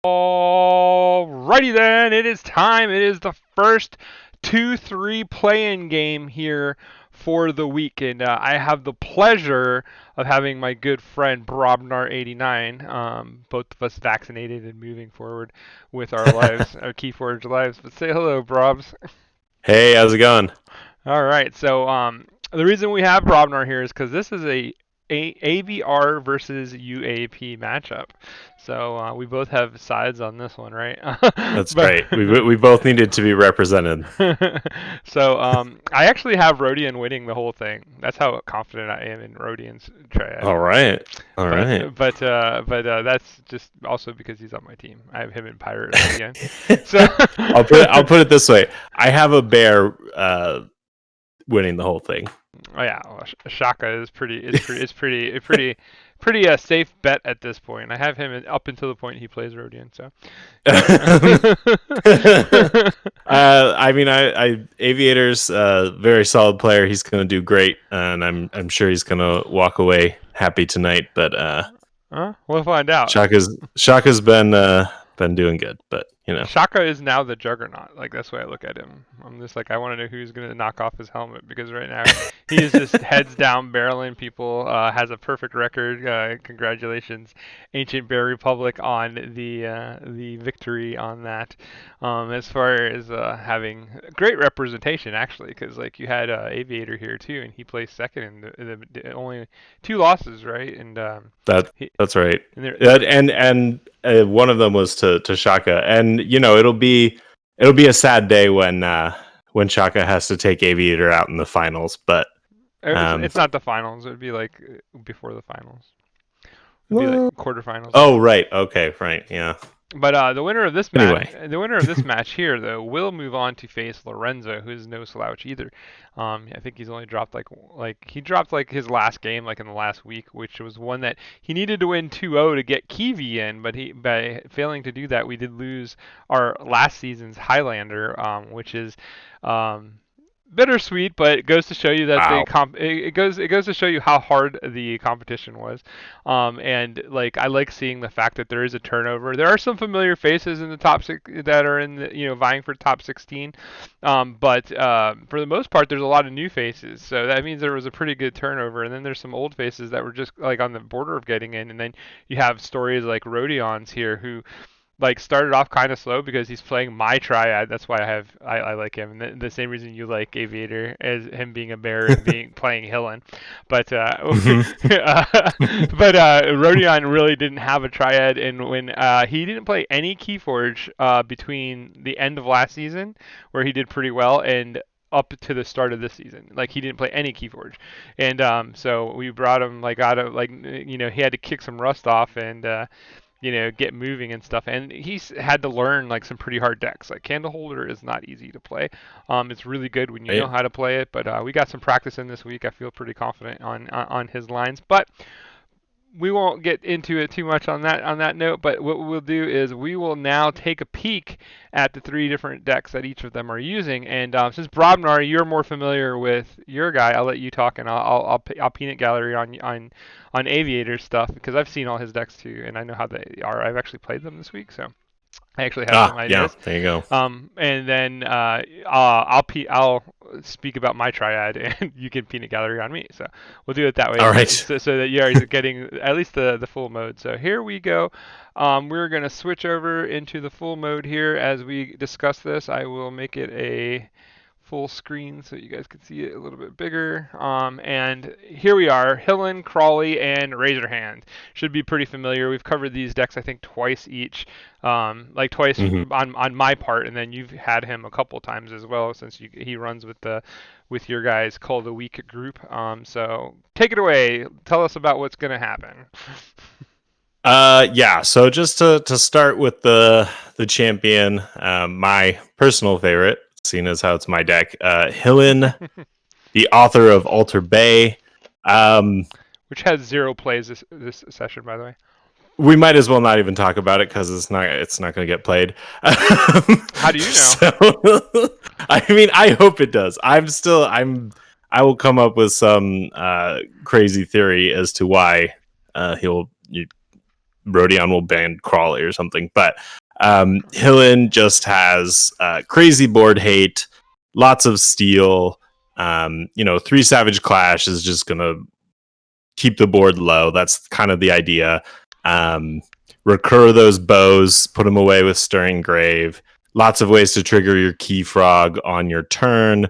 Alrighty then, it is time. It is the first 2-3 play-in game here for the week, and I have the pleasure of having my good friend Brobnar89, both of us vaccinated and moving forward with our lives, our Keyforge lives. But say hello, Brobs. Hey, how's it going? All right, so the reason we have Brobnar here is because this is a AVR versus UAP matchup. So we both have sides on this one, right? That's but right. We both needed to be represented. so I actually have Rodion winning the whole thing. That's how confident I am in Rodion's triad. All right. All right. But that's just also because he's on my team. I have him in Pirate Rodion. So I'll put it this way. I have a bear winning the whole thing. oh yeah, well, Shaka is pretty safe bet at this point. I have him up until the point he plays Rodion. So I mean, I Aviator's a very solid player. He's going to do great, and I'm sure he's going to walk away happy tonight. But we'll find out. Shaka's been doing good, but you know. Shaka is now the juggernaut. Like that's the way I look at him. I'm just like I want to know who's gonna knock off his helmet because right now he is just heads down barreling people. Has a perfect record. Congratulations, Ancient Bear Republic, on the victory on that. As far as having great representation actually, because like you had Aviator here too, and he placed second in the only two losses, right? And That's right. and there, And one of them was to Shaka, and you know it'll be a sad day when Shaka has to take Aviator out in the finals. But it's not the finals. It would be like before the finals. It'd be like well, quarterfinals. oh right, okay, right, yeah. But the winner of this match, Anyway, here though, will move on to face Lorenzo, who's no slouch either. I think he's only dropped he dropped like his last game like in the last week, which was one that he needed to win 2-0 to get Kiwi in, but he by failing to do that, we did lose our last season's Highlander, which is bittersweet, but it goes to show you that wow. it goes to show you how hard the competition was. And like I like seeing the fact that there is a turnover. There are some familiar faces in the top six that are in the vying for top 16, but for the most part, there's a lot of new faces. So that means there was a pretty good turnover. And then there's some old faces that were just like on the border of getting in. And then you have stories like Rodion's here who like started off kind of slow because he's playing my triad. That's why I like him. And the same reason you like Aviator as him being a bear and being playing Hillen. But Mhm. Rodion really didn't have a triad, and when he didn't play any Keyforge between the end of last season, where he did pretty well, and up to the start of this season. Like he didn't play any Keyforge, and so we brought him like out of he had to kick some rust off and get moving and stuff. And he's had to learn like some pretty hard decks. Like Candleholder is not easy to play. It's really good when you know Right. how to play it. But we got some practice in this week. I feel pretty confident on his lines. But we won't get into it too much on that note, but what we'll do is we will now take a peek at the three different decks that each of them are using. And since Brobnar, you're more familiar with your guy, I'll let you talk, and I'll peanut gallery on Aviator stuff because I've seen all his decks too, and I know how they are. I've actually played them this week, so I actually have some Yeah, ideas. there you go. And then I'll speak about my triad, and you can peanut gallery on me. So we'll do it that way, All right. so that you're getting at least the full mode. So here we go. We're gonna switch over into the full mode here as we discuss this. I will make it a full screen so you guys can see it a little bit bigger. And here we are, Hillen, Crawley, and Razorhand. Should be pretty familiar. We've covered these decks, I think, twice each, like twice Hmm. on my part, and then you've had him a couple times as well since he runs with your guys' Call of the Week group. So take it away. Tell us about what's gonna happen. Yeah. So just to start with the champion, my personal favorite, seeing as how it's my deck, Hillen, the author of Alter Bay. Um, Which has 0 plays this session, by the way. we might as well not even talk about it because it's not going to get played. How do you know? So, I mean, I hope it does. I will come up with some crazy theory as to why he'll Rodion will ban Crawley or something. But Hillen just has crazy board hate, lots of steel. 3 Savage Clash is just gonna keep the board low. That's kind of the idea. Recur those bows, put them away with Stirring Grave. Lots of ways to trigger your Key Frog on your turn.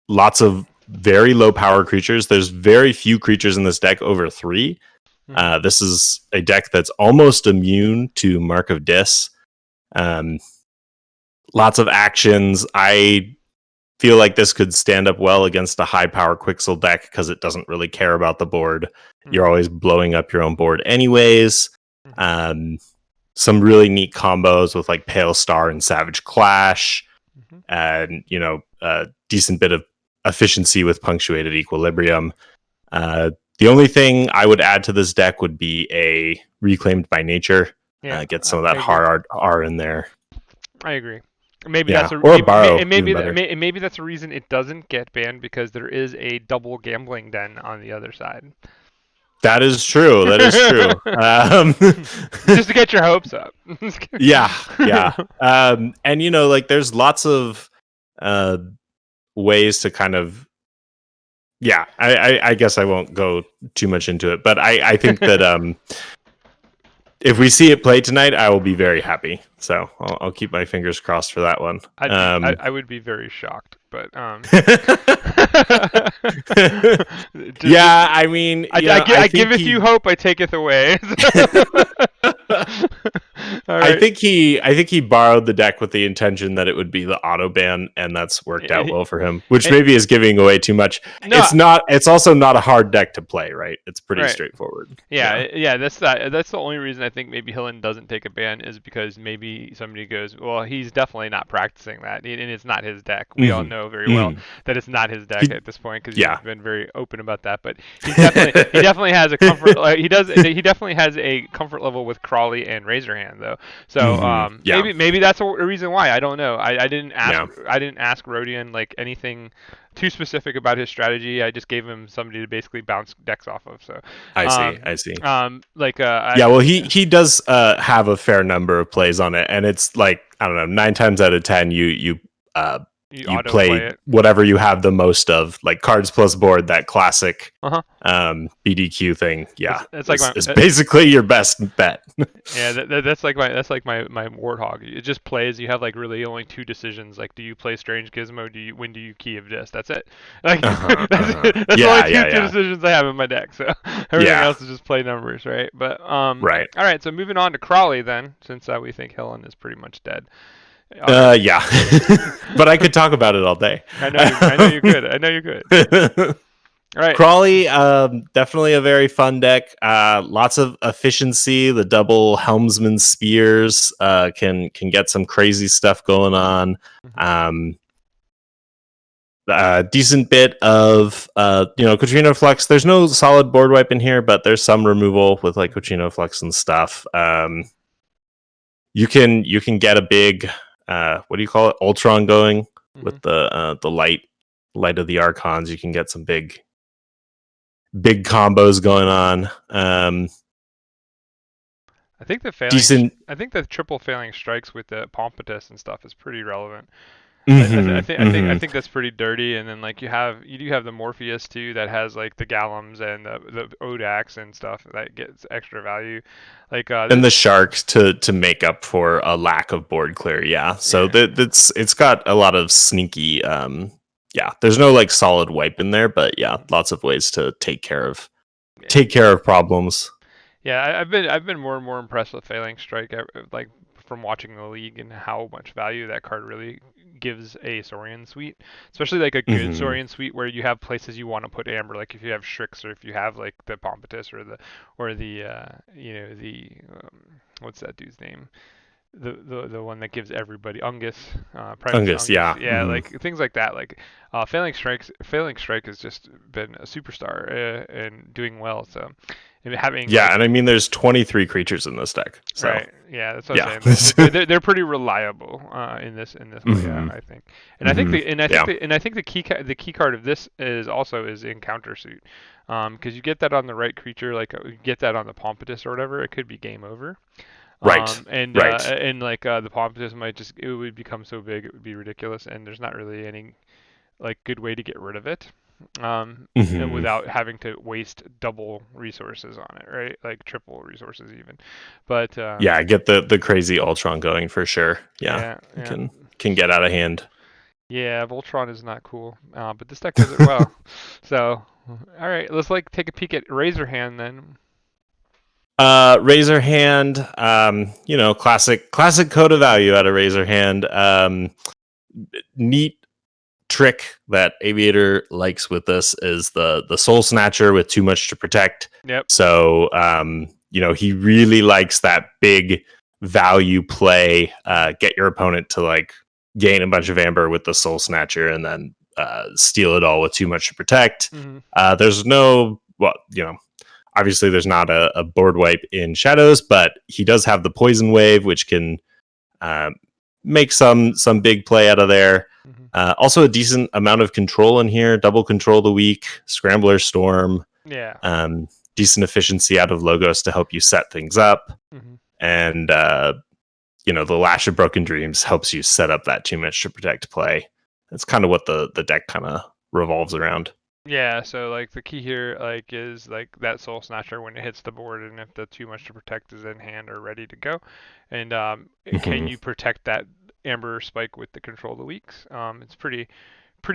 Lots of very low power creatures. There's very few creatures in this deck over 3. This is a deck that's almost immune to Mark of Dis. Lots of actions. I feel like this could stand up well against a high power Quixel deck because it doesn't really care about the board. You're always blowing up your own board anyways. Some really neat combos with like Pale Star and Savage Clash, and a decent bit of efficiency with Punctuated Equilibrium. The only thing I would add to this deck would be a Reclaimed by Nature. Get some of that hard R in there. I agree. Maybe maybe that's a reason it doesn't get banned, because there is a double gambling den on the other side. That is true. Just to get your hopes up. yeah. And there's lots of ways to kind of. Yeah, I guess I won't go too much into it, but I think that if we see it play tonight, I will be very happy. So I'll keep my fingers crossed for that one. I would be very shocked, but yeah, I mean, I giveth you hope, I taketh away. I think he borrowed the deck with the intention that it would be the auto ban, and that's worked out well for him. Which maybe is giving away too much. No, it's not. It's also not a hard deck to play, right? It's pretty straightforward. Yeah. That's the only reason I think maybe Hillen doesn't take a ban, is because maybe somebody goes, well, he's definitely not practicing that, and it's not his deck. We all know very well that it's not his deck at this point, because he's been very open about that. But he definitely has a comfort. He definitely has a comfort level with Crawley and Razorhand, though. So maybe that's a reason why. I don't know. I didn't ask Rodion like anything too specific about his strategy. I just gave him somebody to basically bounce decks off of. So I see. Well, he does have a fair number of plays on it, and it's like, I don't know, 9 times out of 10 you play whatever you have the most of, like cards plus board, that classic BDQ thing. Yeah, it's basically your best bet. Yeah, that's like my Warthog. It just plays. You have like really only 2 decisions. Like, do you play Strange Gizmo? When do you Key of Dis? That's it. Like that's only two decisions I have in my deck. So everything else is just play numbers, right? But right. All right. So moving on to Crawley then, since we think Hillen is pretty much dead. Yeah, but I could talk about it all day. I know you could. All right. Crawley, definitely a very fun deck. Lots of efficiency. The double Helmsman Spears can get some crazy stuff going on. Decent bit of Cochino Flux. There's no solid board wipe in here, but there's some removal with like Cochino Flux and stuff. You can get a big what do you call it, Ultron going with the light of the Archons. You can get some big combos going on. I think the triple failing strikes with the Pompatus and stuff is pretty relevant. I think that's pretty dirty. And then like you do have the Morpheus too, that has like the Gallums and the Odax and stuff that gets extra value. Like and the Sharks to make up for a lack of board clear. Yeah. So it's got a lot of sneaky. There's no like solid wipe in there, but lots of ways to take care of problems. Yeah, I've been more and more impressed with Failing Strike, like from watching the league, and how much value that card really gives a Saurian suite, especially like a good Saurian suite where you have places you want to put Amber, like if you have Strix or if you have like the Pompatus or the what's that dude's name? the one that gives everybody Ungus, Primus Ungus, Ungus, yeah. yeah, like things like that. Like Failing Strike has just been a superstar and doing well. So, and having Yeah, like and I mean, there's 23 creatures in this deck, so right, yeah, that's what I'm yeah. saying. Like they're pretty reliable in this layout, hmm I think. And I think Yeah, the the key card of this is also is in countersuit. Because you get that on the right creature, like you get that on the Pompatus or whatever, it could be game over. right, right. And like the Pompatus might just it would become so big it would be ridiculous, and there's not really any like good way to get rid of it, and hmm without having to waste double resources on it, right? Like triple resources even. But Yeah, get the crazy Ultron going for sure. Yeah, yeah, it yeah, can get out of hand. yeah. Voltron is not cool, but this deck does it well. So, all right, let's like take a peek at Razorhand then. Razor Hand, classic code of value out of Razor Hand. Neat trick that Aviator likes with this is the Soul Snatcher with too much to protect. Yep. So he really likes that big value play. Get your opponent to like gain a bunch of amber with the Soul Snatcher and then steal it all with too much to protect. Hmm. There's no obviously there's not a board wipe in Shadows, but he does have the Poison Wave, which can uh, make some big play out of there. Hmm. Also, a decent amount of control in here. Double Control the Weak, Scrambler Storm, Yeah. decent efficiency out of Logos to help you set things up. Hmm. And, the Lash of Broken Dreams helps you set up that too much to protect play. That's kind of what the deck kind of revolves around. Yeah, so like the key here like is like that Soul Snatcher when it hits the board and if the too much to protect is in hand or ready to go. And can Mm-hmm. you protect that Amber Spike with the Control of the Weaks? It's pretty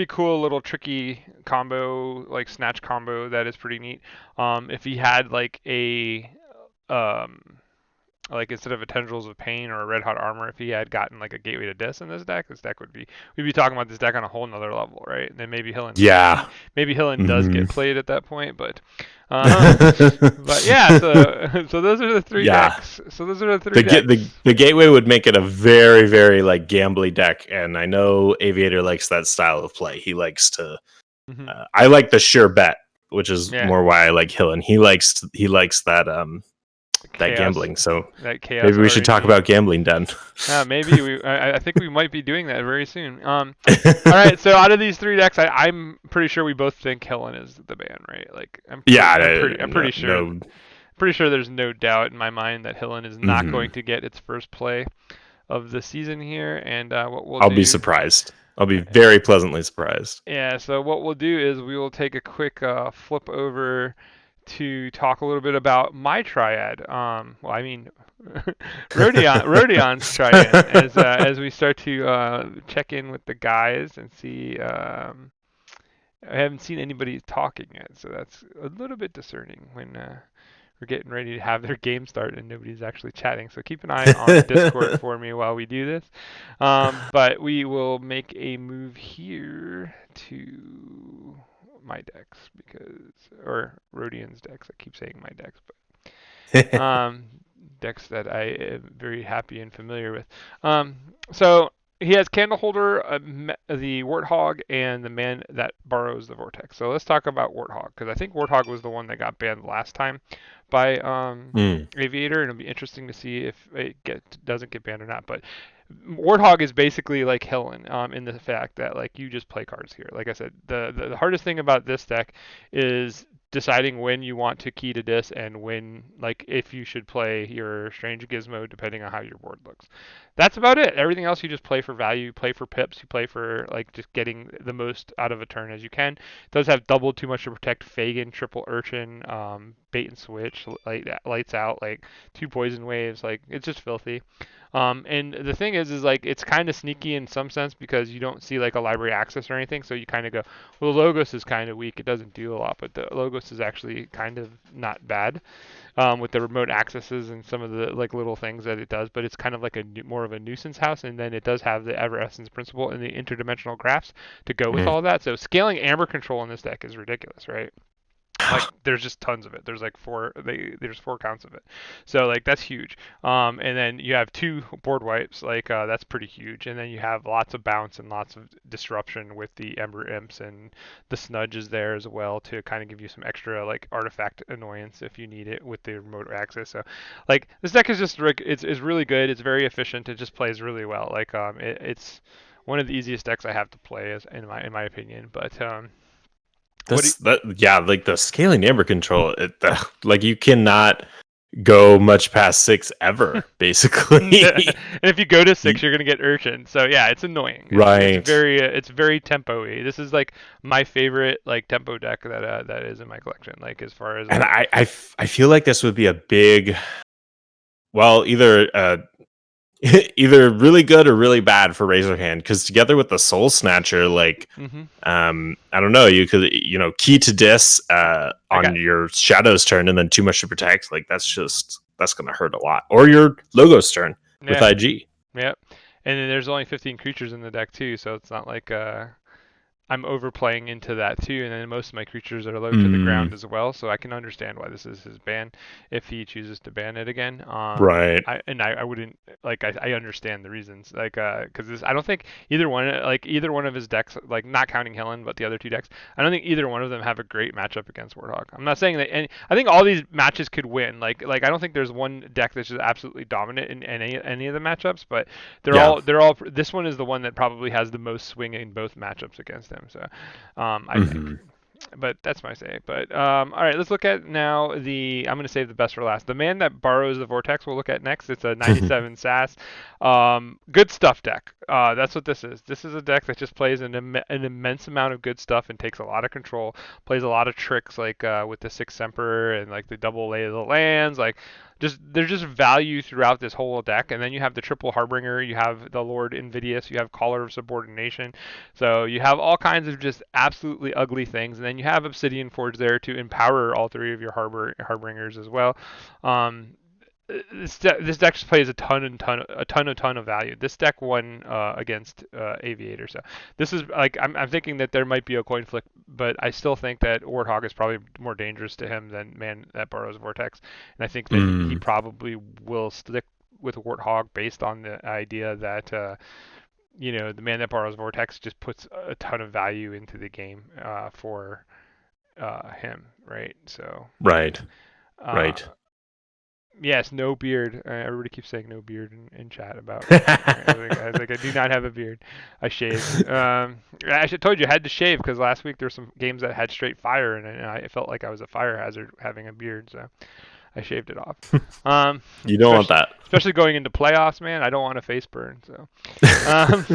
cool little tricky combo, like snatch combo that is pretty neat. If he had um like instead of a Tendrils of Pain or a Red Hot Armor, if he had gotten like a Gateway to Dis in this deck would be we'd be talking about this deck on a whole nother level, right? And then Yeah. maybe Hillen does Mm-hmm. get played at that point, um, but yeah, so those are the three Yeah. decks. So those are the three The, ga- decks. the gateway would make it a very, very like gambly deck, and I know Aviator likes that style of play. He likes to. Hmm. I like the sure bet, which is Yeah, more why I like Hill, and he likes that chaos, gambling. So that chaos maybe we should talk RNG. about gambling then. Maybe I think we might be doing that very soon. All right. So out of these three decks, I'm pretty sure we both think Hillen is the ban, right? Like Yeah, I'm no, pretty sure. no. Pretty sure there's no doubt in my mind that Hillen is not Mhm. going to get its first play of the season here. And what we'll I'll be do, surprised. I'll be very pleasantly surprised. yeah. So what we'll do is we will take a quick flip over to talk a little bit about my triad. Well, I mean, Rodion's triad as we start to check in with the guys and see. I haven't seen anybody talking yet, so that's a little bit discerning when we're getting ready to have their game start and nobody's actually chatting. So keep an eye on Discord for me while we do this. But we will make a move here to my decks or Rodion's decks. I keep saying my decks, but decks that I am very happy and familiar with. So he has Candleholder, the Warthog, and the Man that Borrows the Vortex. So let's talk about Warthog, because I think Warthog was the one that got banned last time by Hmm. Aviator, and it'll be interesting to see if it doesn't get banned or not. But Warthog is basically like Hillen in the fact that like you just play cards here. Like I said, the hardest thing about this deck is deciding when you want to key to dis and when like if you should play your strange gizmo depending on how your board looks. That's about it. Everything else you just play for value, you play for pips, you play for like just getting the most out of a turn as you can. It does have double too much to protect Fagin, triple urchin, bait and switch, lights out, like two poison waves, like it's just filthy. And the thing is like it's kind of sneaky in some sense because you don't see like a library access or anything, so you kind of go, well, the Logos is kind of weak. It doesn't do a lot, but the Logos is actually kind of not bad with the remote accesses and some of the like little things that it does. But it's kind of like more of a nuisance house, and then it does have the Ever Essence principle and the interdimensional graphs to go with Mm. all that. So scaling Amber control in this deck is ridiculous, right? Like there's just tons of it. There's like there's 4 counts of it. So like that's huge. And then you have 2 board wipes, like that's pretty huge. And then you have lots of bounce and lots of disruption with the Ember Imps, and the Snudge is there as well to kind of give you some extra like artifact annoyance if you need it with the remote access. So like this deck is just it's really good. It's very efficient. It just plays really well. Like it's one of the easiest decks I have to play, as in my opinion. But what do Yeah, like the scaling amber control, like you cannot go much past 6 ever, and basically. if you go to 6, You- you're gonna get Urchin. So yeah, it's annoying. right. It's very tempo-y. This is like my favorite like tempo deck that is in my collection. Like as far as And like I feel like this would be a big, well, either either really good or really bad for Razorhand, because together with the Soul Snatcher, like hmm I don't know, you could key to dis I on got your Shadow's turn and then too much to protect. Like that's gonna hurt a lot. Or your Logo's turn with yeah IG. yeah, and then there's only 15 creatures in the deck too, so it's not like I'm overplaying into that too, and then most of my creatures are low to the Mm, ground as well, so I can understand why this is his ban if he chooses to ban it again. right. I wouldn't like I understand the reasons like because this I don't think either one of his decks, like not counting Helen but the other 2 decks, I don't think either one of them have a great matchup against Warthog. I'm not saying that, and I think all these matches could win. Like I don't think there's one deck that's just absolutely dominant in any of the matchups, but Yeah. they're all. This one is the one that probably has the most swing in both matchups against him. So, I think. Hmm. But that's my say. But all right, let's look at now the. I'm going to save the best for last. The man that borrows the vortex. We'll look at next. It's a 97 SAS. Good stuff deck. That's what this is. This is a deck that just plays an immense amount of good stuff and takes a lot of control. Plays a lot of tricks like with the Six Emperor and like the double lay of the lands. Like just there's just value throughout this whole deck. And then you have the triple Harbinger. You have the Lord Invidious. You have Caller of Subordination. So you have all kinds of just absolutely ugly things, and then you have Obsidian Forge there to empower all 3 of your harbingers as well. Um, this deck just plays a ton of value. This deck won against AV8R, so this is like I'm thinking that there might be a coin flip, but I still think that Warthog is probably more dangerous to him than Man that borrows Vortex, and I think that he Mm, probably will stick with Warthog based on the idea that the man that borrows Vortex just puts a ton of value into the game for him, right? So, right. uh, Right. yes, no beard. Everybody keeps saying no beard in chat about me. I do not have a beard. I shaved. I should told you I had to shave because last week there were some games that had straight fire in it, and I felt like I was a fire hazard having a beard, so I shaved it off. Um, You don't want especially that. especially going into playoffs, man. I don't want a face burn, so. Um,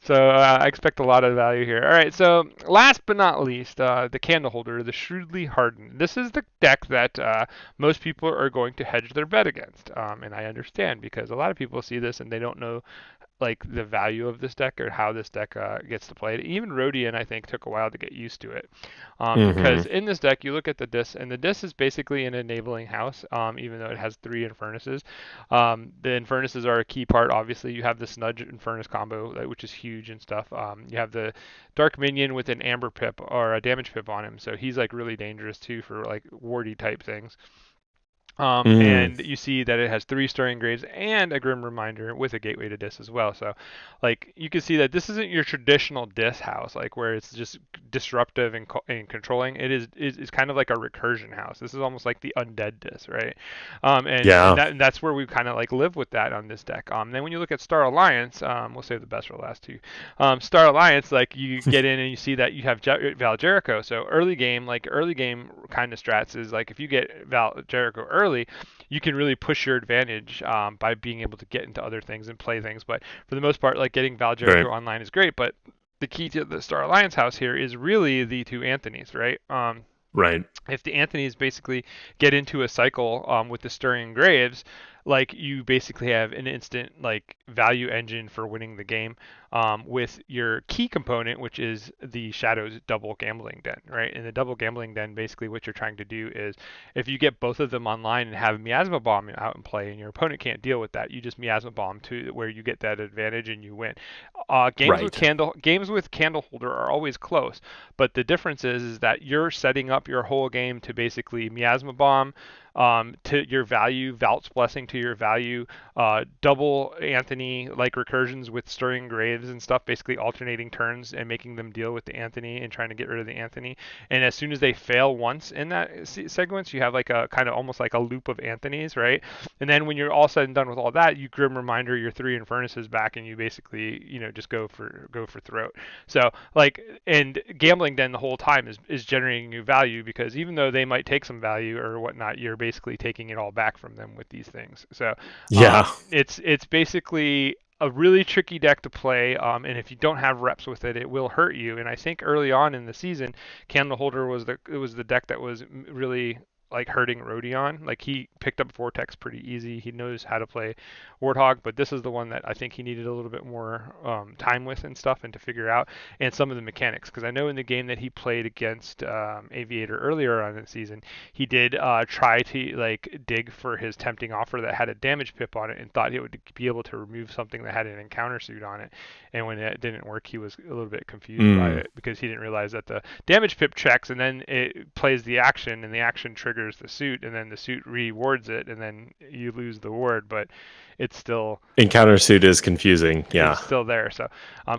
I expect a lot of value here. All right, so last but not least, the candle holder, the Shrewdly Hardened. This is the deck that most people are going to hedge their bet against, and I understand because a lot of people see this and they don't know like the value of this deck or how this deck gets to play. Even Rodion, I think, took a while to get used to it, Hmm. because in this deck you look at the dis, and the dis is basically an enabling house, even though it has 3 Infernuses. The Infernuses are a key part. Obviously, you have the Snudge Infernus combo, which is huge and stuff. You have the Dark Minion with an Amber Pip or a Damage Pip on him, so he's like really dangerous too for like wardy type things. Mm, And you see that it has 3 Stirring Graves and a Grim Reminder with a Gateway to Dis as well. So, like, you can see that this isn't your traditional Dis house, like where it's just disruptive and controlling. Is kind of like a recursion house. This is almost like the undead Dis, right? yeah. And that's where we kind of like live with that on this deck. Then when you look at Star Alliance, we'll save the best for last two. Star Alliance, like you get in and you see that you have Val Jericho. So early game kind of strats is like if you get Val Jericho early, you can really push your advantage by being able to get into other things and play things. But for the most part, like getting Val Right. Jericho online is great. But the key to the Star Alliance house here is really the 2 Anthonys, right? Right. If the Anthonys basically get into a cycle with the Stirring Graves, like you basically have an instant like value engine for winning the game, with your key component, which is the Shadow's double gambling den, right? And the double gambling den, basically what you're trying to do is, if you get both of them online and have Miasma Bomb out in play, and your opponent can't deal with that, you just Miasma Bomb to where you get that advantage and you win. Right. Games with Candle Holder are always close, but the difference is that you're setting up your whole game to basically Miasma Bomb, to your value, Valt's Blessing to your value, double Anthony like recursions with Stirring Graves and stuff, basically alternating turns and making them deal with the Anthony and trying to get rid of the Anthony. And as soon as they fail once in that sequence, you have like a kind of almost like a loop of Anthonys, right? And then when you're all said and done with all that, you Grim Reminder your three Infernus back, and you basically just go for throat. So like, and Gambling Den the whole time is generating you value, because even though they might take some value or whatnot, you're basically taking it all back from them with these things. So Yeah. it's basically a really tricky deck to play, and if you don't have reps with it, it will hurt you. And I think early on in the season, Candle Holder was the deck that was really like hurting Rodion. Like he picked up Vortex pretty easy. He knows how to play Warthog, but this is the one that I think he needed a little bit more time with and stuff, and to figure out, and some of the mechanics. Because I know in the game that he played against Aviator earlier on in the season, he did try to like dig for his tempting offer that had a damage pip on it, and thought he would be able to remove something that had an encounter suit on it. And when it didn't work, he was a little bit confused by Mm. it, because he didn't realize that the damage pip checks, and then it plays the action, and the action triggers the suit, and then the suit rewards it, and then you lose the ward, but it's still Encounter suit is confusing. is Yeah. still there. So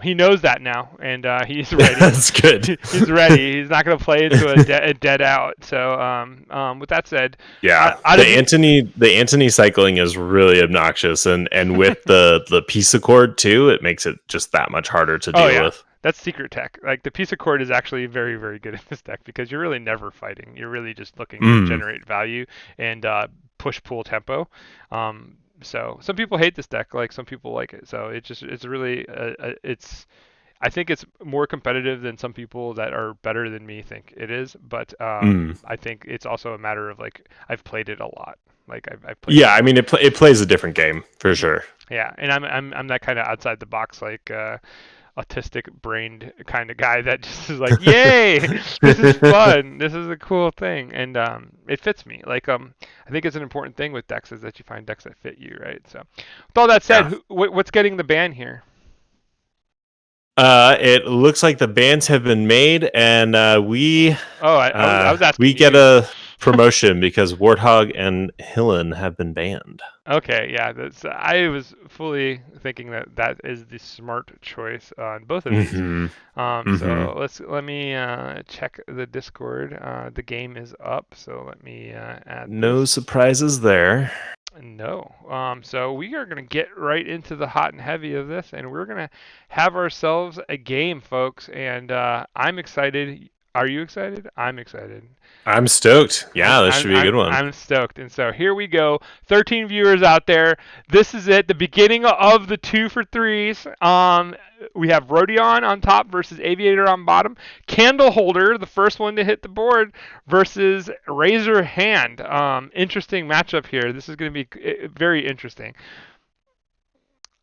he knows that now, and he's ready. That's good. He's ready. He's not going to play into a dead out. So with that said, Yeah. out The of the Antony cycling is really obnoxious, and with the piece of cord too, it makes it just that much harder to oh deal yeah, with. that's secret tech. Like the piece of cord is actually very very good in this deck, because you're really never fighting. You're really just looking to Mm. generate value and push pull tempo. So some people hate this deck, like some people like it. So it's really it's I think it's more competitive than some people that are better than me think it is, but Mm. I think it's also a matter of like I've played it a lot. Like I've played it Yeah, a I lot. mean it plays a different game for Hmm. sure. Yeah, and I'm that kind of outside the box, like autistic brained kind of guy that just is like, yay, this is fun, this is a cool thing, and it fits me. Like I think it's an important thing with decks is that you find decks that fit you, right? So with all that said, Yeah. what's getting the ban here? It looks like the bans have been made, and Oh, I was we asking get you. a promotion because Warthog and Hillen have been banned. Okay, yeah, I was fully thinking that that is the smart choice on both of these. Mm-hmm. Mm-hmm. So let me check the Discord. The game is up, so let me add No this. surprises there. No. So we are gonna get right into the hot and heavy of this, and we're gonna have ourselves a game, folks. And I'm excited. Are you excited? I'm excited. I'm stoked. I'm Yeah, this I'm should be a I'm good one. I'm stoked. And so here we go. 13 viewers out there. This is it. The beginning of the 2 for 3s. We have Rodion on top versus Aviator on bottom. Candle Holder, the first one to hit the board, versus Razor Hand. Interesting matchup here. This is going to be very interesting.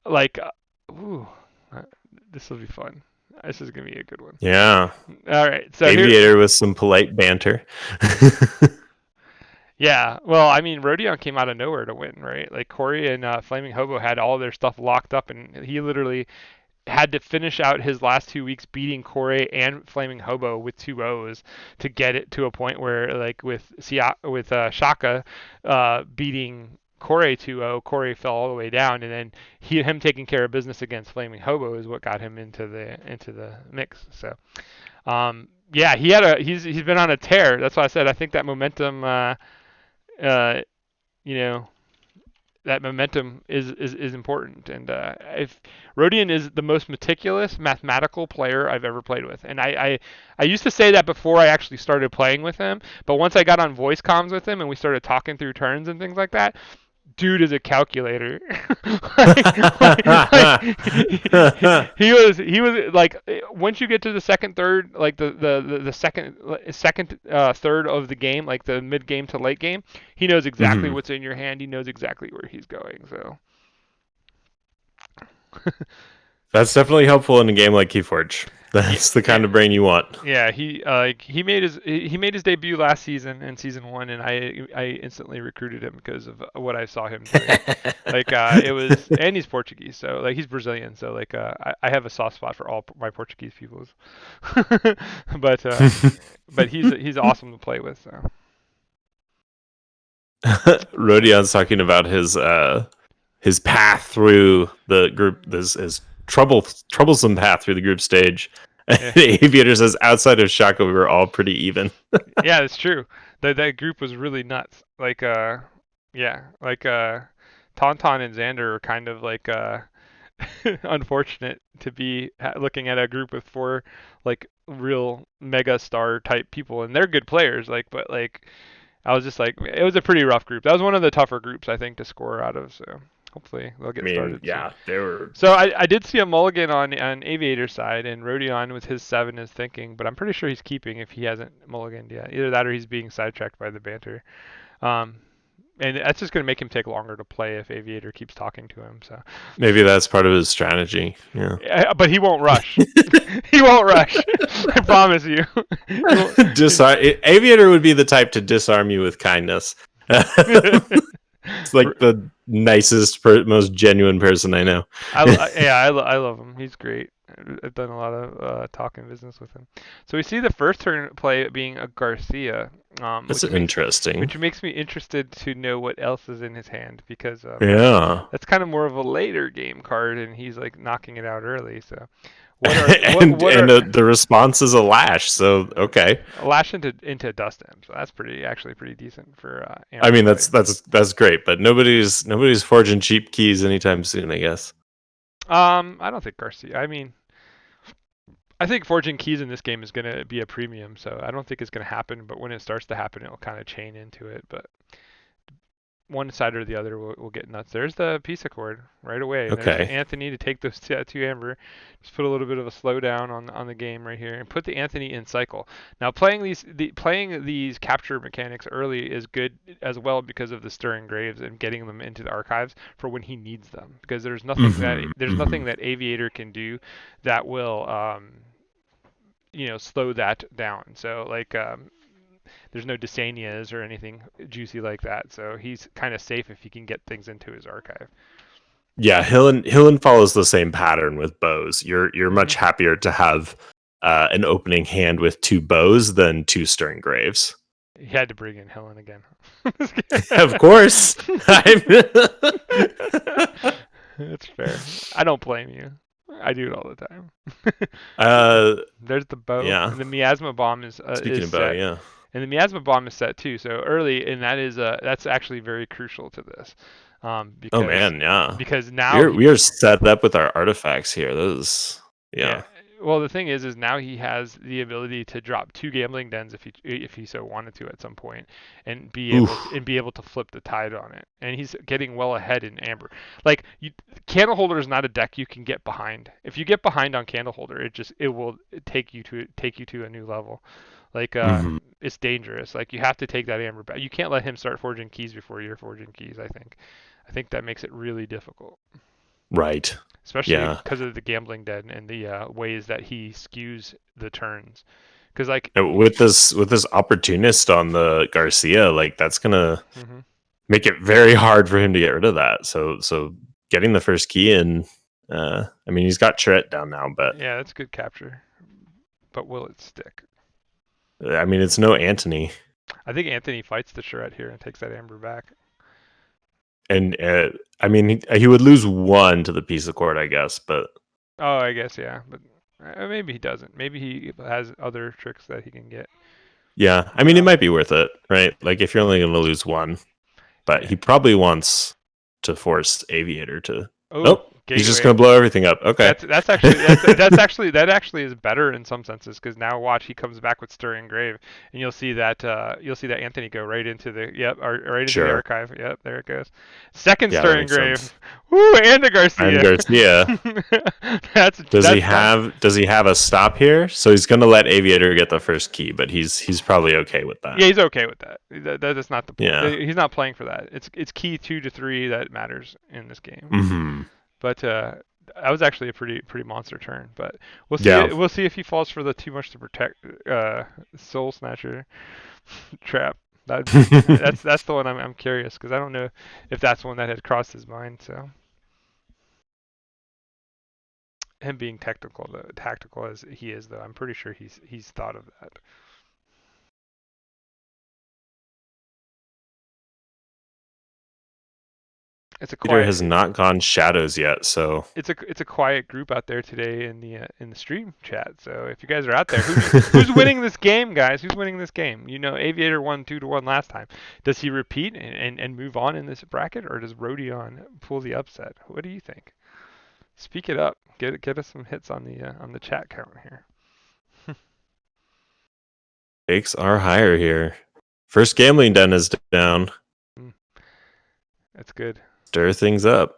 Like, ooh, uh, this will be fun. This is going to be a good one. Yeah. All right. So here, Aviator with some polite banter. yeah, well, I mean, Rodion came out of nowhere to win, right? Like Corey and Flaming Hobo had all their stuff locked up, and he literally had to finish out his last 2 weeks beating Corey and Flaming Hobo with two O's to get it to a point where, like with Shaka beating Corey 2-0, Corey fell all the way down, and then him taking care of business against Flaming Hobo is what got him into the mix. So, yeah, he's been on a tear. That's why I said I think that momentum. Uh, you know, that momentum is important. And if Rodion is the most meticulous mathematical player I've ever played with, and I used to say that before I actually started playing with him, but once I got on voice comms with him and we started talking through turns and things like that, dude is a calculator. He was like once you get to the second third, like the second third of the game, like the mid game to late game, he knows exactly Mhm. what's in your hand. He knows exactly where he's going. So That's definitely helpful in a game like Keyforge. yeah, That's the kind yeah. of brain you want. Yeah, he made his debut last season in season one, and I instantly recruited him because of what I saw him doing. Like it was, and he's Portuguese, so like he's Brazilian, so like I have a soft spot for all my Portuguese peoples. but uh, but he's awesome to play with. So Rodion's talking about his path through the group, this his troublesome path through the group stage. yeah, The Aviator says, outside of Shaka, we were all pretty even. yeah, it's true. That group was really nuts. Like yeah, like Tauntaun and Xander are kind of like unfortunate to be looking at a group with four like real mega star type people, and they're good players. Like, but like I was just like, it was a pretty rough group. That was one of the tougher groups I think to score out of. So hopefully they'll I get mean, started soon. yeah, they were. So I did see a mulligan on Aviator's side, and Rodion with his 7 is thinking, but I'm pretty sure he's keeping if he hasn't mulliganed yet. Either that or he's being sidetracked by the banter. Um, and that's just going to make him take longer to play if Aviator keeps talking to him. So, Maybe that's part of his strategy. Yeah. yeah, but he won't rush. He won't rush. I promise you. Aviator would be the type to disarm you with kindness. It's like the nicest, most genuine person I know. I love him. He's great. I've done a lot of talking business with him. So we see the first turn play being a Garcia, That's interesting. which makes me interested to know what else is in his hand because Yeah. that's kind of more of a later game card, and he's like knocking it out early. So what are what and are the response is a lash. So okay. lash into dust M? So that's actually pretty decent for I Amber mean, play. that's great, but nobody's forging cheap keys anytime soon, I guess. I don't think Garcia. I mean, I think forging keys in this game is going to be a premium, so I don't think it's going to happen. But when it starts to happen, it'll kind of chain into it. But one side or the other will get nuts. There's the peace accord right away. There's the Okay. Anthony to take those two Amber. Just put a little bit of a slowdown on the game right here, and put the Anthony in cycle. Now playing these capture mechanics early is good as well because of the stirring graves and getting them into the archives for when he needs them. Because there's nothing that Aviator can do that will slow that down. So like there's no Desanias or anything juicy like that. So he's kind of safe if he can get things into his archive. Yeah, Hillen follows the same pattern with bows. You're Hmm. much happier to have an opening hand with two bows than two stirring graves. He had to bring in Helen again. Of course. That's fair. I don't blame you. I do it all the time. uh, There's the bow, yeah. and the miasma bomb Speaking is of bow, set, yeah. and the miasma bomb is set too. So early, and that's actually very crucial to this, Oh because man, yeah. now We are set up with our artifacts here. Those, yeah. yeah. Well, the thing is now he has the ability to drop two gambling dens if he so wanted to at some point, and Oof. be able to flip the tide on it. And he's getting well ahead in Amber. Like Candle Holder is not a deck you can get behind. If you get behind on Candle Holder, it will take you to a new level. Like Mhm. it's dangerous. Like you have to take that Amber back. You can't let him start forging keys before you're forging keys. I think that makes it really difficult, Right. especially Yeah. because of the gambling den and the ways that he skews the turns. Because like, And with this opportunist on the Garcia, like that's gonna hmm make it very hard for him to get rid of that. So getting the first key in, I mean he's got Chirette down now, but yeah, that's good capture. But will it stick? I mean it's no Anthony. I think Anthony fights the charette here and takes that amber back. And I mean he would lose one to the piece of court, I guess, but Oh, I guess yeah, but maybe he doesn't. Maybe he has other tricks that he can get. yeah, I mean it might be worth it, right? Like if you're only going to lose one, but Yeah. he probably wants to force Aviator to. Oh, Nope. He's just gonna gateway. blow everything up. Okay. That actually is better in some senses because now watch he comes back with Stirring Grave and you'll see that Anthony go right into the right into the Sure. archive. Yep, there it goes. Second Yeah, that Stirring makes sense. Grave. Woo, and a And Garcia. Garcia, That's fun. does he have a stop here? So he's gonna let Aviator get the first key, but he's probably okay with that. Yeah, he's okay with that. That is not the point. Yeah. He's not playing for that. It's key 2 to 3 that matters in this game. Hmm. But that was actually a pretty monster turn. But Yeah. we'll see if he falls for the too much to protect Soul Snatcher trap. That's the one I'm curious because I don't know if that's one that had crossed his mind. So him being tactical as he is though, I'm pretty sure he's thought of that. It's a Aviator has quiet not gone shadows yet, so it's a quiet group out there today in the stream chat. So if you guys are out there, who's winning this game, guys? Who's winning this game? You know, Aviator won 2-1 last time. Does he repeat and move on in this bracket, or does Rodion pull the upset? What do you think? Speak it up. Get us some hits on the chat count here. stakes are higher here. First gambling den is down. Mm, that's good. Stir things up.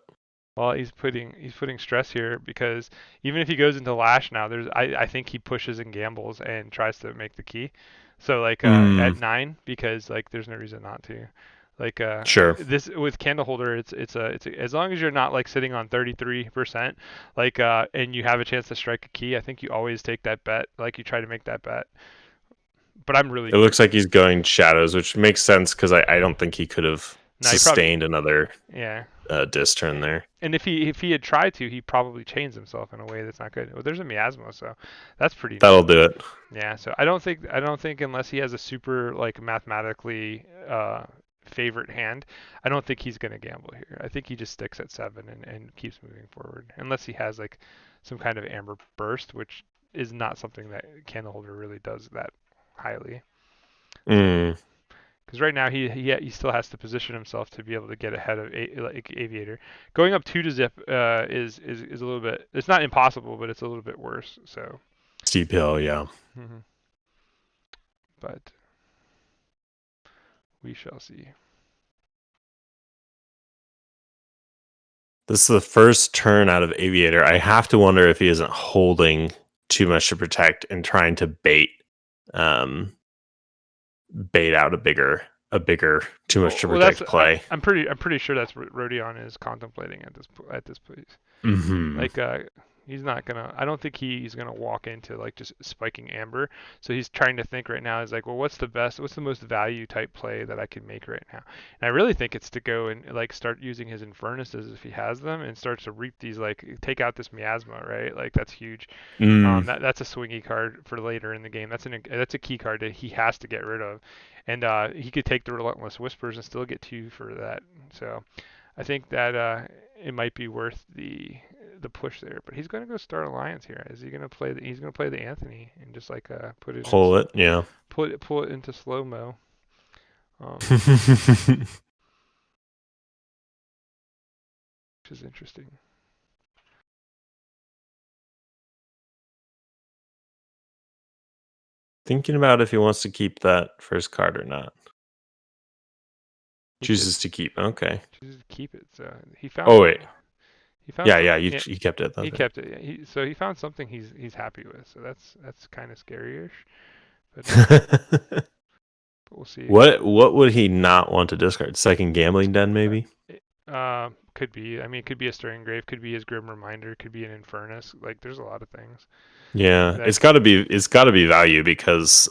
Well, he's putting stress here because even if he goes into Lash now, I think he pushes and gambles and tries to make the key. So like at Mm, 9 because like there's no reason not to. Like sure. this with candle holder, as long as you're not like sitting on 33%, like and you have a chance to strike a key, I think you always take that bet. Like you try to make that bet. But I'm really It looks like he's going shadows, which makes sense because I don't think he could have no, he probably sustained another yeah. disc turn there. And if he had tried to, he probably chains himself in a way that's not good. Well, there's a miasma, so that's pretty That'll neat. do it. Yeah, so I don't think unless he has a super like mathematically favorite hand, I don't think he's gonna gamble here. I think he just sticks at 7 and keeps moving forward, unless he has like some kind of amber burst, which is not something that Candleholder really does that highly. So Mm, because right now he still has to position himself to be able to get ahead of like Aviator. Going up 2 to zip is a little bit. It's not impossible, but it's a little bit worse. So, steep hill, yeah. hmm but we shall see. This is the first turn out of Aviator. I have to wonder if he isn't holding too much to protect and trying to um, bait out a bigger too much to Well, that's protect play. I'm pretty sure that's what Rodion is contemplating at this place. Hmm. Like he's not gonna. I don't think he's gonna walk into like just spiking amber. So he's trying to think right now. Is like, well, what's the most value type play that I can make right now? And I really think it's to go and like start using his Infernuses if he has them, and starts to reap these like take out this miasma, right? Like that's huge. Mm, That's a swingy card for later in the game. That's a key card that he has to get rid of, and he could take the Relentless Whispers and still get 2 for that. So I think that it might be worth the push there. But he's going to go start Alliance here. Is he going to play? He's going to play the Anthony and just like put it in pull it, yeah. pull it into slow mo. Um, which is interesting. Thinking about if he wants to keep that first card or not. He Chooses to keep. Okay. chooses to keep it. So he found Oh wait. something. He found Yeah, some. yeah. Yeah, You kept it. he That's kept it. Yeah, so he found something he's happy with. So that's kind of scary-ish. right. But we'll see. What would he not want to discard? Second gambling den, maybe. Could be. I mean, it could be a Stirring Grave. Could be his Grim Reminder. Could be an Infernus. Like, there's a lot of things. Yeah, That. it's got to be value because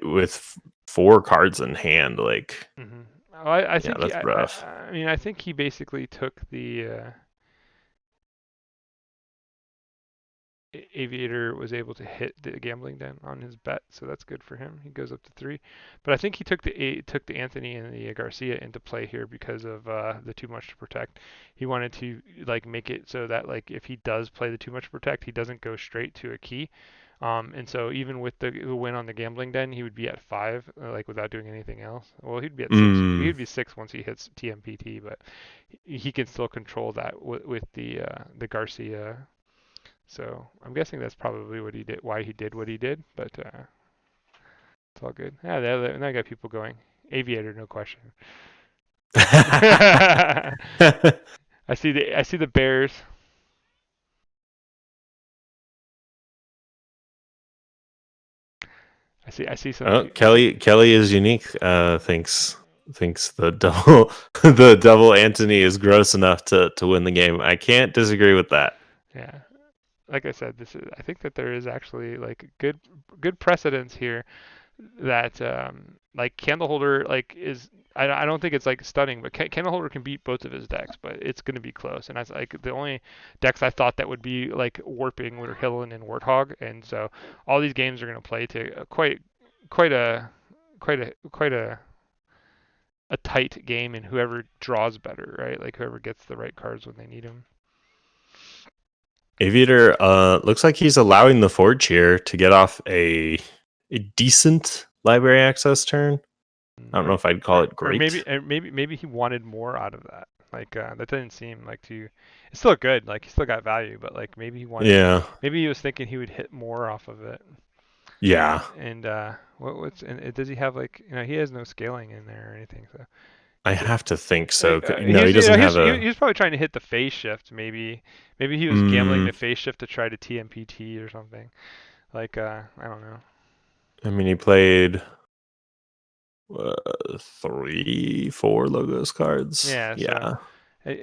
with 4 cards in hand, like Hmm. I yeah, think that's rough. I mean, I think he basically took the Aviator was able to hit the gambling den on his bet, so that's good for him. He goes up to 3, but I think he took the Anthony and the Garcia into play here because of the too much to protect. He wanted to like make it so that like if he does play the too much to protect, he doesn't go straight to a key. And so even with the win on the gambling den, he would be at 5, like without doing anything else. Well, he'd be at 6. Mm. He'd be 6 once he hits TMPT, but he can still control that with the Garcia. So I'm guessing that's probably what he did, why he did what he did. But it's all good. Yeah, now I got people going. Aviator, no question. I see the Bears. I see some Oh, people. Kelly is unique. Thinks the double the double Anthony is gross enough to win the game. I can't disagree with that. Yeah, like I said, I think that there is actually like good precedence here that like Candleholder like is I don't think it's like stunning, but Candleholder can beat both of his decks, but it's going to be close. And I like the only decks I thought that would be like warping were Hillen and Warthog, and so all these games are going to play to quite a quite a tight game, and whoever draws better, right? Like whoever gets the right cards when they need them. Aviator looks like he's allowing the Forge here to get off a decent library access turn. I don't know if I'd call it Or great. maybe he wanted more out of that. Like that didn't seem like too. It's still good. Like he still got value, but like Yeah. maybe he was thinking he would hit more off of it. Yeah. And what's and does he have like he has no scaling in there or anything. So I he, have to think so. he No, was he doesn't have he was probably trying to hit the phase shift. Maybe he was gambling mm, the phase shift to try to TMPT or something. Like I don't know. I mean he played 4 logos cards. Yeah, so Yeah.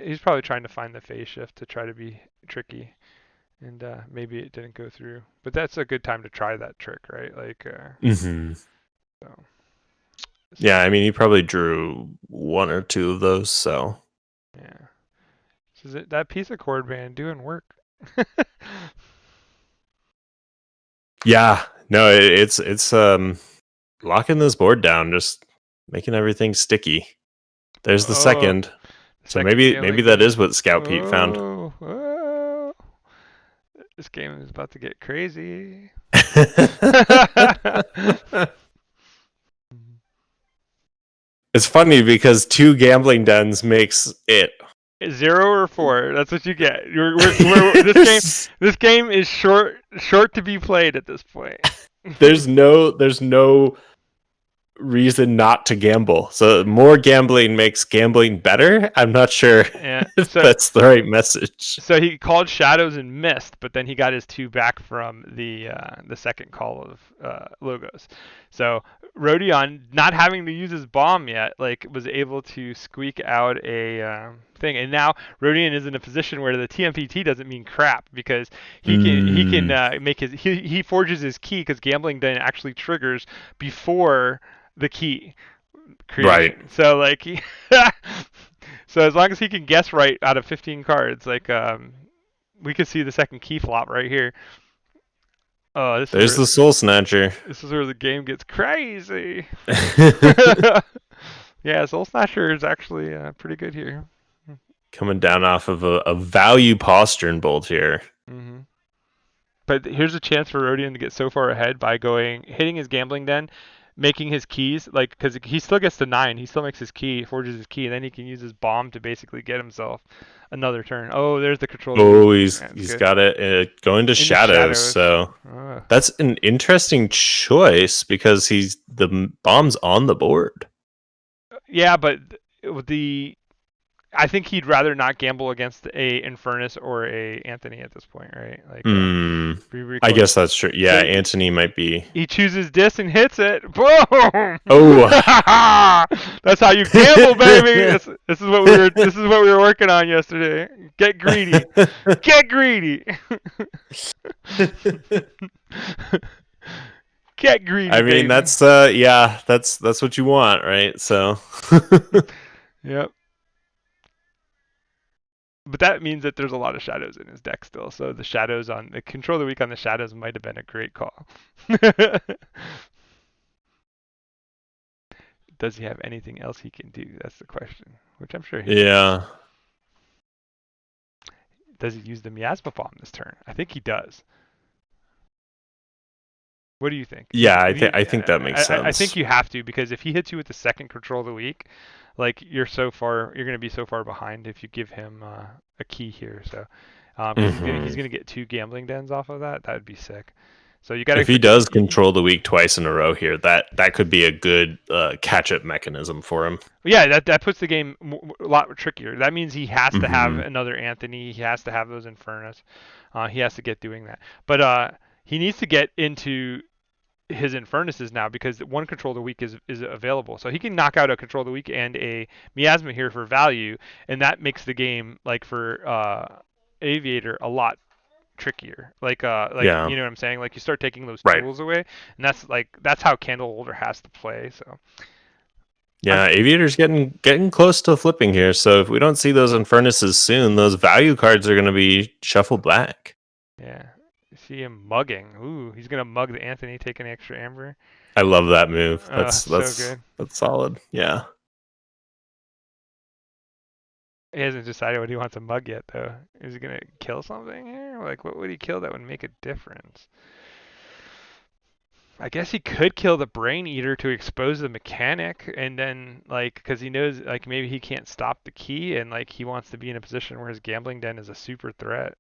he's probably trying to find the phase shift to try to be tricky. And maybe it didn't go through. But that's a good time to try that trick, right? Like, Hmm. so, Yeah, so I mean he probably drew 1 or 2 of those, so yeah. So that piece of cord band doing work. yeah. No, it's locking this board down, just making everything sticky. There's the Oh, second. So second maybe gambling that den. is what Scout Pete found. Oh, oh, this game is about to get crazy. It's funny because 2 gambling dens makes it. 0 or 4. That's what you get. This game is short to be played at this point. There's no reason not to gamble. So more gambling makes gambling better. I'm not sure Yeah. if that's the right message. So he called shadows and missed, but then he got his 2 back from the second call of logos. So Rodion, not having to use his bomb yet, like was able to squeak out a thing, and now Rodion is in a position where the TMPT doesn't mean crap because he can Mm, make he forges his key because gambling then actually triggers before the key right. creation. So like he so as long as he can guess right out of 15 cards, like we could see the second key flop right here. Oh, There's the Soul Snatcher. this is where the game gets crazy. Yeah, Soul Snatcher is actually pretty good here. Coming down off of a value postern bolt here. Hmm. But here's a chance for Rodion to get so far ahead by hitting his gambling den, making his keys, like, because he still gets the 9. He still makes his key, forges his key, and then he can use his bomb to basically get himself another turn. Oh, there's the control that Oh, that's he's good. got it going to Into shadows. shadows. So Ugh. that's an interesting choice because the bomb's on the board. Yeah, but the I think he'd rather not gamble against a Infernus or a Anthony at this point, right? Like, Hmm. be I recoil. guess that's true. So Yeah, Anthony might be. he chooses this and hits it. Boom! Oh. That's how you gamble, baby. This is what we were. This is what we were working on yesterday. Get greedy. Get greedy. Get greedy, I mean, baby. that's yeah, that's what you want, right? So Yep. But that means that there's a lot of shadows in his deck still. So the shadows on the control of the week on the shadows might have been a great call. Does he have anything else he can do? That's the question. Which I'm sure he does. yeah. Does he use the miasma bomb this turn? I think he does. What do you think? Yeah, If you, I think that makes I think sense. you have to, because if he hits you with the second control of the week, like you're going to be so far behind if you give him a key here. So, because he's Hmm. gonna get two gambling dens off of that. That would be sick. So you got to If he does control the week twice in a row here, that could be a good catch up mechanism for him. yeah, that puts the game a lot trickier. That means he has to have Hmm. another Anthony. He has to have those Infernus. He has to get doing that. But he needs to get into his Infernuses now, because one control of the week is available. So he can knock out a control of the week and a Miasma here for value, and that makes the game, like for Aviator, a lot trickier. Like Yeah, you know what I'm saying? Like you start taking those right. tools away, and that's how Candle Holder has to play. So I'm Yeah, Aviator's getting close to flipping here. So if we don't see those Infernuses soon, those value cards are going to be shuffled back. Yeah. See him mugging. Ooh, he's gonna mug the Anthony, take an extra amber. I love that move. So good. That's solid. Yeah. He hasn't decided what he wants to mug yet, though. Is he gonna kill something here? Like, what would he kill that would make a difference? I guess he could kill the Brain Eater to expose the mechanic, and then like, because he knows like maybe he can't stop the key, and like he wants to be in a position where his gambling den is a super threat.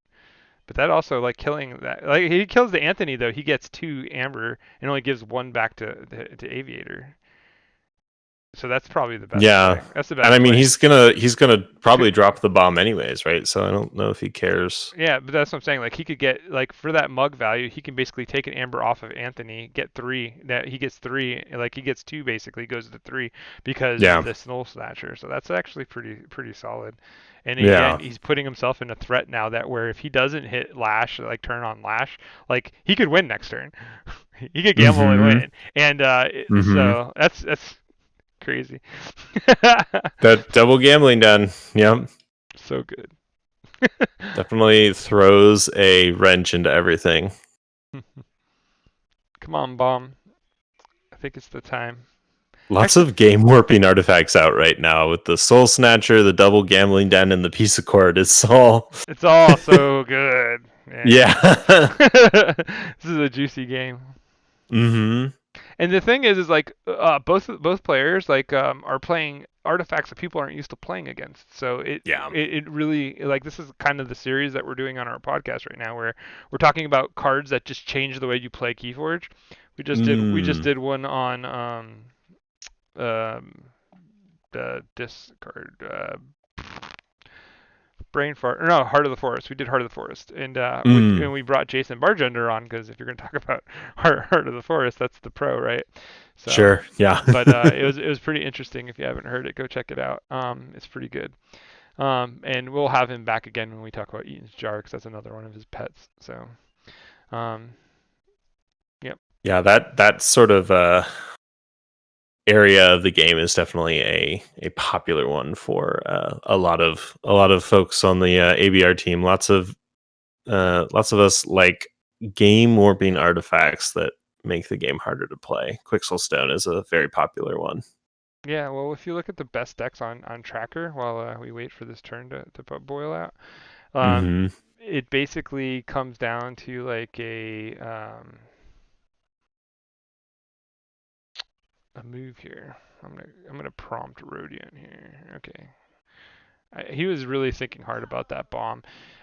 But that also, like, killing that, like, he kills the Anthony though, he gets two amber and only gives one back to Aviator. So that's probably the best Yeah. play. That's the And I best mean play. he's gonna Two, probably drop the bomb anyways, right? So I don't know if he cares. yeah, but that's what I'm saying. Like he could get, like, for that mug value, he can basically take an amber off of Anthony, get three. That he gets three, like he gets two basically, goes to three because of Yeah. the Snow Snatcher. So that's actually pretty solid. And again, Yeah. he's putting himself in a threat now, that where if he doesn't hit Lash, like turn on Lash, like he could win next turn. He could gamble and Mm-hmm. win. And Mm-hmm. so that's crazy. That double gambling done. Yep. So good. Definitely throws a wrench into everything. Come on, bomb. I think it's the time. Lots Actually, of game warping artifacts out right now with the Soul Snatcher, the double gambling den, and the piece of cord. It's all it's all so good, man. yeah. This is a juicy game. Mm-hmm. And the thing is like both players like are playing artifacts that people aren't used to playing against. So Yeah. it really, like, this is kind of the series that we're doing on our podcast right now, where we're talking about cards that just change the way you play Keyforge. We just Mm. did one on um the discard brain fart. No, Heart of the Forest. We did Heart of the Forest, and Mm. we brought Jason Bargender on, because if you're going to talk about Heart of the Forest, that's the pro, right? So, Sure. Yeah. but it was pretty interesting. If you haven't heard it, go check it out. It's pretty good. And we'll have him back again when we talk about Eaton's Jar, because that's another one of his pets. So, um, yep. Yeah, that sort of area of the game is definitely a popular one for a lot of folks on the ABR team. Lots of us like game warping artifacts that make the game harder to play. Quixel Stone is a very popular one. Yeah, well, if you look at the best decks on Tracker while we wait for this turn to boil out, um, Hmm. it basically comes down to like a move here. I'm gonna prompt Rodion here. Okay. He was really thinking hard about that bomb.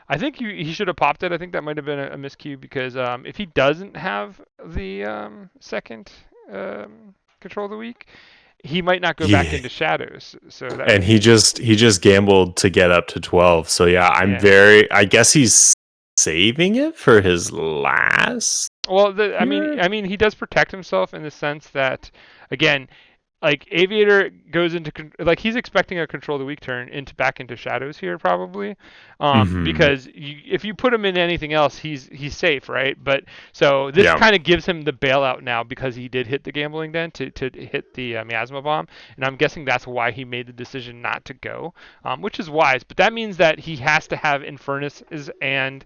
I think he should have popped it. I think that might have been a miscue, because if he doesn't have the second control of the week, he might not go back Yeah, into shadows. So that and would be, he just gambled to get up to 12. So yeah, yeah. I guess he's saving it for his last Well, here. I mean, he does protect himself in the sense that, again, like Aviator goes into like he's expecting a control the weak turn into shadows here probably, Hmm. because if you put him in anything else, he's safe, right? But so this Yeah. kind of gives him the bailout now, because he did hit the gambling den to hit the miasma bomb, and I'm guessing that's why he made the decision not to go, which is wise. But that means that he has to have Infernus and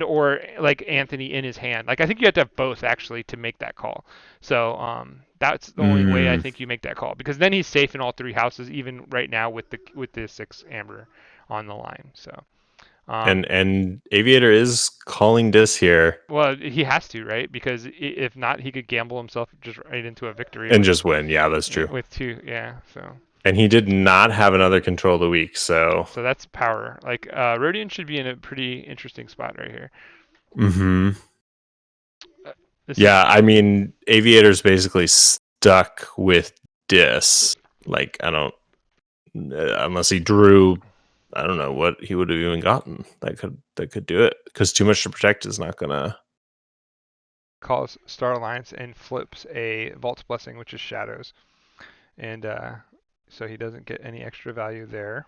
or like Anthony in his hand. Like I think you have to have both actually to make that call. So that's the only way I Mm. think you make that call, because then he's safe in all three houses, even right now with the six amber on the line. So And Aviator is calling dis here Well, he has to, right? Because if not, he could gamble himself just right into a victory and just win. Yeah, that's true. with two. Yeah, so And he did not have another control of the week, so that's power. Like Rodion should be in a pretty interesting spot right here. hmm Uh, This is yeah, I mean, Aviator's basically stuck with dis. Like, I don't unless he drew, I don't know what he would have even gotten that could do it, because too much to protect is not gonna. calls Star Alliance and flips a Vault's Blessing, which is shadows, and so he doesn't get any extra value there.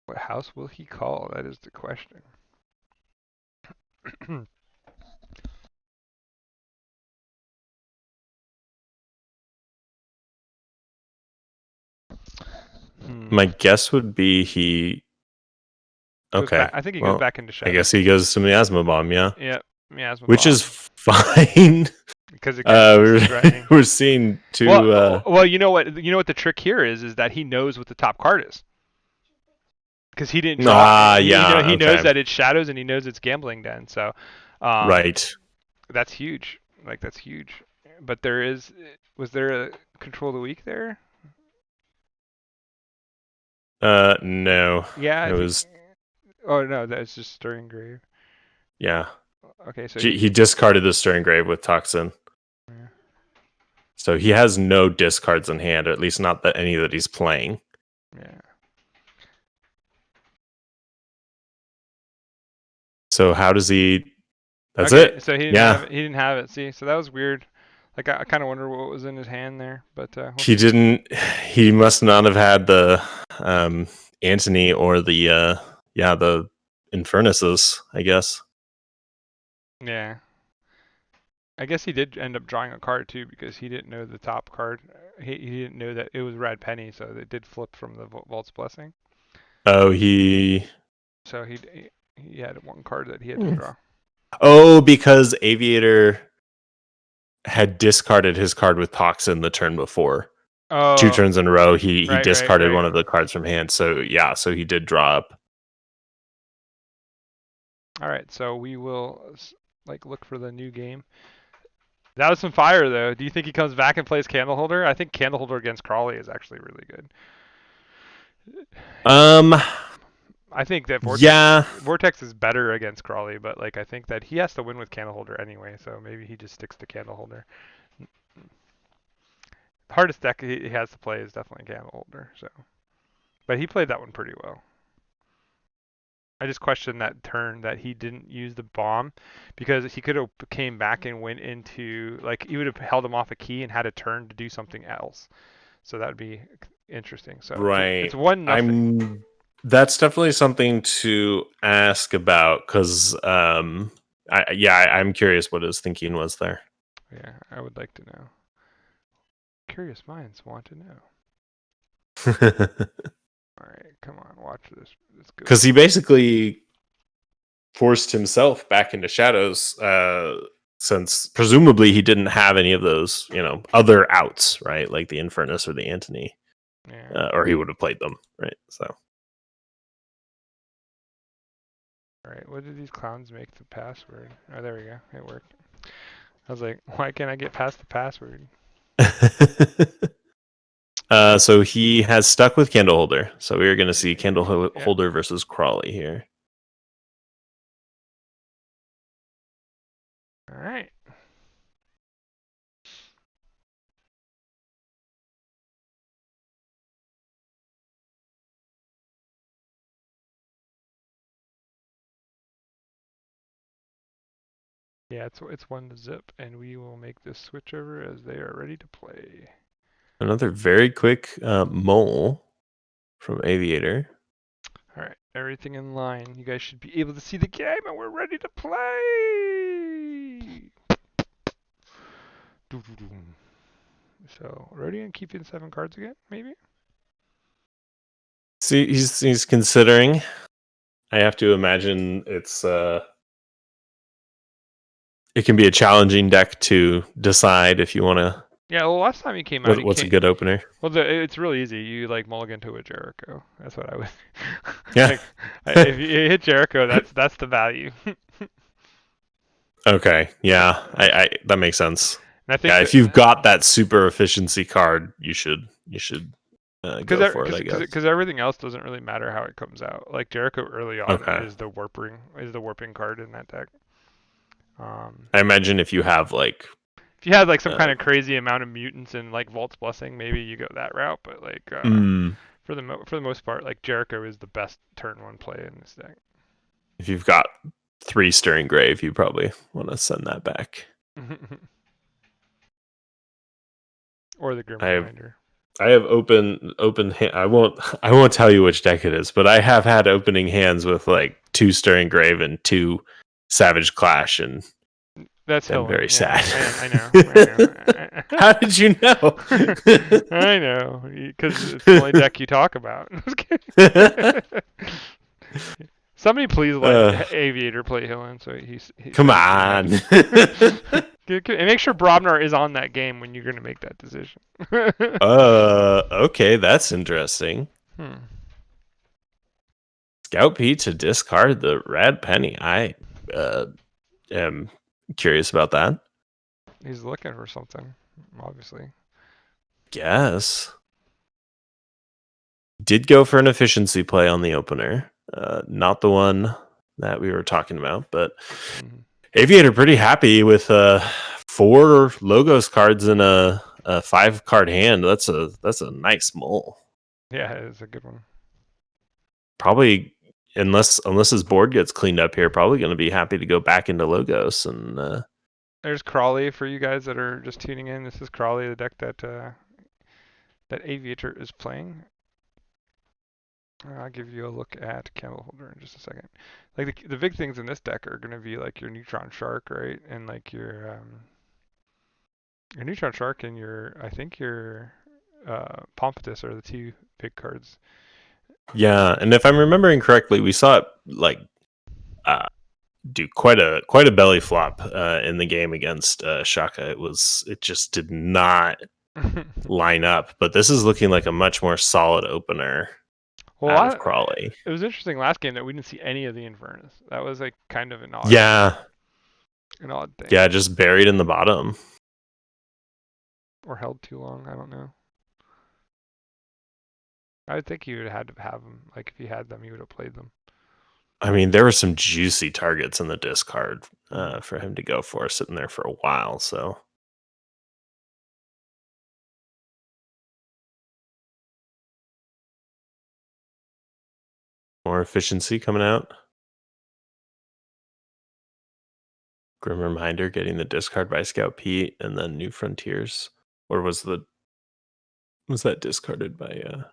What house will he call? That is the question. My guess would be he. Goes Okay, back. I think he goes well, back into I shadows. guess he goes to Miasma Bomb, yeah, Yeah, Miasma which Bomb. is fine. Because again, it's threatening. We're seeing two. Well, you know what? You know what the trick here is that he knows what the top card is. Because he didn't draw. Yeah, He knows okay, that it's shadows and he knows it's gambling den. So, right. that's huge. Like that's huge. But was there a control of the week there? No, Yeah, it I think. was Oh no, that's just stirring grave. yeah. Okay, so He discarded the Stirring Grave with Toxin. Yeah. So he has no discards in hand, or at least not that any that he's playing. Yeah. So how does he? That's Okay, it. so he didn't have it. He didn't have it. See, so that was weird. Like I kind of wonder what was in his hand there, but we'll He see. didn't. He must not have had the Antony or the the Infernuses, I guess. Yeah. I guess he did end up drawing a card too because he didn't know the top card. He didn't know that it was Red Penny, so it did flip from the Vault's Blessing. Oh, he. So he had one card that he had to draw. Oh, because Aviator had discarded his card with Toxin the turn before. Two Oh, turns in a row, he right. discarded one of the cards from hand. So yeah, so he did draw up. All right, so we will look for the new game. That was some fire though. Do you think he comes back and plays Candleholder? I think Candleholder against Crawley is actually really good. Um, I think that yeah, Vortex is better against Crawley, but like I think that he has to win with Candleholder anyway, so maybe he just sticks to Candleholder. The hardest deck he has to play is definitely Candleholder, so. But he played that one pretty well. I just question that turn that he didn't use the bomb because he could have came back and went into like he would have held him off a key and had a turn to do something else. So that would be interesting. So right. it's 1-0. That's definitely something to ask about because I'm curious what his thinking was there. Yeah, I would like to know. Curious minds want to know. All right, come on, watch this. Let's go. Because he basically forced himself back into shadows, since presumably he didn't have any of those, other outs, right? Like the Infernus or the Antony, Yeah. or he would have played them, right? So. All right, what did these clowns make the password? Oh, there we go. It worked. I was like, why can't I get past the password? So he has stuck with Candleholder. So we are going to see Candleholder versus Crawley here. All right. Yeah, it's 1-0, and we will make this switch over as they are ready to play. Another very quick mole from Aviator. All right, everything in line. You guys should be able to see the game, and we're ready to play. So, Rodion keeping 7 cards again, maybe? See, he's considering. I have to imagine it can be a challenging deck to decide if you want to Yeah, well, last time he came out, he What's a came. good opener? Well, it's really easy. You like mulligan to a Jericho. That's what I would. Yeah. Like, if you hit Jericho, that's the value. Okay. Yeah. and I that makes sense. I think Yeah. that If you've got that super efficiency card, you should go for it, I guess. because everything else doesn't really matter how it comes out. Like Jericho early on Okay. is the warping card in that deck. Um, I imagine if you have like if you had like some kind uh, of crazy amount of mutants and like Vault's Blessing, maybe you go that route. But like mm, for the most part, like Jericho is the best turn one play in this deck. if you've got 3 Stirring Grave, you probably want to send that back. Or the Grim I have Reminder. I have I won't tell you which deck it is, but I have had opening hands with like 2 Stirring Grave and 2 Savage Clash, and That's been Helen. very Yeah, sad. I know. How did you know? I know, because it's the only deck you talk about. Somebody please uh, let Aviator play Helen so come so he can on. win. And make sure Brobnar is on that game when you're going to make that decision. Okay, that's interesting. Hmm. Scout P to discard the Rad Penny. I am curious about that. He's looking for something, obviously. Guess. Did go for an efficiency play on the opener. Not the one that we were talking about, but Mm-hmm. Aviator pretty happy with 4 logos cards in a 5-card hand. That's a nice mole. Yeah, it's a good one. Probably unless his board gets cleaned up here, probably going to be happy to go back into logos and There's Crawley for you guys that are just tuning in. This is Crawley, the deck that Aviator is playing. I'll give you a look at Candleholder in just a second. Like the big things in this deck are gonna be like your Neutron Shark, right? And like your Neutron Shark and I think your Pompatus are the two big cards. yeah. And if I'm remembering correctly, we saw it like uh, do quite a belly flop in the game against Shaka. It just did not line up. But this is looking like a much more solid opener Well, out of Crawley. it was interesting last game that we didn't see any of the Infernus. That was like kind of Yeah, an odd thing, yeah, just buried in the bottom. or held too long. I don't know. I would think you would have had to have them. Like if you had them, you would have played them. I mean, there were some juicy targets in the discard Mm-hmm. for him to go for, sitting there for a while. So more efficiency coming out. Grim Reminder getting the discard by Scout Pete, and then New Frontiers, or was that discarded by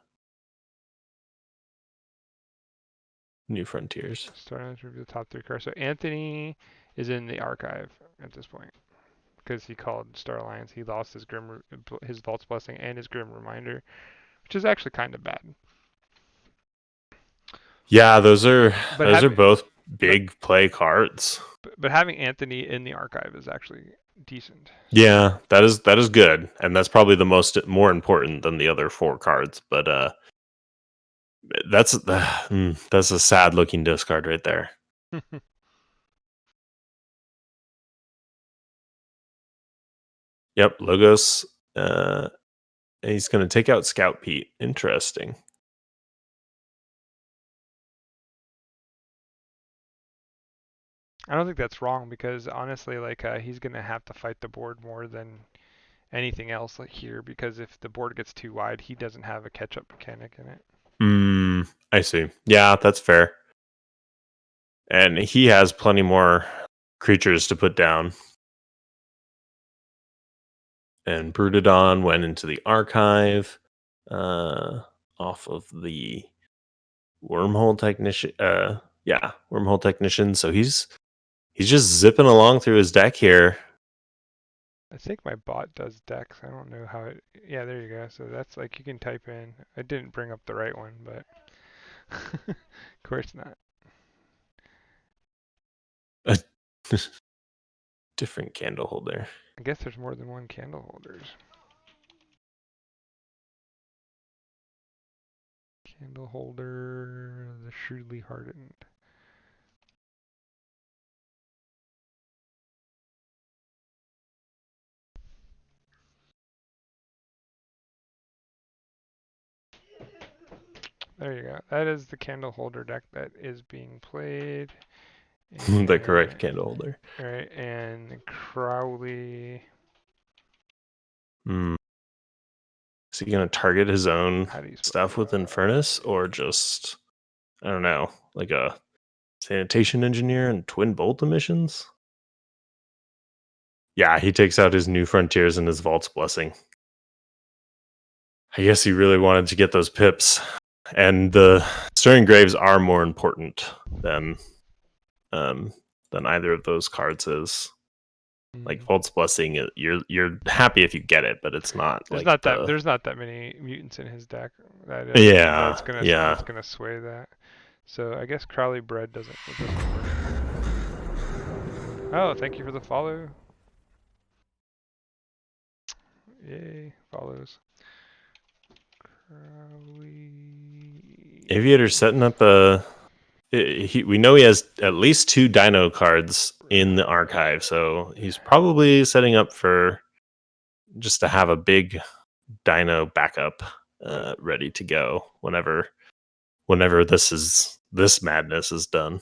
New Frontiers? Starting to review the top three cards. So Anthony is in the archive at this point because he called Star Alliance. He lost his Vault's Blessing and his Grim Reminder, which is actually kind of bad. Yeah, those are But those are having both but big play cards. but having Anthony in the archive is actually decent. Yeah, that is good, and that's probably the more important than the other 4 cards. But that's that's a sad looking discard right there. Yep, Logos. He's going to take out Scout Pete. Interesting. I don't think that's wrong because honestly, like he's gonna have to fight the board more than anything else like here because if the board gets too wide, he doesn't have a catch-up mechanic in it. I see. Yeah, that's fair. And he has plenty more creatures to put down. And Brutodon went into the archive off of the Wormhole Technician. Yeah, Wormhole Technician. So he's just zipping along through his deck here. I think my bot does decks. I don't know how it. Yeah, there you go. So that's like you can type in. I didn't bring up the right one, but of course not. A different candle holder. I guess there's more than one candle holders. Candle holder, the shrewdly hardened. There you go. That is the candle holder deck that is being played. The correct And, candle holder. right, and Crowley. Hmm. Is he going to target his own How do you stuff with spell? Infernus, or just, I don't know, like a sanitation engineer and twin bolt emissions? Yeah, he takes out his New Frontiers and his Vault's Blessing. I guess he really wanted to get those pips. And the Stirring Graves are more important um, than either of those cards is. Like Vault's Blessing, you're happy if you get it, but it's not There's like not that the there's not that many mutants in his deck yeah yeah. that's gonna sway that. So I guess Crowley Bread doesn't work. Oh, thank you for the follow. Yay, follows. Crowley. Aviator's setting up a. We know he has at least 2 Dino cards in the archive, so he's probably setting up for just to have a big Dino backup ready to go whenever this madness is done.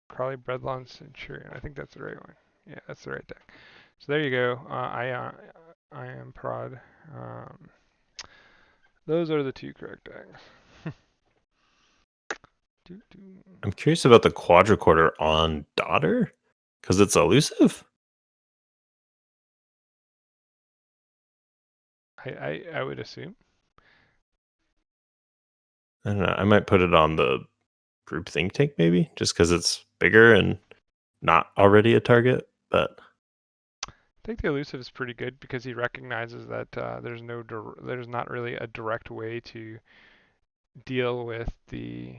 Crowley Breadlawn Centurion. I think that's the right one. Yeah, that's the right deck. So there you go. I am prod. Um, those are the 2 correct decks. I'm curious about the quadricorder on Daughter because it's elusive. I would assume. I don't know. I might put it on the group think tank maybe, just because it's bigger and not already a target. But I think the elusive is pretty good because he recognizes that there's not really a direct way to deal with the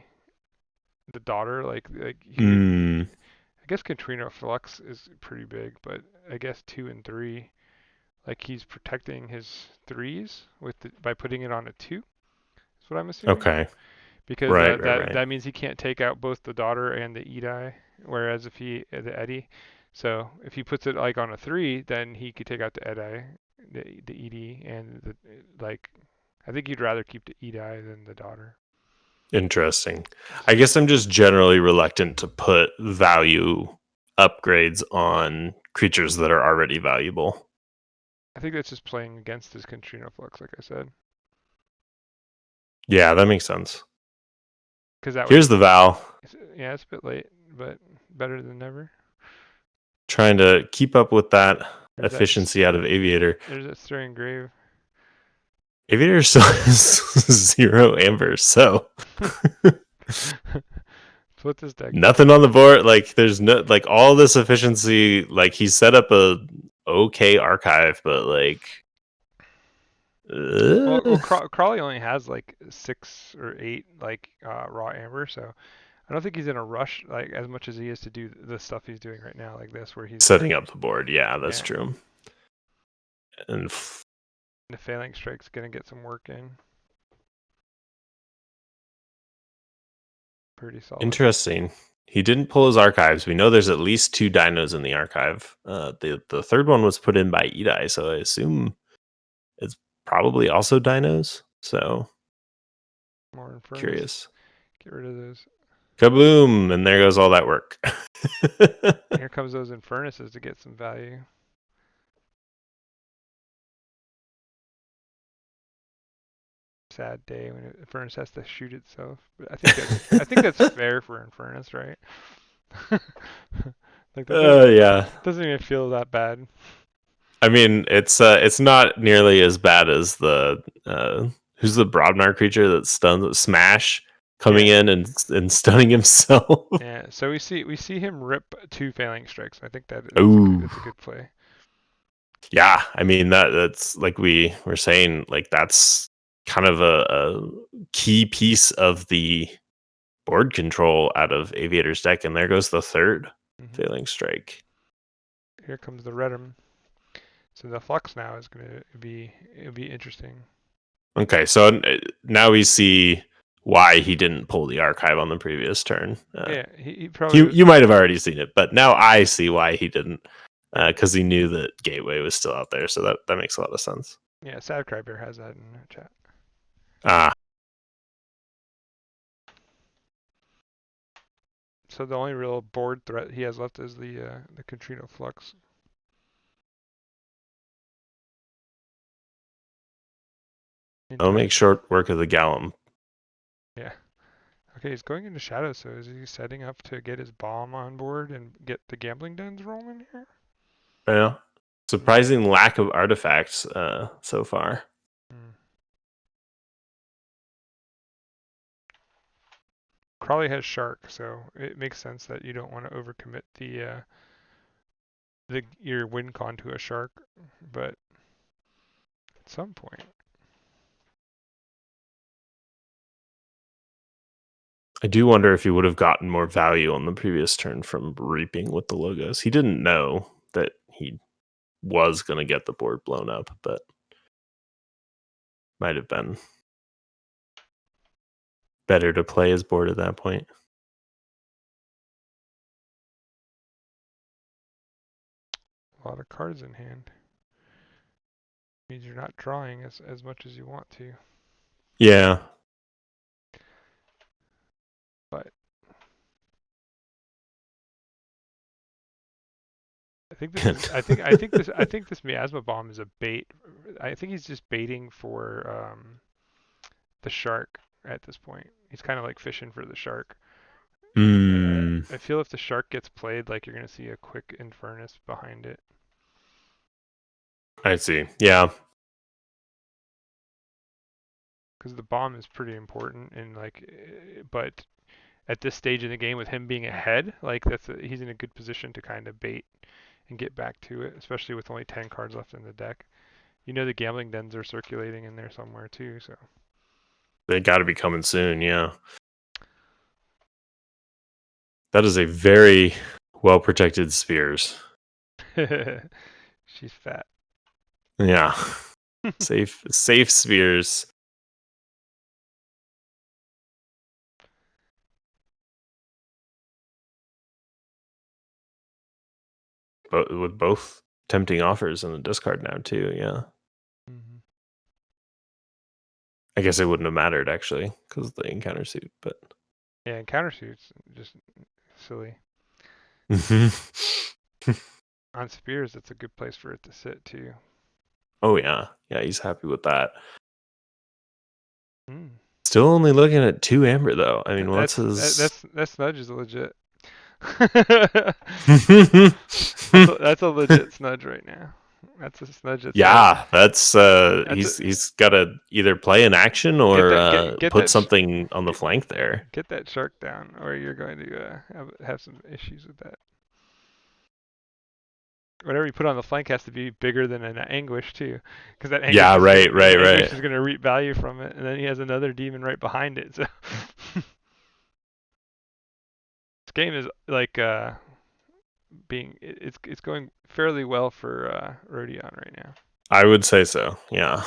daughter. Like here, I guess Katrina Flux is pretty big, but I guess 2 and 3, like he's protecting his threes by putting it on a 2. Is what I'm assuming. okay, Because right. that means he can't take out both the daughter and the Edai. Whereas if he the Eddie, so if he puts it like on a 3, then he could take out the Edai, the Ed, and like I think you'd rather keep the Edai than the daughter. Interesting. I guess I'm just generally reluctant to put value upgrades on creatures that are already valuable. I think that's just playing against his Katrina Flux, like I said, Yeah, that makes sense. because that way Here's he the can. Val. Yeah, it's a bit late, but better than never. Trying to keep up with that There's that. efficiency out of Aviator. There's that stirring grave. Aviator still has 0 amber, so That's what this deck does. nothing on the board. Like there's no like all this efficiency. Like he set up a okay archive, but like Well, Crawley only has like 6 or 8 like raw amber, so I don't think he's in a rush like as much as he is to do the stuff he's doing right now, like this, where he's setting up the board. Yeah, that's yeah, true. And the failing strike's gonna get some work in. Pretty solid. interesting. He didn't pull his archives. We know there's at least 2 dinos in the archive. The third one was put in by Edai, so I assume it's probably also dinos. So More Infernus. curious. Get rid of those. Kaboom! And there goes all that work. Here comes those Infernuses to get some value. Sad day when Infernus has to shoot itself. But I think that's fair for Infernus, right? Like Yeah. doesn't even feel that bad. I mean, it's not nearly as bad as the who's the Brobnar creature that stuns Smash coming Yeah. in and stunning himself. Yeah. So we see him rip 2 failing strikes. I think Ooh. that's a good play. Yeah, I mean that's like we were saying, like that's kind of a key piece of the board control out of Aviator's deck, and there goes the third Hmm. failing strike. Here comes the Redum. So the flux now is going to it'll be interesting. Okay, so now we see why he didn't pull the archive on the previous turn. Yeah, he probably You might have already seen it, but now I see why he didn't, yeah because he knew that Gateway was still out there. So that makes a lot of sense. yeah. Sad Crybear has that in the chat. Ah, So the only real board threat he has left is the Katrina Flux. I'll Intact. make short work of the Gallum. Yeah. Okay, he's going into Shadow, so is he setting up to get his bomb on board and get the gambling dens rolling here? Yeah, Hmm. surprising lack of artifacts so far. Hmm. Crawley has Shark, so it makes sense that you don't want to overcommit the your win con to a Shark, but at some point. I do wonder if he would have gotten more value on the previous turn from reaping with the logos. He didn't know that he was going to get the board blown up, but might have been better to play his board at that point. A lot of cards in hand. Means you're not drawing as much as you want to. Yeah. But I think this miasma bomb is a bait. I think he's just baiting for the shark at this point. He's kind of like fishing for the shark. Hmm. I feel if the shark gets played, like you're gonna see a quick Infernus behind it. I see. Yeah. Because the bomb is pretty important, and but at this stage in the game with him being ahead, like he's in a good position to kind of bait and get back to it, especially with only 10 cards left in the deck. You know the gambling dens are circulating in there somewhere too, so They got to be coming soon. Yeah. That is a very well protected Spears. she's fat. Yeah. Safe Spears. But with both tempting offers in the discard now too. Yeah. Hmm. I guess it wouldn't have mattered actually because of the encounter suit, but Yeah, and countersuits just silly. On Spears, it's a good place for it to sit too. oh yeah. Yeah, he's happy with that. Mm. Still only looking at 2 amber though. I mean, what's his That smudge is legit. yeah, That's a legit snudge right now. That's a snudge that says that's that's a he's got to either play in action or get put that something on the get, flank there. get that shark down, or you're going to have some issues with that. Whatever you put on the flank has to be bigger than an anguish tue, because Yeah, that right. anguish is gonna reap value from it, and then he has another demon right behind it. So this game is like it's going fairly well for Rodion right now, I would say so. Yeah.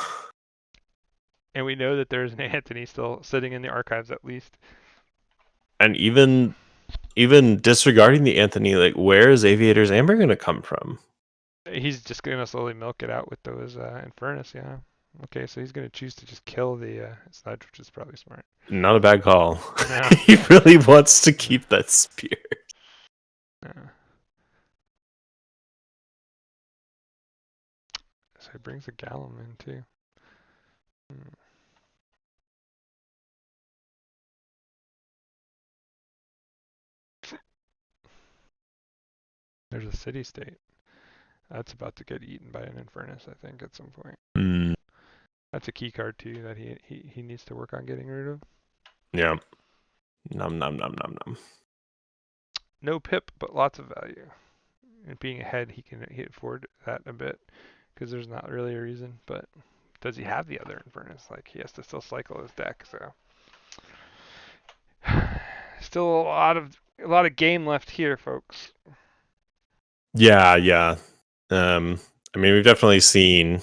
and we know that there's an Anthony still sitting in the archives at least. And even disregarding the Anthony, like where is Aviator's Amber going to come from? He's just gonna slowly milk it out with those Infernus, yeah. Okay, so he's gonna choose to just kill the Sludge, which is probably smart. Not a bad call. No. He really wants to keep that spear. No. So he brings a Gallum in too. Hmm. There's a city state. That's about to get eaten by an Infernus, I think, at some point. Mm, That's a key card too that he needs to work on getting rid of. yeah. Nom nom nom nom nom. No pip, but lots of value. And being ahead, he can afford that a bit because there's not really a reason. But does he have the other Infernus? Like he has to still cycle his deck, so still a lot of game left here, folks. Yeah. I mean, we've definitely seen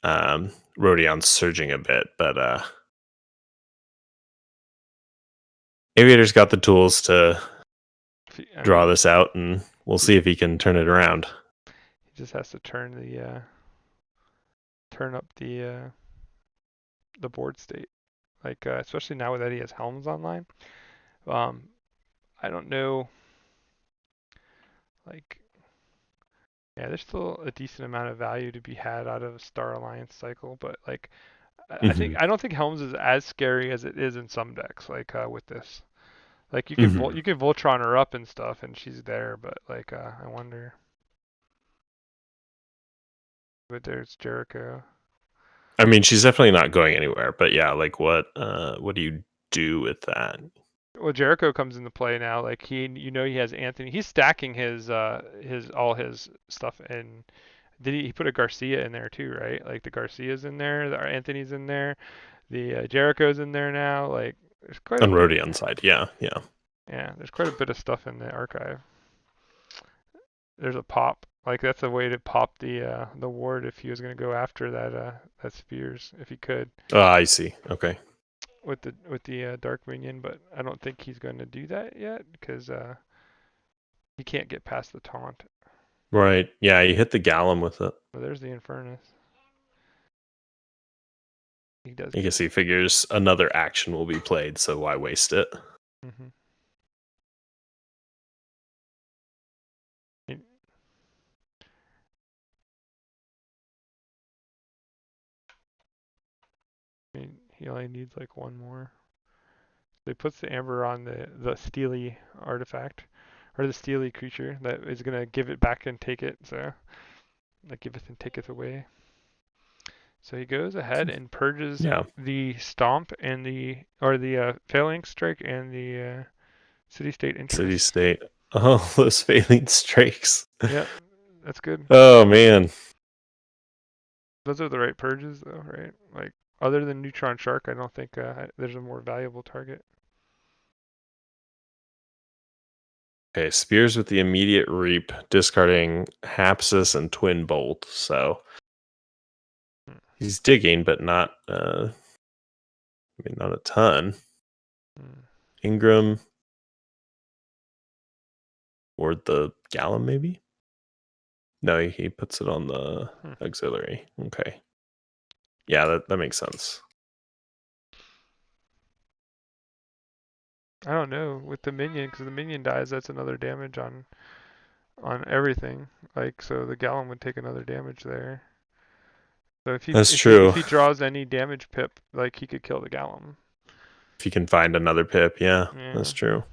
Rodion surging a bit, but Aviator's got the tools to I draw mean, this out, and we'll he see if he can turn it around. he just has to turn up the board state. Like especially now that he has Helms online. Um, I don't know. Like, yeah, there's still a decent amount of value to be had out of a Star Alliance cycle, but like, Hmm. I don't think Helms is as scary as it is in some decks. Like with this, like Hmm. you can Voltron her up and stuff, and she's there, but like I wonder. But there's Jericho. I mean, she's definitely not going anywhere, but yeah, like what do you do with that? Well, Jericho comes into play now. Like he has Anthony. He's stacking his all his stuff, and he put a Garcia in there too, right? Like the Garcia's in there, the Anthony's in there, the Jericho's in there now. Like there's quite a On bit. Rodion side, yeah, yeah. Yeah, there's quite a bit of stuff in the archive. There's a pop. Like that's a way to pop the ward if he was gonna go after that Spears if he could Oh, I see. Okay. with the Dark Minion, but I don't think he's going to do that yet because he can't get past the taunt. Right. Yeah, you hit the Gallum with it. Well, there's the Infernus. He does I get. guess he figures another action will be played, so why waste it? Mm-hmm. I mean, he only needs like one more. So he puts the Amber on the Steely artifact, or the Steely creature that is gonna give it back and take it. So like giveth and taketh away. So he goes ahead and purges Yeah. the Stomp and the Phalanx Strike and the City State City Interest. State. Oh, those failing streaks. Yep, that's good. Oh man. Those are the right purges, though, right? Like, other than Neutron Shark, I don't think there's a more valuable target. Okay, Spears with the immediate reap, discarding Hapsis and Twin Bolt. So Hmm. he's digging, but not I mean not a ton. Hmm. Ingram or the Gallum, maybe? No, he puts it on the Hmm. auxiliary. Okay. Yeah, that makes sense. I don't know with the minion, because the minion dies, that's another damage on everything. Like, so the Gallon would take another damage there. So That's true. if he draws any damage pip, like he could kill the Gallon. If you can find another pip, yeah, that's Yeah. true.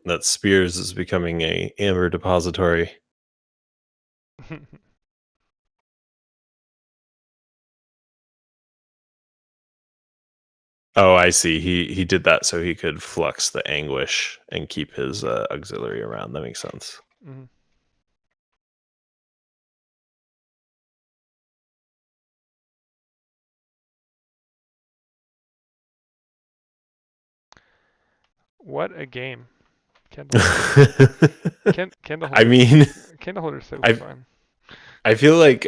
That Spears is becoming a amber depository. Oh, I see. He did that so he could flux the anguish and keep his auxiliary around. That makes sense. Mhm. What a game. Candle holder. Candle I holder. mean, Candle holder is so I fun. I feel like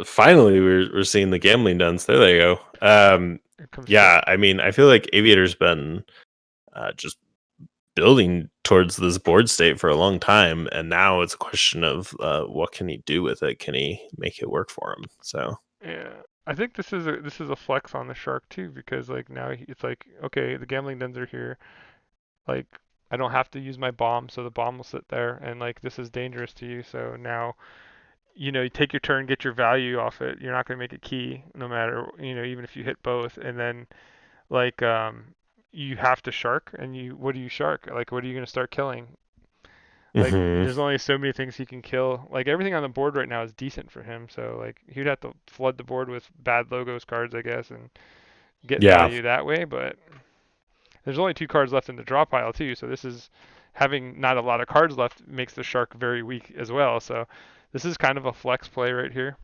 finally we're seeing the gambling done. So there you go. Here comes Yeah, Shark. I mean, I feel like Aviator's been just building towards this board state for a long time, and now it's a question of what can he do with it? Can he make it work for him? So Yeah, I think this is a flex on the Shark too, because like now it's like okay, the gambling dens are here. Like I don't have to use my bomb, so the bomb will sit there, and like this is dangerous to you. So now you take your turn, get your value off it. You're not gonna make it key, no matter even if you hit both, and then like you have to shark, and what do you shark? Like what are you gonna start killing? Like hmm. there's only so many things he can kill. Like everything on the board right now is decent for him. So like he'd have to flood the board with bad logos cards, I guess, and get Yeah. value that way. But there's only two cards left in the draw pile too. So this is having not a lot of cards left makes the shark very weak as well. So this is kind of a flex play right here.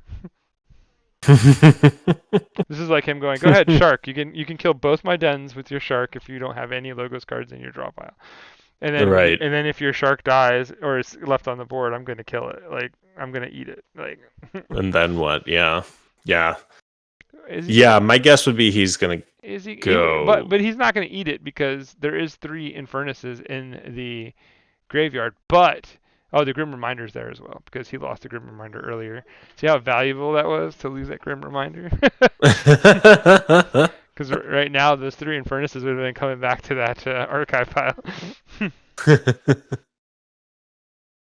This is like him going, "Go ahead, shark. You can kill both my dens with your shark if you don't have any logos cards in your draw pile." And then Right. if your shark dies or is left on the board, I'm gonna kill it. Like I'm gonna eat it. Like And then what? Yeah. Yeah. is he Yeah, gonna my guess would be he's gonna is he go. but he's not gonna eat it because there is 3 Infernuses in the graveyard. But oh, the Grim Reminder's there as well because he lost the Grim Reminder earlier. See how valuable that was to lose that Grim Reminder? Because right now those 3 Infernuses would have been coming back to that archive pile.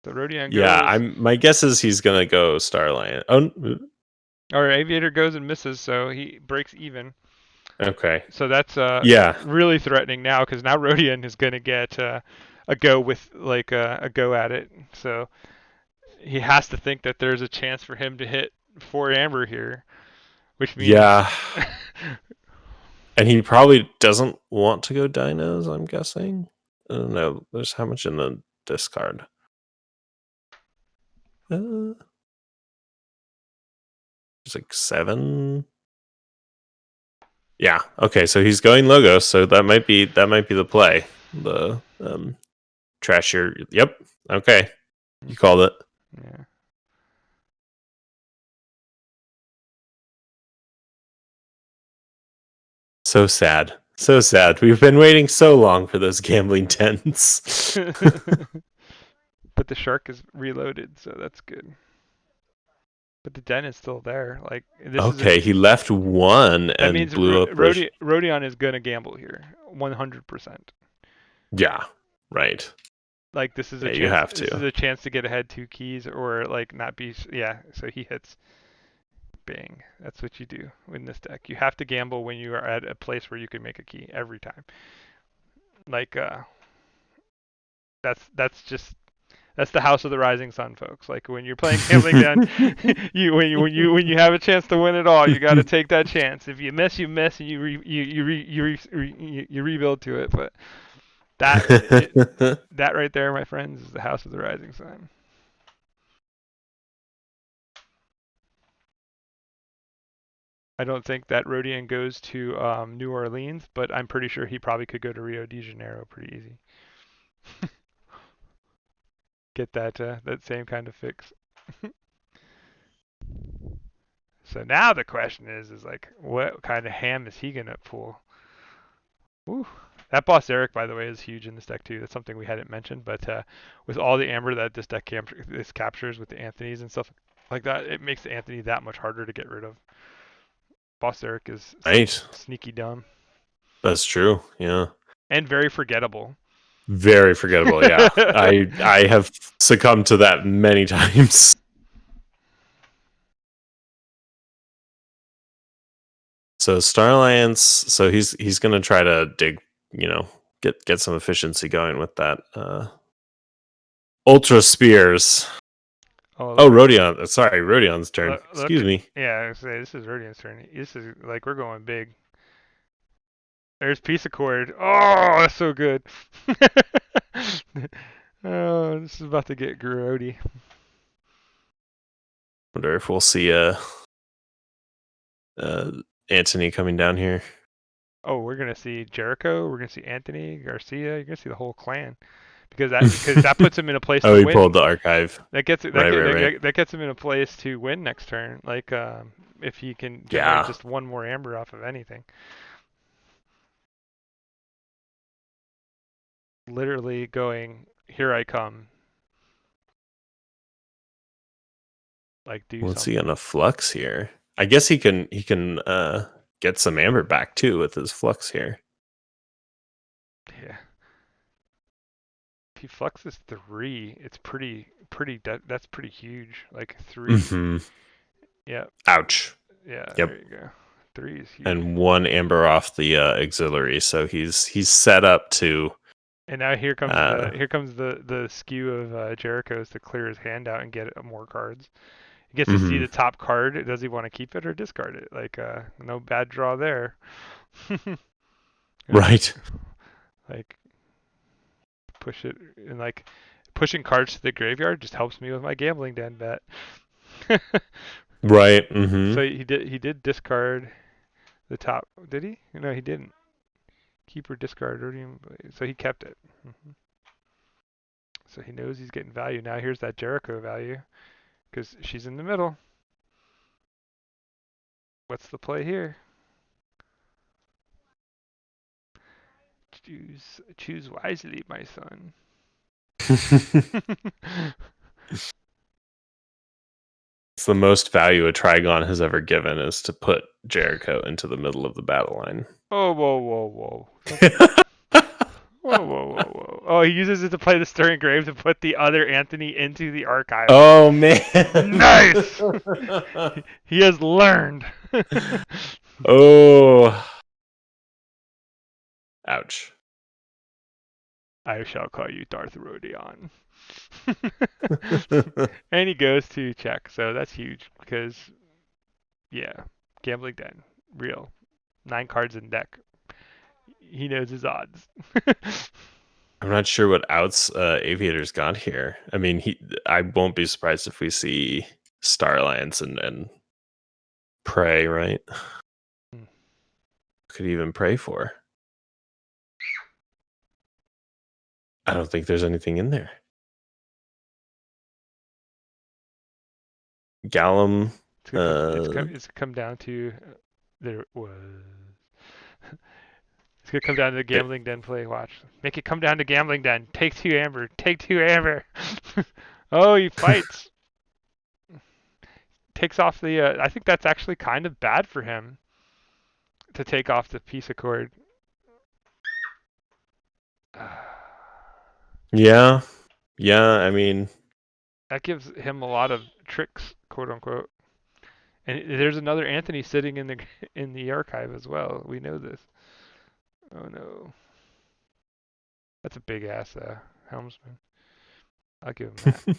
So Rodion Yeah, goes, I'm. My guess is he's gonna go Starlight. Oh, or Aviator goes and misses, so he breaks even. okay. So that's Yeah, really threatening now because now Rodion is going to get a go with like a go at it. So he has to think that there's a chance for him to hit 4 Amber here, which means yeah, and he probably doesn't want to go Dinos. I'm guessing. I don't know. There's how much in the discard? There's like 7. Yeah. Okay. So he's going Logos. So that might be the play. The trashier. Yep. Okay. You okay, called it. yeah. So sad. So sad. We've been waiting so long for those gambling dens. But the shark is reloaded, so that's good. But the den is still there. Like this is a Okay, he left one that and means blew up the. Rodion is gonna gamble here, 100%. Yeah, right. Like this is a Yeah, you chance. have This is to. a chance to get ahead 2 keys or like not be. Yeah, so he hits. Bang. That's what you do in this deck. You have to gamble when you are at a place where you can make a key every time. Like that's the House of the Rising Sun, folks. Like when you're playing gambling down, when you have a chance to win it all, you got to take that chance. If you miss, you miss, and you rebuild to it. But that right there, my friends, is the House of the Rising Sun. I don't think that Rodion goes to New Orleans, but I'm pretty sure he probably could go to Rio de Janeiro pretty easy. Get that same kind of fix. So now the question is like, what kind of ham is he gonna pull? Ooh. That boss Eric, by the way, is huge in this deck too. That's something we hadn't mentioned, but with all the amber that this captures with the Anthony's and stuff like that, it makes the Anthony that much harder to get rid of. Boss Eric is Right. sneaky dumb That's true. Yeah. and very forgettable. Very forgettable. Yeah. I have succumbed to that many times. So Star Alliance. So he's gonna try to dig. Get some efficiency going with that. Ultra Spears. Oh, Oh, Rodion. Sorry, Rodion's turn. look Excuse at me. yeah. I say this is Rodion's turn. This is like we're going big. There's Peace Accord. Oh, that's so good. Oh, this is about to get grody. Wonder if we'll see uh Anthony coming down here. Oh, we're gonna see Jericho. We're gonna see Anthony Garcia. You're gonna see the whole clan because that puts him in a place Oh, to he pulled win. the archive. Right. That gets him in a place to win next turn. Like if he can generate Yeah. just one more amber off of anything. Literally going, here I come. Like do What's he something. gonna flux here? I guess he can get some amber back too with his flux here. Yeah. If he fluxes 3, it's that's pretty huge. Like 3. Hmm. Yeah. Ouch. Yeah, Yep. there you go. 3 is huge. And 1 amber off the auxiliary, so he's set up to. And now Uh, here comes the skew of Jericho's to clear his hand out and get more cards. He gets to see mhm. the top card. Does he want to keep it or discard it? Like no bad draw there. Right. Like push it and like pushing cards to the graveyard just helps me with my gambling den bet. Right. Hmm. So he did discard the top. Did he? No, he didn't. Keep or discard Rodium. So he kept it. So he knows he's getting value. Now here's that Jericho value because she's in the middle. What's the play here? Choose wisely, my son. It's the most value a Trigon has ever given is to put Jericho into the middle of the battle line. Oh, whoa, whoa, whoa. Whoa, whoa, whoa, whoa. Oh, he uses it to play the Stirring Grave to put the other Anthony into the archive. Oh, man. Nice! He has learned. Oh. Ouch. I shall call you Darth Rodion. And he goes to check, so that's huge because, yeah, gambling den, real. 9 cards in deck. He knows his odds. I'm not sure what outs Aviator's got here. I mean, I won't be surprised if we see Star Alliance and Prey, right? Could even Pray for. I don't think there's anything in there. Gallum. It's come down to there was. It's gonna come down to the gambling den play. Watch, make it come down to gambling den. Take 2 amber. Take 2 amber. Oh, he fights. Takes off the. I think that's actually kind of bad for him to take off the peace accord. Yeah. I mean, That gives him a lot of tricks, quote unquote. And there's another Anthony sitting in the archive as well. We know this. Oh no, that's a big ass helmsman. I'll give him that.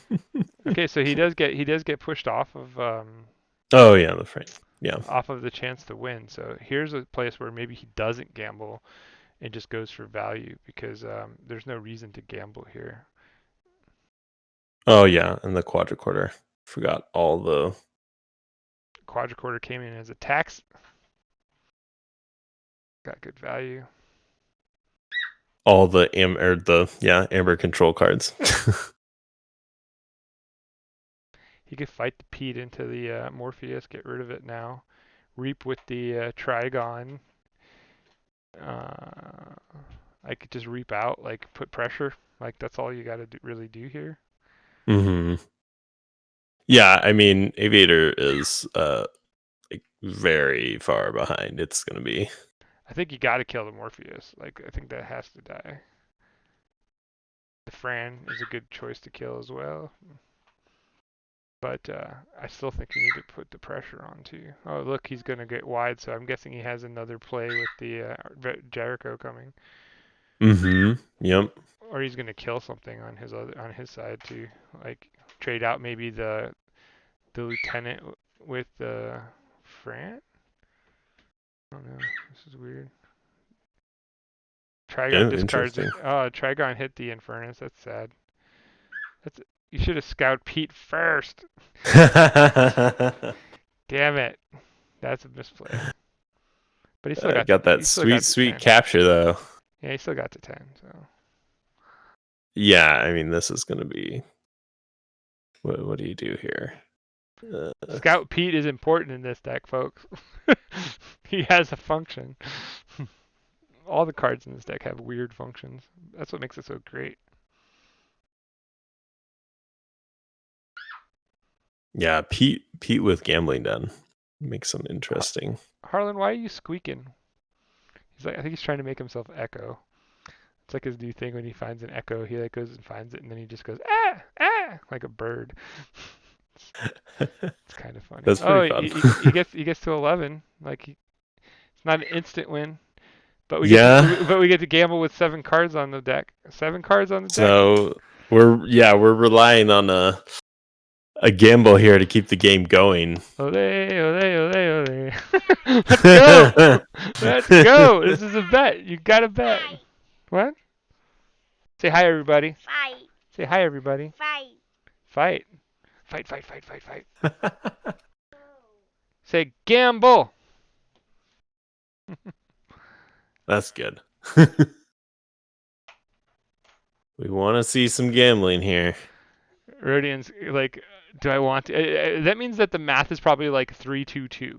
Okay, so he does get pushed off of oh yeah, the frame. Yeah. off of the chance to win. So here's a place where maybe he doesn't gamble and just goes for value because there's no reason to gamble here. Oh yeah, and the quadricorder. Forgot all the Quadricorder came in as a tax. Got good value. all the amber control cards. He could fight the Pete into the Morpheus, get rid of it now. Reap with the Trigon. I could just reap out, like put pressure. Like that's all you got to really do here. Mm-hmm. Yeah, I mean, Aviator is like very far behind. It's gonna be. I think you got to kill the Morpheus. Like I think that has to die. The Fran is a good choice to kill as well. But I still think you need to put the pressure on too. Oh look, he's gonna get wide, so I'm guessing he has another play with the Jericho coming. Mm-hmm. Yep. Or he's gonna kill something on his side too. Like trade out maybe the lieutenant with the Fran. I don't know. This is weird. Trigon Yeah, discards it. interesting. Oh, Trigon hit the Infernus. That's sad. You should have scouted Pete first. Damn it. That's a misplay. But he still got got that he still got sweet 10. capture though. Yeah, he still got to 10. So Yeah, I mean, this is gonna be. What do you do here? Scout Pete is important in this deck, folks. He has a function. All the cards in this deck have weird functions. That's what makes it so great. Yeah, Pete with gambling done makes them interesting. Harlan, why are you squeaking? I think he's trying to make himself echo. It's like his new thing when he finds an echo, he like goes and finds it and then he just goes like a bird. It's kind of funny. That's Oh, pretty fun. he gets to 11. Like it's not an instant win, but Yeah. we get to gamble with 7 cards on the deck. 7 cards on the deck. So we're relying on a gamble here to keep the game going. Ole, ole, ole, ole. Let's go. Let's go. This is a bet. You got to bet. What? Say hi, everybody. Fight. Say hi, everybody. Fight. Fight. Fight, fight, fight, fight, fight. Say gamble. That's good. We want to see some gambling here. Rodion's like, do I want to? That means that the math is probably like 3-2-2.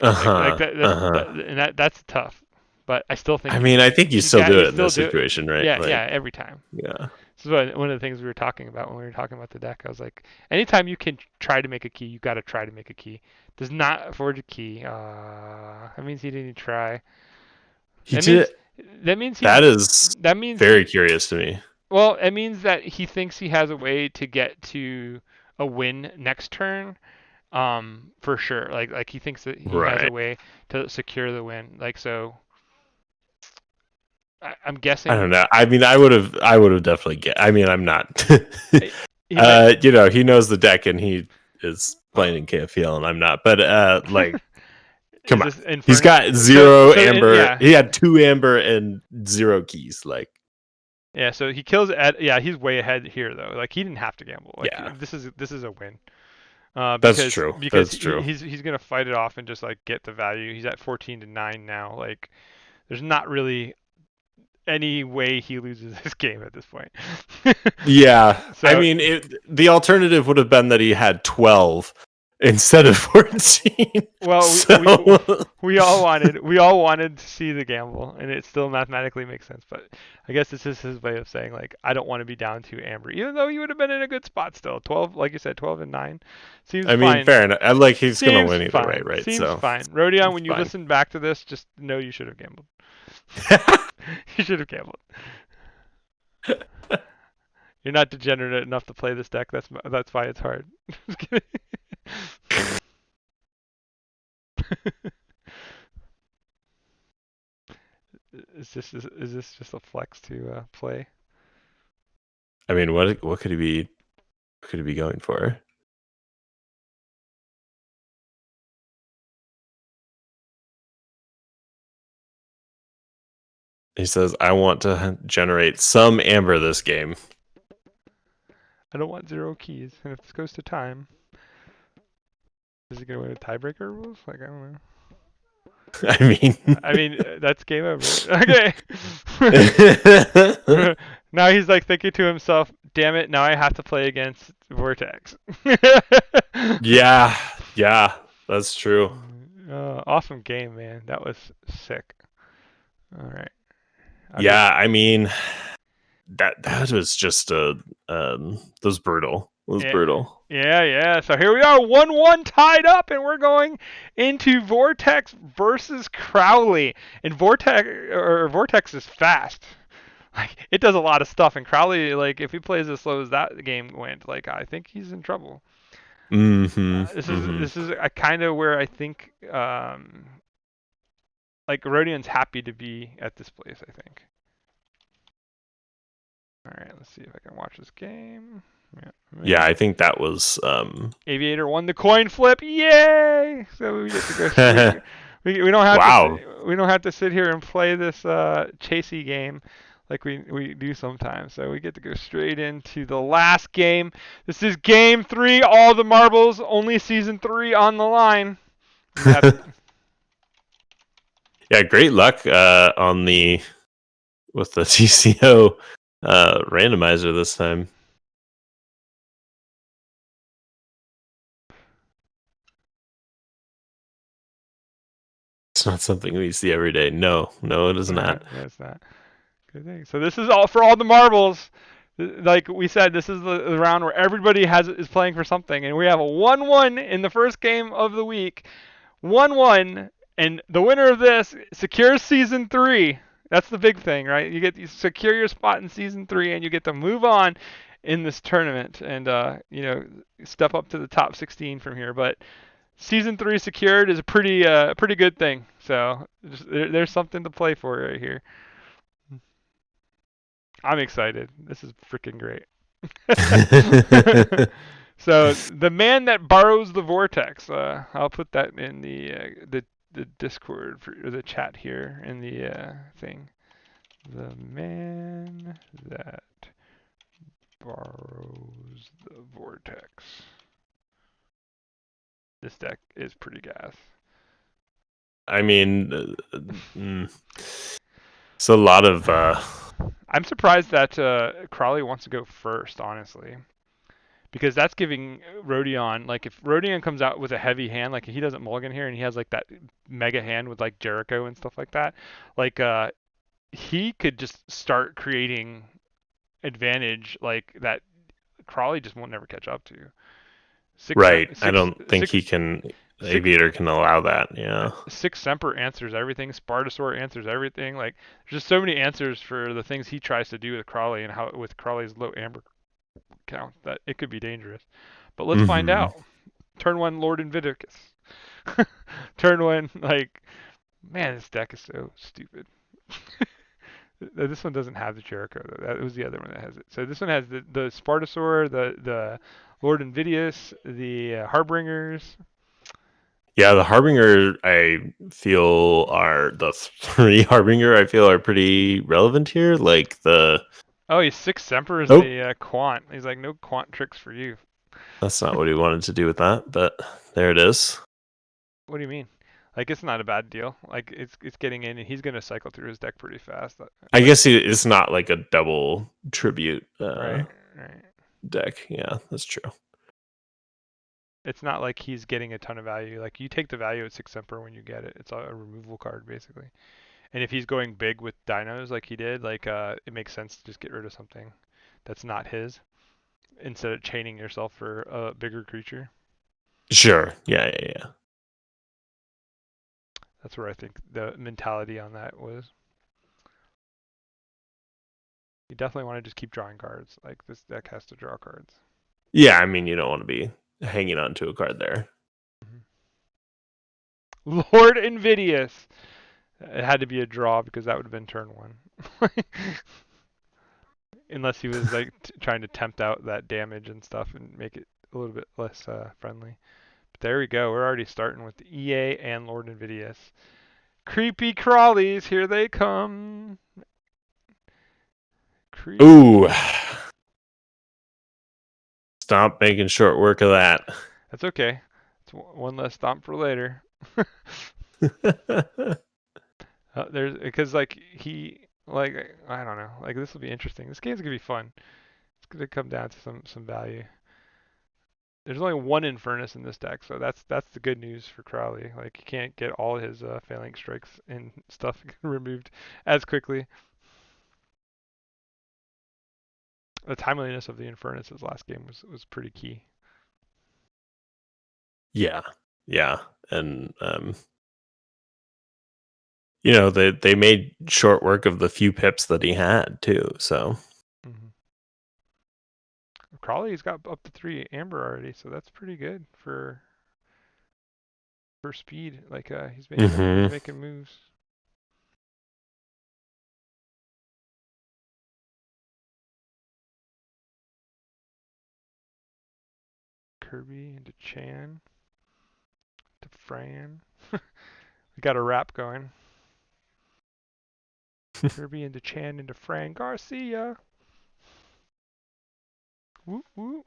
Uh Like huh. that, Uh huh. and that's tough. But I still I think mean, I think you still do you it in still this do it. situation, right? Yeah, Like, yeah, every time. yeah. This is one of the things we were talking about when we were talking about the deck. I was like, anytime you can try to make a key, you got to try to make a key. Does not forge a key. That means he didn't try. He That did. means that means he's That is that means very he curious to me. well, it means that he thinks he has a way to get to a win next turn. For sure. Like he thinks that he has a Right. way to secure the win. Like so, I'm I don't guessing. know. I mean, I would have definitely get. I mean, I'm not. He might. He knows the deck and he is playing in KFPL and I'm not. But like, come Is on, this he's Inferno? got zero amber. Yeah, He had 2 amber and 0 keys. Like, yeah. So he kills Ed. Yeah, he's way ahead here though. Like he didn't have to gamble. Like yeah, this is a win. that's Because true. That's true. he's gonna fight it off and just like get the value. He's at 14-9 now. Like there's not really any way he loses this game at this point. Yeah, I So mean, the alternative would have been that he had 12 instead of 14. well, So we all wanted to see the gamble, and it still mathematically makes sense. But I guess this is his way of saying like I don't want to be down to Amber, even though you would have been in a good spot still. 12, like you said, 12-9 seems I mean, fine. fair enough. I like he's gonna Seems win either way, fine. right? Seems So fine. Rodion, it's when you fine. listen back to this, just know you should have gambled. You should have gambled. You're not degenerate enough to play this deck. That's why it's hard. Just kidding. Is this just a flex to play? I mean, what could he be? What could he be going for? He says, "I want to generate some amber this game." I don't want 0 keys, and if this goes to time, is he gonna win with tiebreaker rules? Like I don't know. I mean, I mean that's game over. Okay. Now he's like thinking to himself, "Damn it! Now I have to play against Vortex." yeah, yeah, that's true. Awesome game, man. That was sick. All right. I'll get. Yeah, I mean, that was just that was brutal. It was Yeah, brutal. yeah. So here we are, 1-1 tied up, and we're going into Vortex versus Crowley. And Vortex is fast. Like it does a lot of stuff, and Crowley, like if he plays as slow as that game went, like I think he's in trouble. Mm-hmm. This is kind of where I think like Rodion's happy to be at this place. I think. All right, let's see if I can watch this game. Yeah, I think that was AV8R won the coin flip. Yay! So we get to go. We don't have wow. we don't have to sit here and play this chasey game like we do sometimes. So we get to go straight into the last game. This is game 3. All the marbles. Only season 3 on the line. Yeah, great luck on with the TCO randomizer this time. It's not something we see every day. No, it is not. No, it's not. Good thing. So this is all for all the marbles. Like we said, this is the round where everybody is playing for something, and we have a 1-1 in the first game of the week. 1-1, and the winner of this secures season 3. That's the big thing, right? You secure your spot in season 3, and you get to move on in this tournament, and step up to the top 16 from here. But season 3 secured is a pretty good thing. So there's something to play for right here. I'm excited. This is freaking great. So the man that borrows the vortex. I'll put that in the Discord for the chat here in the thing. The man that borrows the vortex. This deck is pretty gas. I mean, it's a lot of I'm surprised that Crawley wants to go first, honestly, because that's giving Rodion, like if Rodion comes out with a heavy hand, like he doesn't mulligan here and he has like that mega hand with like Jericho and stuff like that, like he could just start creating advantage like that Crawley just won't never catch up to. Six Right. I six don't think six he can. six Aviator can allow that. Yeah. Six Semper answers everything. Spartasaur answers everything. Like there's just so many answers for the things he tries to do with Crawley and how with Crawley's low amber count that it could be dangerous. But let's find Hmm. out. Turn one, Lord Invictus. Turn one, like man, this deck is so stupid. This one doesn't have the Jericho though. That was the other one that has it. So this one has the Spartasaur, the Lord Invidious, the Harbingers. Yeah, the Harbinger I feel are the three Harbinger I feel are pretty relevant here. Like the Oh, he's six Sempers and nope, the Quant. He's like, no Quant tricks for you. that's not what he wanted to do with that, but there it is. What do you mean? Like it's not a bad deal. Like it's getting in, and he's gonna cycle through his deck pretty fast. I But guess it's not like a double tribute right, right. deck. Yeah, that's true. It's not like he's getting a ton of value. Like you take the value at six Semper when you get it. It's a removal card basically. And if he's going big with dinos like he did, like it makes sense to just get rid of something that's not his instead of chaining yourself for a bigger creature. Sure. Yeah, yeah, yeah. That's where I think the mentality on that was. You definitely want to just keep drawing cards. Like this deck has to draw cards. Yeah, I mean you don't want to be hanging on to a card there. Mm-hmm. Lord Invidious. It had to be a draw because that would have been turn one. Unless he was like trying to tempt out that damage and stuff and make it a little bit less friendly. But there we go. We're already starting with the EA and Lord Invidious. Creepy crawlies, here they come. Ooh, Creepy. stop making short work of that. That's okay. It's one less stomp for later. There's because like he like I don't know like this will be interesting. This game's gonna be fun. It's gonna come down to some value. There's only one Infernus in this deck, so that's the good news for Crowley. Like he can't get all his failing strikes and stuff removed as quickly. The timeliness of the Infernus' last game was pretty key. Yeah, yeah, and you know they made short work of the few pips that he had too. So Mm-hmm. Crowley's got up to 3 amber already, so that's pretty good for speed. Like he's hmm. making moves. Kirby into Chan to Fran. We got a rap going. Kirby into Chan into Fran Garcia. Woo woo.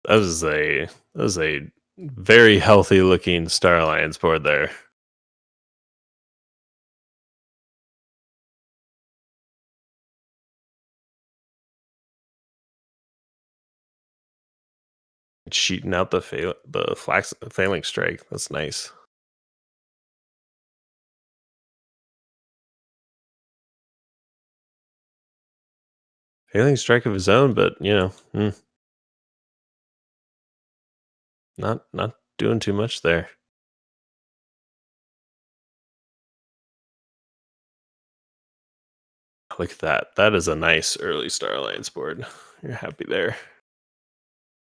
That was a very healthy looking Star Alliance board there. Cheating out the failing strike. That's nice. Failing strike of his own, but you know, not doing too much there. Look at that. That is a nice early Star Alliance board. You're happy there.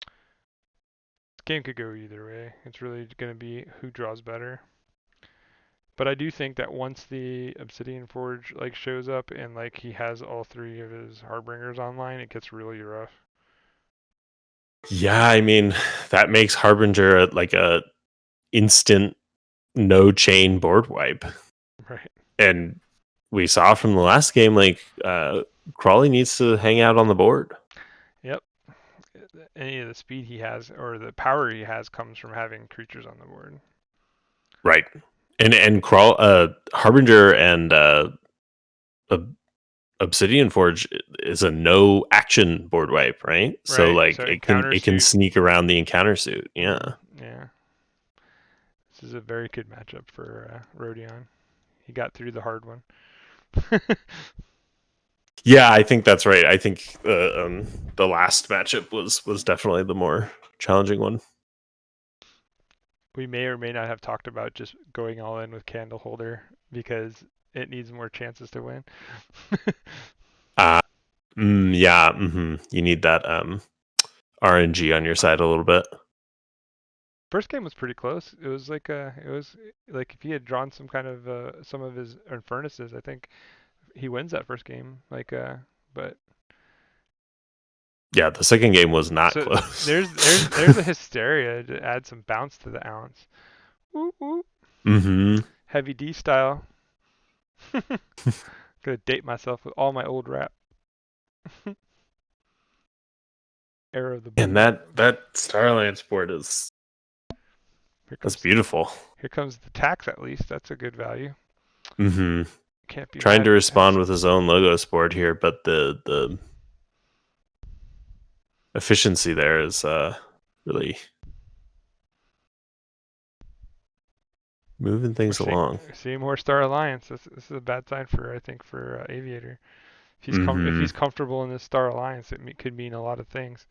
This game could go either way. It's really going to be who draws better. But I do think that once the Obsidian Forge like shows up and like he has all 3 of his Harbingers online, it gets really rough. Yeah, I mean, that makes Harbinger like a instant no chain board wipe. Right. And we saw from the last game, like Crawley needs to hang out on the board. Yep. Any of the speed he has or the power he has comes from having creatures on the board. Right. And crawl Harbinger and Obsidian Forge is a no action board wipe, right? So Right. like So encounter it can suit. sneak around the encounter suit. Yeah. Yeah. This is a very good matchup for Rodion. He got through the hard one. Yeah, I think that's right. I think the last matchup was definitely the more challenging one. We may or may not have talked about just going all in with Candle Holder because it needs more chances to win. Uh, yeah, you need that RNG on your side a little bit. First game was pretty close. It was like if he had drawn some of his Infernus's, I think he wins that first game. But Yeah, the second game was not so close. there's a hysteria to add some bounce to the ounce. Woo woo. Heavy D style. Gonna date myself with all my old rap. Era of the And boom. that Star Alliance board is Here that's comes beautiful. here comes the tax at least. That's a good value. Mm-hmm. Can't be Trying mad to at respond tax. with his own logos board here, but the efficiency there is really moving We're things seeing along. more Star Alliance. This is a bad sign for I think for Aviator. If Mm-hmm. he's comfortable in this Star Alliance, could mean a lot of things.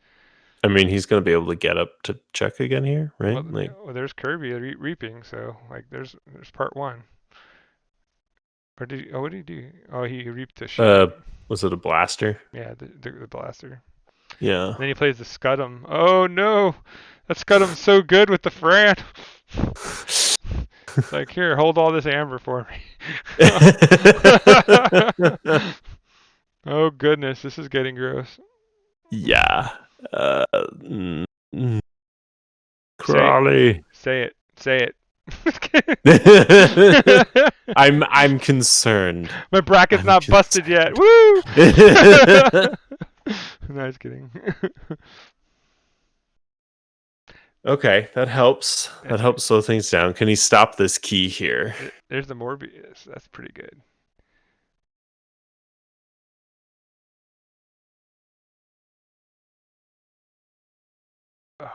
I mean, he's going to be able to get up to check again here, right? Well, Like, there's Kirby reaping, so like there's part one. Or what did he do? Oh, he reaped the shit. uh, was it a blaster? Yeah, the blaster. Yeah. And then he plays the Scudam. Oh no, that Scudam's so good with the Fran. It's like, here, hold all this amber for me. Oh goodness, this is getting gross. Yeah. Mm, mm, Say Crawley. say it. Say it. I'm concerned. My bracket's I'm not busted concerned. yet. Woo! No, just kidding. Okay, that helps. That helps slow things down. Can he stop this key here? There's the Morbius. That's pretty good. Oh.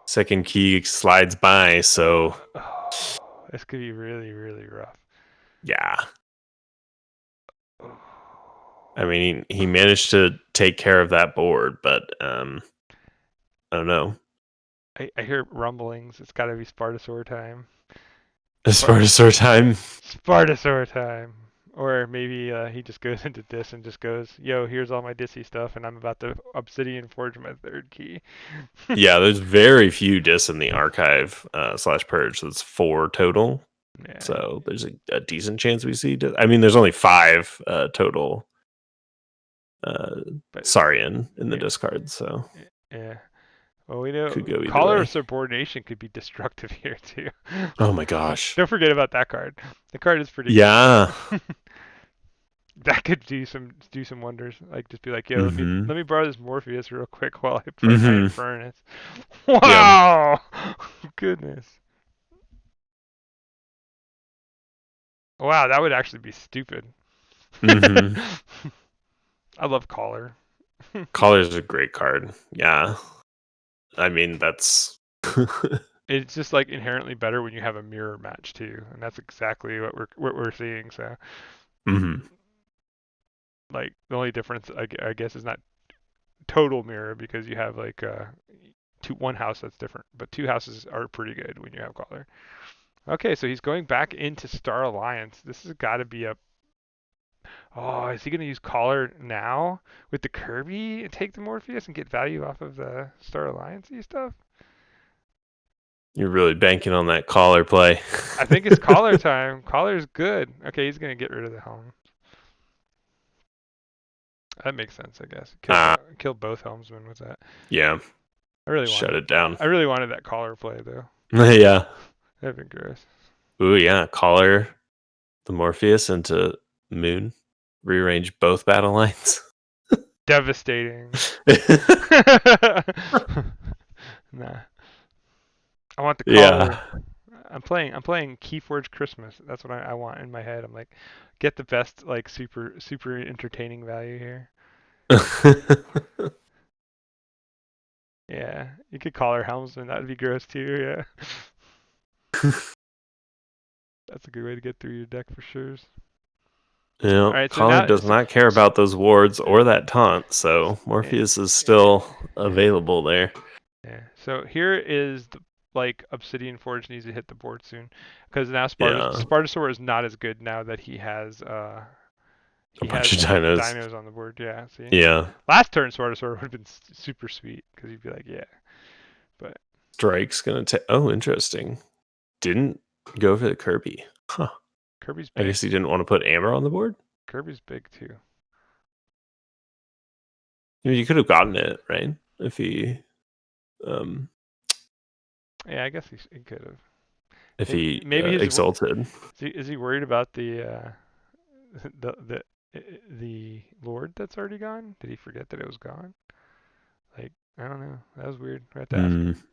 Second key slides by, so Oh, this could be really, really rough. yeah. Oh. I mean, he managed to take care of that board, but I don't know. I hear rumblings. It's got to be Spartasaur time. Spartasaur time. Spartasaur time. Or maybe he just goes into this and just goes, yo, here's all my Dissy stuff, and I'm about to Obsidian Forge my third key. Yeah, there's very few discs in the archive / purge. That's 4 total. Yeah. So there's a decent chance we see. I mean, there's only 5 total. Saurian in the discard, so yeah. Well, we know could go either Collar way. of Subordination could be destructive here too. Oh my gosh! Don't forget about that card. The card is pretty Yeah. good. That could do some wonders. Like just be like, yo, let me borrow this Morpheus real quick while I play my Infernus. Wow! Yeah. Goodness. Wow, that would actually be stupid. I love Collar. Collar's a great card. Yeah. I mean, that's It's just like inherently better when you have a mirror match too, and that's exactly what we're seeing. So, like the only difference I guess is not total mirror because you have like one house that's different, but 2 houses are pretty good when you have Collar. Okay, so he's going back into Star Alliance. This has got to be a. Oh, is he going to use Collar now with the Kirby and take the Morpheus and get value off of the Star Alliance stuff? You're really banking on that Collar play. I think it's Collar time. Collar's good. Okay, he's going to get rid of the helm. That makes sense, I guess. Kill both helmsmen with that. Yeah. I really shut it down. I really wanted that Collar play though. Yeah. That'd been gross. Ooh, yeah. Collar the Morpheus into Moon. Rearrange both battle lines. Devastating. Nah. I want the Collar. Yeah. I'm playing Keyforge Christmas. That's what I want in my head. I'm like, get the best like super entertaining value here. Yeah, you could call her Helmsman. That'd be gross too. Yeah, that's a good way to get through your deck for sure. Yeah, All right, so Caller now, does not care about those wards or that taunt, so yeah, Morpheus is still available there. yeah. So here is the like Obsidian Forge needs to hit the board soon, because now Yeah, Spartasaur is not as good now that a he bunch has of dinos. dinos on the board. Yeah, see, Yeah, last turn Spartasaur would have been super sweet because you'd be like, yeah, but Strike's gonna take. Oh, interesting. Didn't go for the Kirby. Huh. Kirby's I big. guess he didn't want to put Amber on the board. Kirby's big too. I mean, you could have gotten it right if he, um, Yeah, I guess he could have. if Maybe he maybe exalted. is he worried about the the the Lord that's already gone? Did he forget that it was gone? Like, I don't know. That was weird. I have to ask Hmm. him.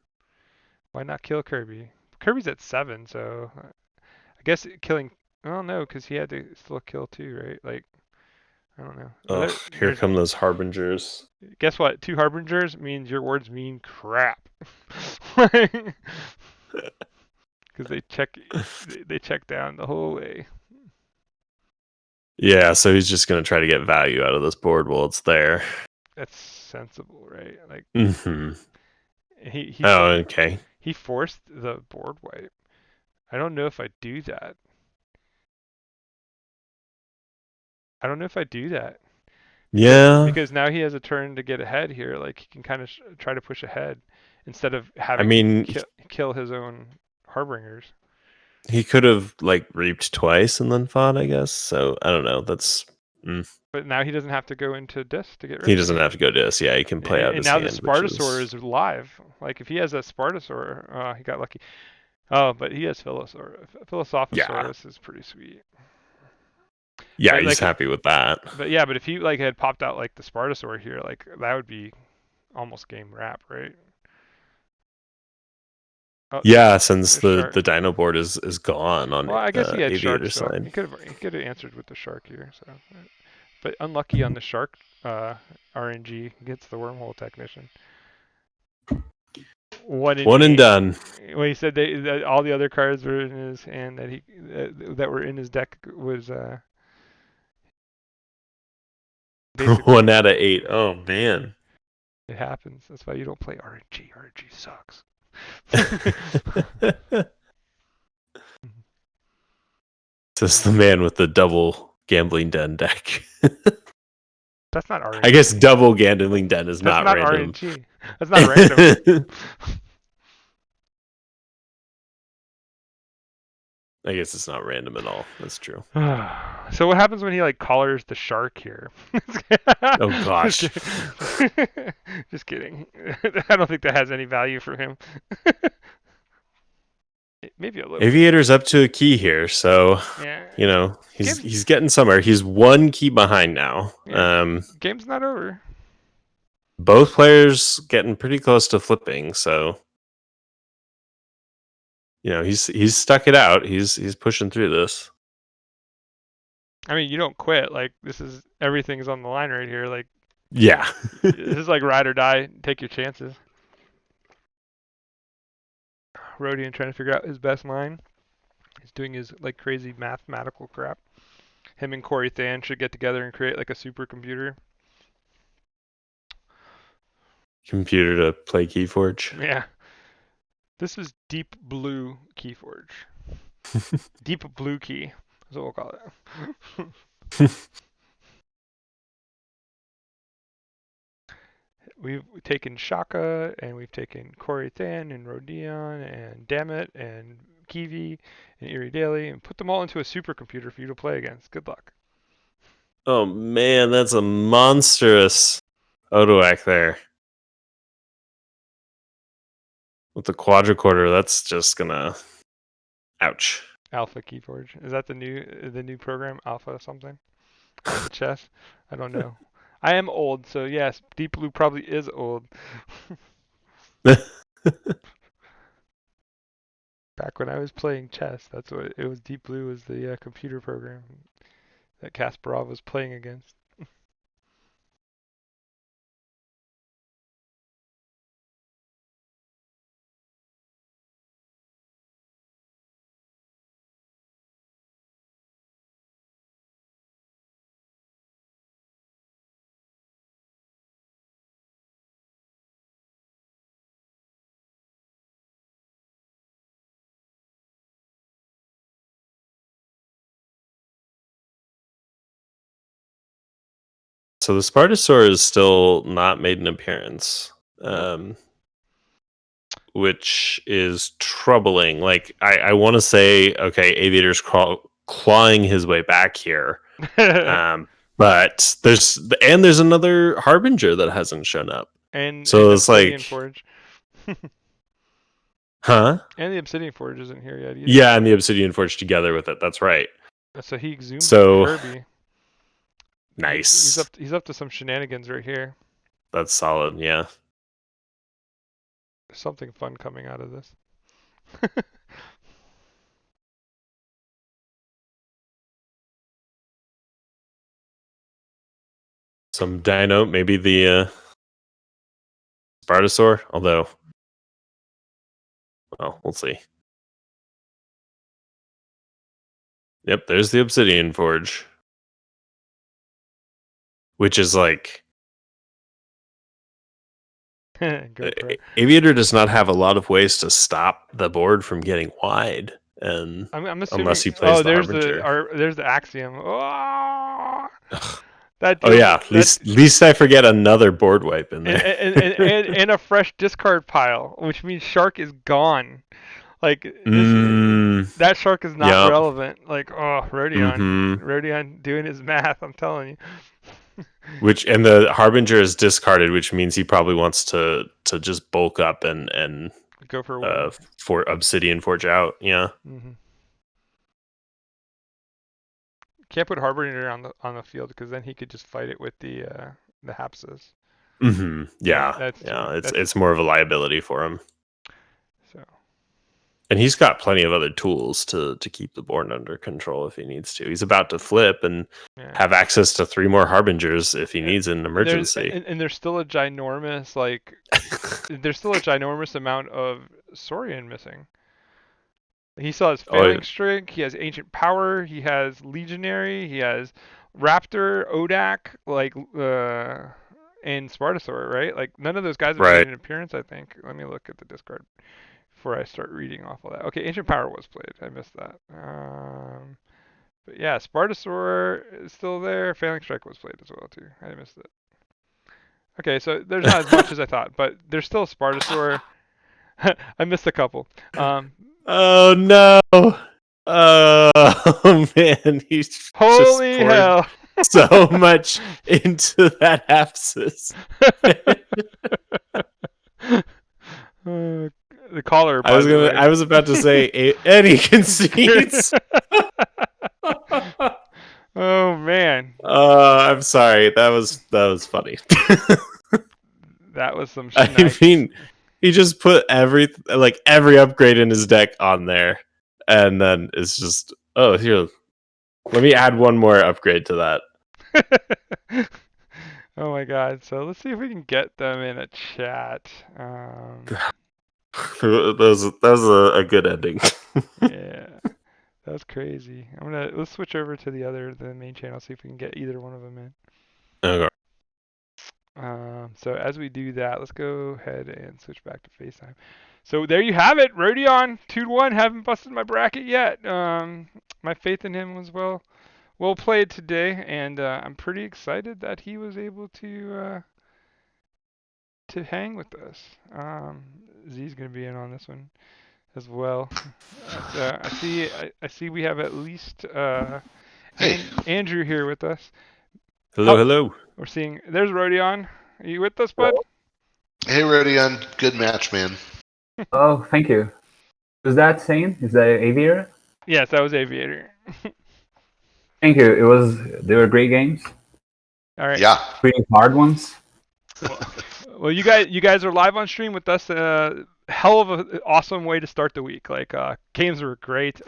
Why not kill Kirby? Kirby's at 7, so I guess killing. Oh no, because he had to still kill too, right? Like, I don't know. Oh, here There's come those harbingers. guess what? Two harbingers means your words mean crap. Because they check down the whole way. Yeah, so he's just gonna try to get value out of this board while it's there. That's sensible, right? Like Hmm. he he Oh, for, okay. he forced the board wipe. I don't know if I do that. I don't know if I do that Yeah, because now he has a turn to get ahead here. Like he can kind of try to push ahead instead of I having to mean, kill his own harbingers. he could have like reaped twice and then fought, I guess. So I don't know. That's mm. But now he doesn't have to go into disc to get rid He of it. doesn't have to go to this. Yeah, he can play out And his now the hand, which Spartasaur is is live. Like if he has a Spartasaur, he got lucky. Oh, but he has yeah, Philosophosaurus is pretty sweet. yeah. But He's like, happy with that. but yeah, but if he like had popped out like the Spartasaur here, like that would be almost game wrap, right? Oh, Yeah, since there's the shark. Dino board is gone on Well, I guess he had shark Aviator still. side. He could have answered with the shark here. So, but unlucky on the shark. RNG gets the wormhole technician. One in One and eight. done. Well, he said that all the other cards were in his hand that were in his deck was basically 1 out of 8. Oh man. it happens. That's why you don't play RNG. RNG sucks. Just the man with the double gambling den deck. That's not I guess RNG. double gambling den is That's not not random. RNG. That's not random. I guess it's not random at all. That's true. So what happens when he like collars the shark here? Oh Just gosh. kidding. Just kidding. I don't think that has any value for him. Maybe a little bit. Aviator's up to a key here, so Yeah. Game's he's getting somewhere. He's one key behind now. yeah. Game's not over. Both players getting pretty close to flipping, so he's stuck it out. He's pushing through this. I mean, you don't quit. Like this is everything's on the line right here. Like Yeah. this is like ride or die. Take your chances. Rodion trying to figure out his best line. He's doing his like crazy mathematical crap. Him and Corey Than should get together and create like a supercomputer. Computer to play Keyforge. Yeah. This is Deep Blue Keyforge. Deep Blue Key is what we'll call it. We've taken Shaka and we've taken Corey Than and Rodion and Dammit and Kiwi and Erie Daily and put them all into a supercomputer for you to play against. Good luck. Oh man, that's a monstrous Odoac there. With the quadricorder, that's just gonna ouch. Alpha Keyforge. Is that the new program? Alpha something? Alpha Chess? I don't know. I am old, so yes, Deep Blue probably is old. Back when I was playing chess, that's what it was. Deep Blue was the computer program that Kasparov was playing against. So the Spartosaur has still not made an appearance, Nope. which is troubling. Like I want to say, okay, Aviator's clawing his way back here, but there's another Harbinger that hasn't shown up. and So it's Obsidian like, Forge. huh? And the Obsidian Forge isn't here yet either. Yeah, and the Obsidian Forge together with it. That's right. So he exhumed So Kirby. He's nice. up to some shenanigans right here. That's solid. Yeah. There's something fun coming out of this. Some Dino, maybe the Spartosaur. Although, well, we'll see. Yep, there's the Obsidian Forge, which is like GoPro. Aviator does not have a lot of ways to stop the board from getting wide, and I'm unless assuming. he plays Oh, the Harbinger. there's the Axiom. Oh, that Oh deals yeah, at that least I forget another board wipe in and there. and a fresh discard pile, which means Shark is gone. Like this, Mm, that Shark is not yep. relevant. Like Mm-hmm. Rodion doing his math. I'm telling you. And the Harbinger is discarded, which means he probably wants to just bulk up and Go for a win. for Obsidian Forge out. Yeah. Hmm. Can't put Harbinger on the field because then he could just fight it with the Hapses. Mm-hmm. Yeah. That's too. Yeah. That's It's more of a liability for him. so. And he's got plenty of other tools to keep the board under control if he needs to. He's about to flip and Yeah. have access to 3 more Harbingers if he Yeah. needs an emergency. And there's still a ginormous there's still a ginormous amount of Saurian missing. He still has Oh, Failing Strike, he has Ancient Power, he has Legionary, he has Raptor, Odak, and Spartosaur, right? Like none of those guys have made right. an appearance, I think. Let me look at the discard before I start reading off all that. Okay, Ancient Power was played. I missed that. But yeah, Spartosaur is still there. Failing Strike was played as well too. I missed it. Okay, so there's not as much as I thought, but there's still Spartosaur. I missed a couple. Oh no. Oh man, he's just Holy poured hell! so much into that abscess. The caller, by the way. I was about to say any conceits. Oh man, I'm sorry. That was funny. that was some I shit. mean, he just put every upgrade in his deck on there, and then it's just, oh, here, let me add one more upgrade to that. Oh my god. So let's see if we can get them in a chat. that was a good ending. Yeah. That's crazy. Let's switch over to the main channel, see if we can get either one of them in. Okay. So as we do that, let's go ahead and switch back to FaceTime. So there you have it, Rodion 2-1. Haven't busted my bracket yet. My faith in him was well played today, and I'm pretty excited that he was able to hang with us. Z's gonna be in on this one as well. So I see we have at least Hey. Andrew here with us. Hello. We're seeing there's Rodion. Are you with us, bud? Hey, Rodion. Good match, man. Oh, thank you. Was that Sane? Is that Aviator? Yes, that was Aviator. Thank you. They were great games. All right. Yeah. Pretty hard ones. Well, you guys are live on stream with us. Hell of a awesome way to start the week. Like games were great.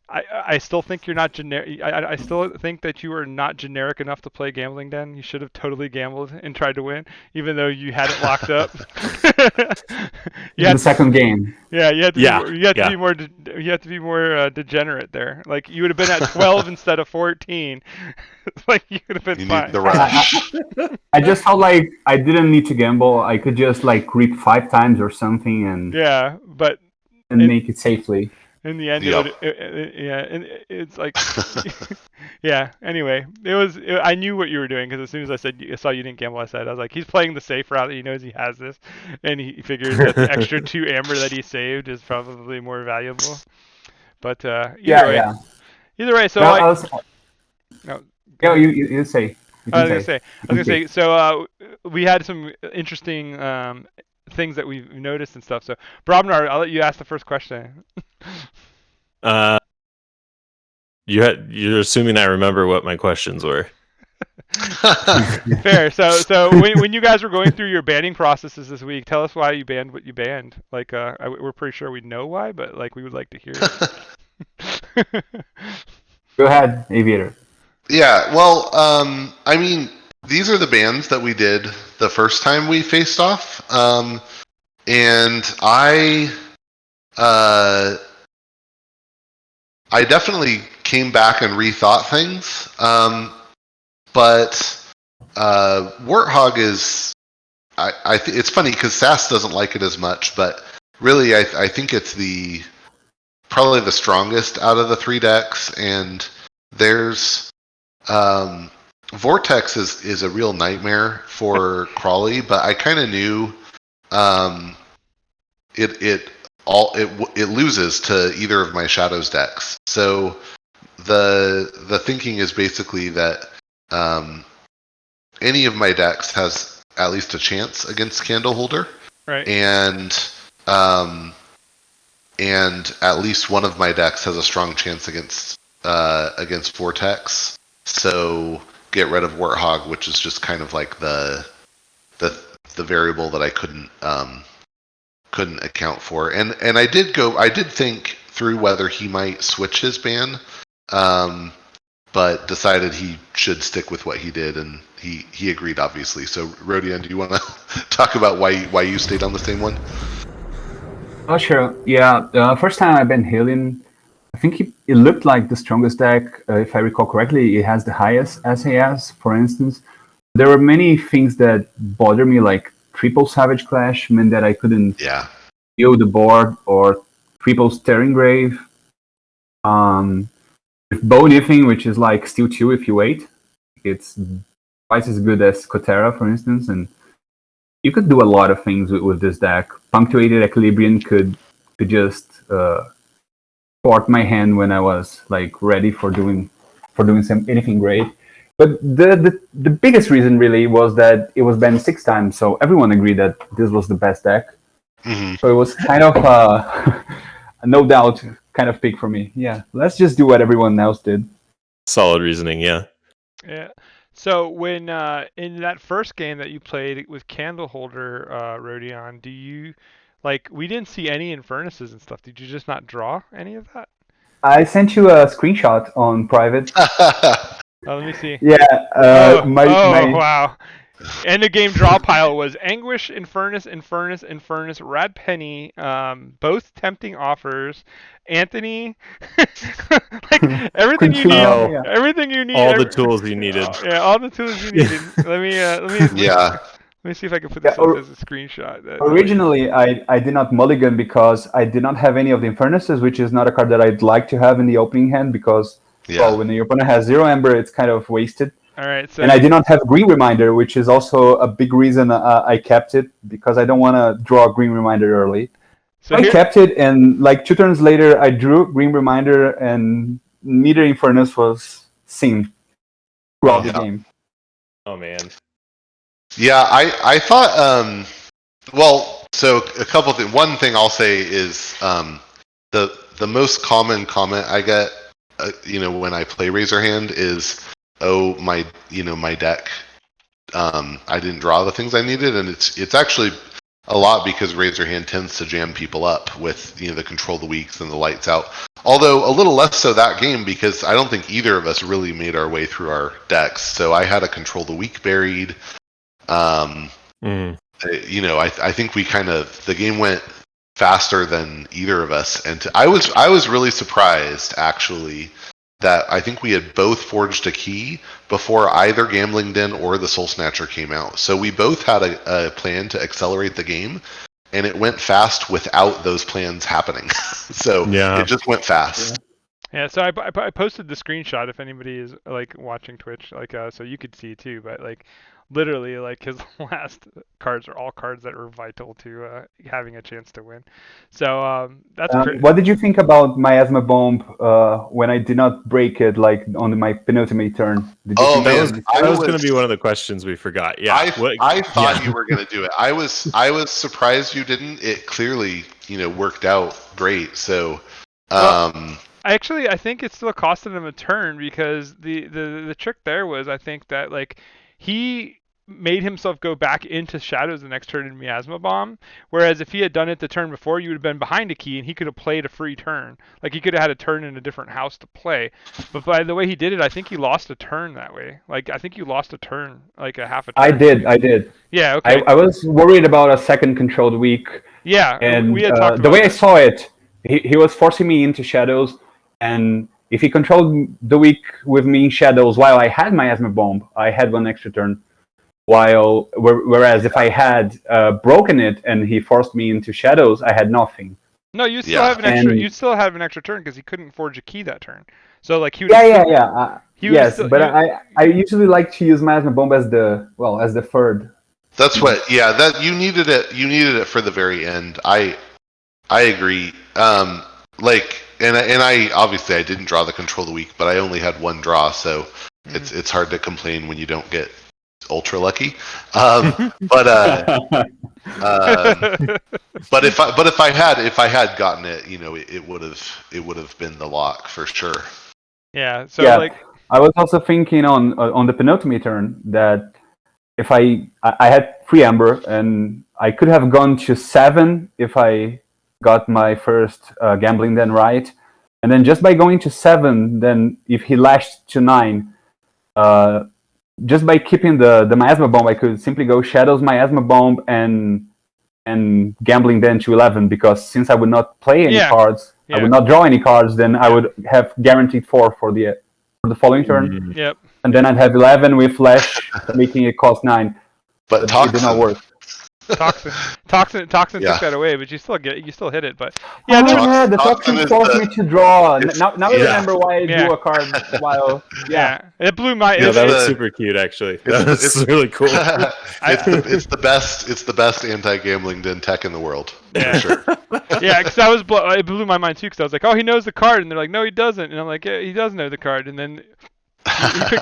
I still think you're not generic. I still think that you are not generic enough to play Gambling Den. You should have totally gambled and tried to win, even though you had it locked up. you In the had to, second game. yeah, you had to Yeah, be, you had to yeah. be more, you had to be more degenerate there. Like you would have been at 12 instead of 14. Like you would have been You fine. need the rush. I just felt like I didn't need to gamble. I could just like creep 5 times or something Yeah, but and it, make it safely. in the end, Yep. yeah, and it's like, yeah. Anyway, I knew what you were doing because as soon as I saw you didn't gamble, I was like, he's playing the safe route. He knows he has this, and he figures that the extra 2 amber that he saved is probably more valuable. But Yeah. either way. So Well, like, no, yeah, you say. You I can was say. gonna say. So we had some interesting things that we've noticed and stuff. So Brobnar, I'll let you ask the first question. Uh, you're assuming I remember what my questions were. Fair. So when you guys were going through your banning processes this week, tell us why you banned what you banned. Like, we're pretty sure we know why, but like we would like to hear it. Go ahead, Aviator. Yeah, well, I mean, these are the bans that we did the first time we faced off, and I definitely came back and rethought things, but Warthog is, it's funny because Sass doesn't like it as much, but really I think it's probably the strongest out of the 3 decks, and there's Vortex is a real nightmare for Crawley, but I kind of knew it loses to either of my Shadows decks. So the thinking is basically that any of my decks has at least a chance against Candleholder, Right. and at least one of my decks has a strong chance against Vortex. So get rid of Warthog, which is just kind of like the variable that I couldn't account for. And I did think through whether he might switch his ban, but decided he should stick with what he did, and he agreed, obviously. So Rodion, do you want to talk about why you stayed on the same one? Oh, sure. Yeah, the first time I banned Helion, I think it looked like the strongest deck. If I recall correctly, it has the highest SAS, for instance. There were many things that bother me, like triple Savage Clash meant that I couldn't deal the board, or triple Staring Grave. With Bone-Ifing, which is like Steel 2 if you wait, it's twice as good as Kotera, for instance, and you could do a lot of things with this deck. Punctuated Equilibrium could just thwart my hand when I was like ready for doing anything great. But the biggest reason really was that it was banned 6 times, so everyone agreed that this was the best deck. Mm-hmm. So it was kind of no doubt kind of pick for me. Yeah, let's just do what everyone else did. Solid reasoning, yeah. Yeah. So when in that first game that you played with Candleholder, Rodion, do you we didn't see any Infernuses and stuff. Did you just not draw any of that? I sent you a screenshot on private. Oh, let me see. Yeah. My wow. End of game draw pile was Anguish, Infernus, Rad Penny, both tempting offers, Anthony, everything you need. Yeah. Everything you need. All the tools you needed. Yeah, all the tools you needed. Let me see if I can put this up as a screenshot. Originally, I did not mulligan because I did not have any of the Infernuses, which is not a card that I'd like to have in the opening hand because, well, when your opponent has 0 Ember, it's kind of wasted. All right, so and I did not have Green Reminder, which is also a big reason I kept it, because I don't want to draw a Green Reminder early. So I kept it, and like 2 turns later, I drew Green Reminder, and neither Infernus was seen throughout the game. Oh, man. Yeah, I thought, well, so a couple things. One thing I'll say is the most common comment I get, when I play Razorhand is, oh, my deck I didn't draw the things I needed, and it's actually a lot because Razorhand tends to jam people up with the control the weaks and the lights out. Although a little less so that game because I don't think either of us really made our way through our decks. So I had a control the weak buried. I think we the game went faster than either of us, and I was really surprised actually that I think we had both forged a key before either Gambling Den or the Soul Snatcher came out. So we both had a plan to accelerate the game, and it went fast without those plans happening. So it just went fast. Yeah, so I posted the screenshot if anybody is watching Twitch, so you could see too. But literally, his last cards are all cards that were vital to having a chance to win. So that's great. What did you think about Miasma Bomb when I did not break it on my penultimate turn? That was going to be one of the questions we forgot. Yeah, I thought you were going to do it. I was surprised you didn't. It clearly worked out great. So. Actually, I think it still costed him a turn because the trick there was I think that he made himself go back into shadows the next turn in Miasma Bomb, whereas if he had done it the turn before, you would have been behind a key and he could have played a free turn. He could have had a turn in a different house to play. But by the way he did it, I think he lost a turn that way. I think you lost a turn, a half a turn. I did. Yeah, okay. I was worried about a second controlled weak. Yeah, and we had talked about the way that. I saw it, he was forcing me into shadows. And if he controlled the weak with me in shadows while I had Miasma Bomb, I had one extra turn. Whereas if I had broken it and he forced me into shadows, I had nothing. No, you still have an extra. You still have an extra turn because he couldn't forge a key that turn. So he would. Yes, but I usually like to use Miasma Bomb as the third. That's what. Yeah, that you needed it. You needed it for the very end. I agree. And I obviously I didn't draw the control of the week, but I only had one draw, so it's hard to complain when you don't get ultra lucky. But if I had gotten it, it would have been the lock for sure. Yeah. So I was also thinking on the penultimate turn that if I had 3 amber and I could have gone to 7 if I got my first Gambling Den right, and then just by going to 7, then if he lashed to 9, just by keeping the Miasma Bomb, I could simply go Shadows, Miasma Bomb, and Gambling Den to 11, because since I would not play any cards, I would not draw any cards, then I would have guaranteed 4 for the following turn. Yep. And then I'd have 11 with Flash, making it cost 9. But it did not work. Toxin took that away, but you still hit it. But the Toxin forced me to draw. Now I remember why I drew a card while. Yeah, it blew my. That was super cute, actually. It's really cool. It's the best anti-gambling den tech in the world. Yeah, for sure. Yeah, because it blew my mind too. Because I was like, oh, he knows the card, and they're like, no, he doesn't, and I'm like, yeah, he does know the card, and then.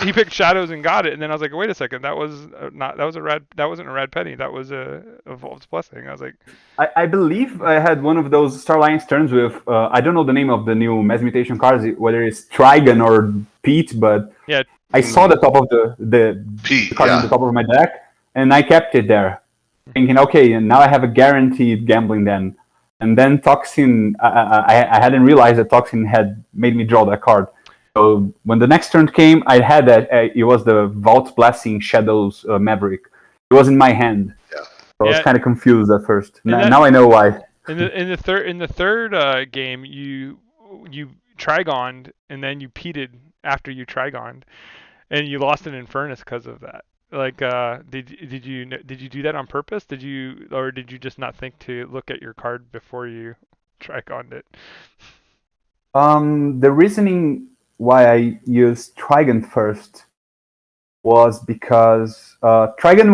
he picked shadows and got it, and then I was like, wait a second, that wasn't a rad penny, that was a Evolved's Blessing. I was like, I believe I had one of those Star Alliance turns with I don't know the name of the new Mass Mutation cards, whether it's Trigon or Pete, but yeah, I saw the top of the Pete, card on the top of my deck, and I kept it there, thinking, okay, and now I have a guaranteed Gambling Den. And then Toxin, I hadn't realized that Toxin had made me draw that card. So when the next turn came, I had that. It was the Vault Blessing Shadows Maverick. It was in my hand. Yeah. So I was kind of confused at first. Now I know why. In the third game, you Trigoned and then you peated after you Trigoned, and you lost an Infernus because of that. Did you do that on purpose? Did you just not think to look at your card before you Trigoned it? The reasoning why I used Trigon first was because Trigon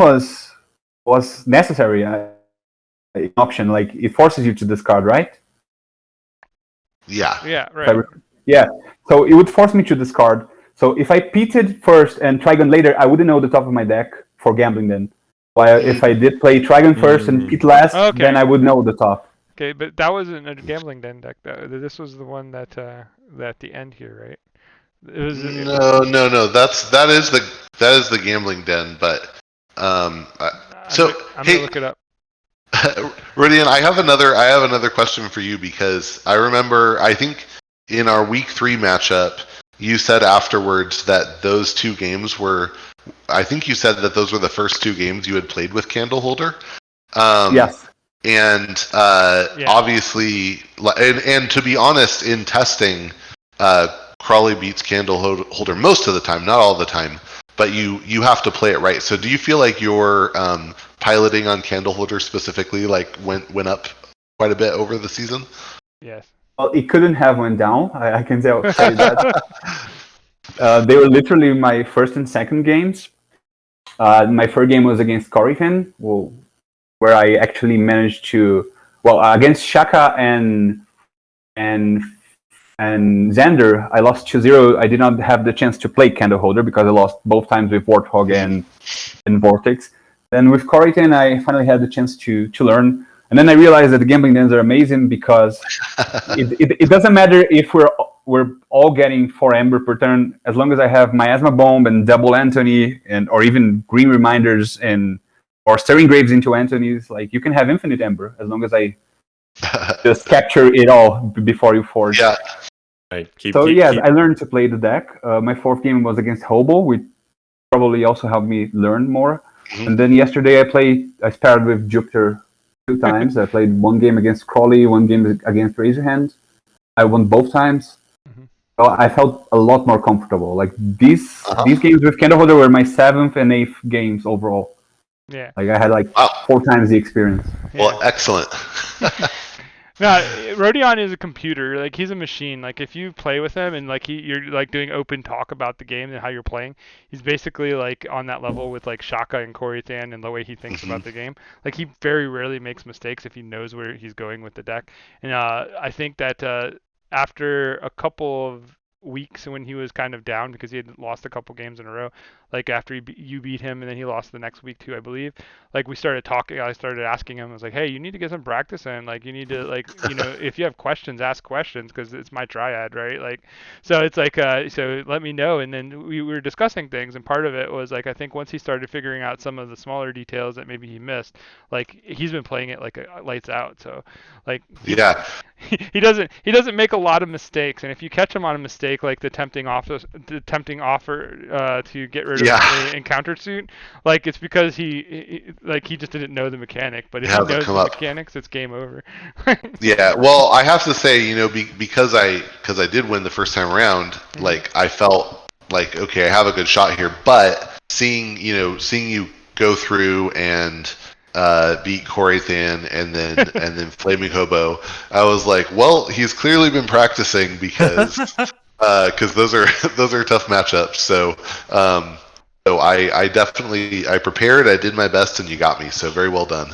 was necessary, an option. It forces you to discard, right? Yeah. Yeah. Right. Yeah. So it would force me to discard. So if I peated first and Trigon later, I wouldn't know the top of my deck for Gambling Den. While if I did play Trigon first and peat last, then I would know the top. Okay, but that wasn't a Gambling Den deck. This was the one that at the end here, right? No. That is the Gambling Den, but So I'm hey, gonna look it up. Rodion, I have another question for you because I remember I think in our week 3 matchup you said afterwards that those 2 games were I think you said that those were the first 2 games you had played with Candleholder. Yes. And Yeah. obviously, and to be honest, in testing, Crawley beats Candleholder most of the time, not all the time. But you have to play it right. So do you feel like your piloting on Candleholder specifically went up quite a bit over the season? Yes. Well, it couldn't have went down. I can tell you that. They were literally my first and second games. My first game was against Corrigan, where I actually managed to, against Shaka and Xander, I lost 2-0. I did not have the chance to play Candleholder because I lost both times with Warthog and Vortex. Then with Corrigan, I finally had the chance to learn. And then I realized that the gambling dens are amazing because it doesn't matter if we're all getting 4 Ember per turn, as long as I have Miasma Bomb and Double Anthony or even Green Reminders or Stirring Graves into Anthony's. Like, you can have Infinite Ember as long as I just capture it all before you forge. Yeah. Right. I learned to play the deck. My 4th game was against Hobo, which probably also helped me learn more. Mhm. And then yesterday I sparred with Jupiter 2 times. I played 1 game against Crawley, 1 game against Razorhand. I won both times. Mhm. So I felt a lot more comfortable. Like these games with Candleholder were my 7th and 8th games overall. Yeah. Like I had Wow. 4 times the experience. Well, excellent. No, Rodion is a computer. Like, he's a machine. Like, if you play with him and like you're like doing open talk about the game and how you're playing, he's basically like on that level with like Shaka and Korythan and the way he thinks about the game. Like, he very rarely makes mistakes if he knows where he's going with the deck. And I think that after a couple of weeks when he was kind of down because he had lost a couple games in a row, like after you beat him and then he lost the next week too, I believe. Like, we started talking, I started asking him, I was like, hey, you need to get some practice in. Like, you need to, like, if you have questions, ask questions because it's my triad, right? Like, so it's like, so let me know. And then we were discussing things, and part of it was like, I think once he started figuring out some of the smaller details that maybe he missed, like, he's been playing it like lights out. So, like, Yeah. he doesn't make a lot of mistakes, and if you catch him on a mistake like the tempting offer to get rid of the encounter suit, like, it's because he just didn't know the mechanic. But if he knows the mechanics, it's game over. Yeah, well, I have to say, because I did win the first time around, like, I felt like, okay, I have a good shot here. But seeing you go through and beat Korythan and then Flaming Hobo, I was like, well, he's clearly been practicing because those are tough matchups. So I definitely prepared, I did my best, and you got me. So very well done.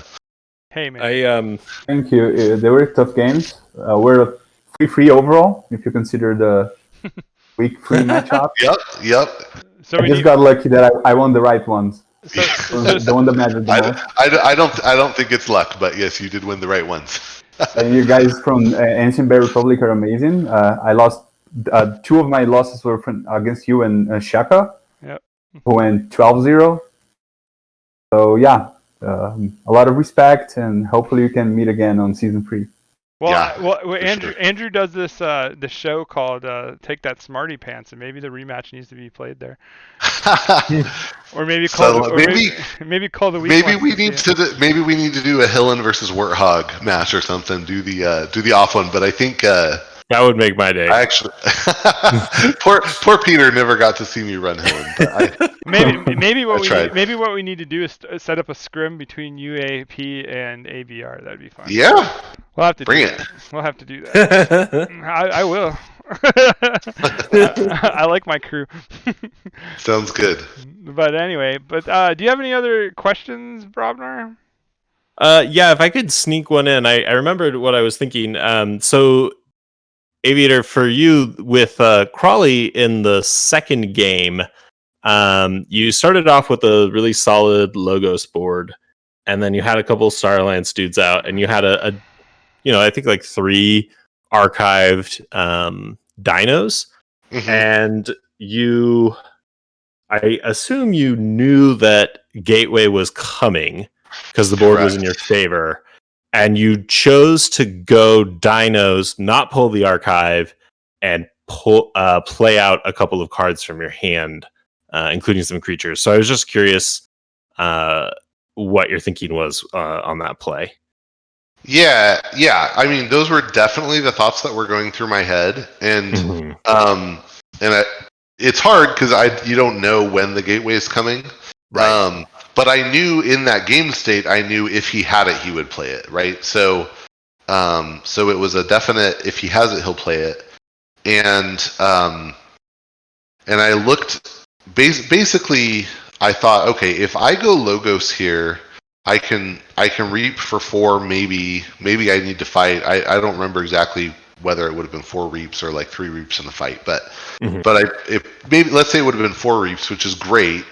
Hey, man. Thank you. They were tough games. We're 3-3 overall, if you consider the week 3 matchup. Yep. So I just got lucky that I won the right ones. The one that mattered the most. I don't think it's luck, but yes, you did win the right ones. And you guys from Ancient Bear Republic are amazing. I lost 2 of my losses were against you and Shaka, Yep. who went 12-0. So yeah, a lot of respect, and hopefully you can meet again on season 3. Well, Andrew does this the show called Take That Smarty Pants, and maybe the rematch needs to be played there. Or maybe call the week. Maybe we need to do a Hillen versus Warthog match or something. Do the off one, but I think that would make my day. I actually poor Peter never got to see me run Hillen. But maybe what we need to do is set up a scrim between UAP and AVR. That'd be fun. Yeah. We'll have to bring it. We'll have to do that. I will. I like my crew. Sounds good. But anyway, do you have any other questions, Brobnar? Yeah, if I could sneak one in. I remembered what I was thinking. So, Aviator, for you with Crawley in the second game, you started off with a really solid Logos board, and then you had a couple Starlance dudes out, and you had I think like 3 archived dinos, and I assume you knew that Gateway was coming because the board was in your favor, and you chose to go dinos, not pull the archive, and play out a couple of cards from your hand, including some creatures. So I was just curious what your thinking was on that play. Yeah. I mean, those were definitely the thoughts that were going through my head, and it's hard because you don't know when the gateway is coming. Right. But I knew in that game state, I knew if he had it, he would play it, right? So it was a definite. If he has it, he'll play it, and I looked. Basically, I thought, okay, if I go Logos here, I can reap for 4. Maybe I need to fight. I don't remember exactly whether it would have been 4 reaps or like 3 reaps in the fight, but maybe let's say it would have been 4 reaps, which is great,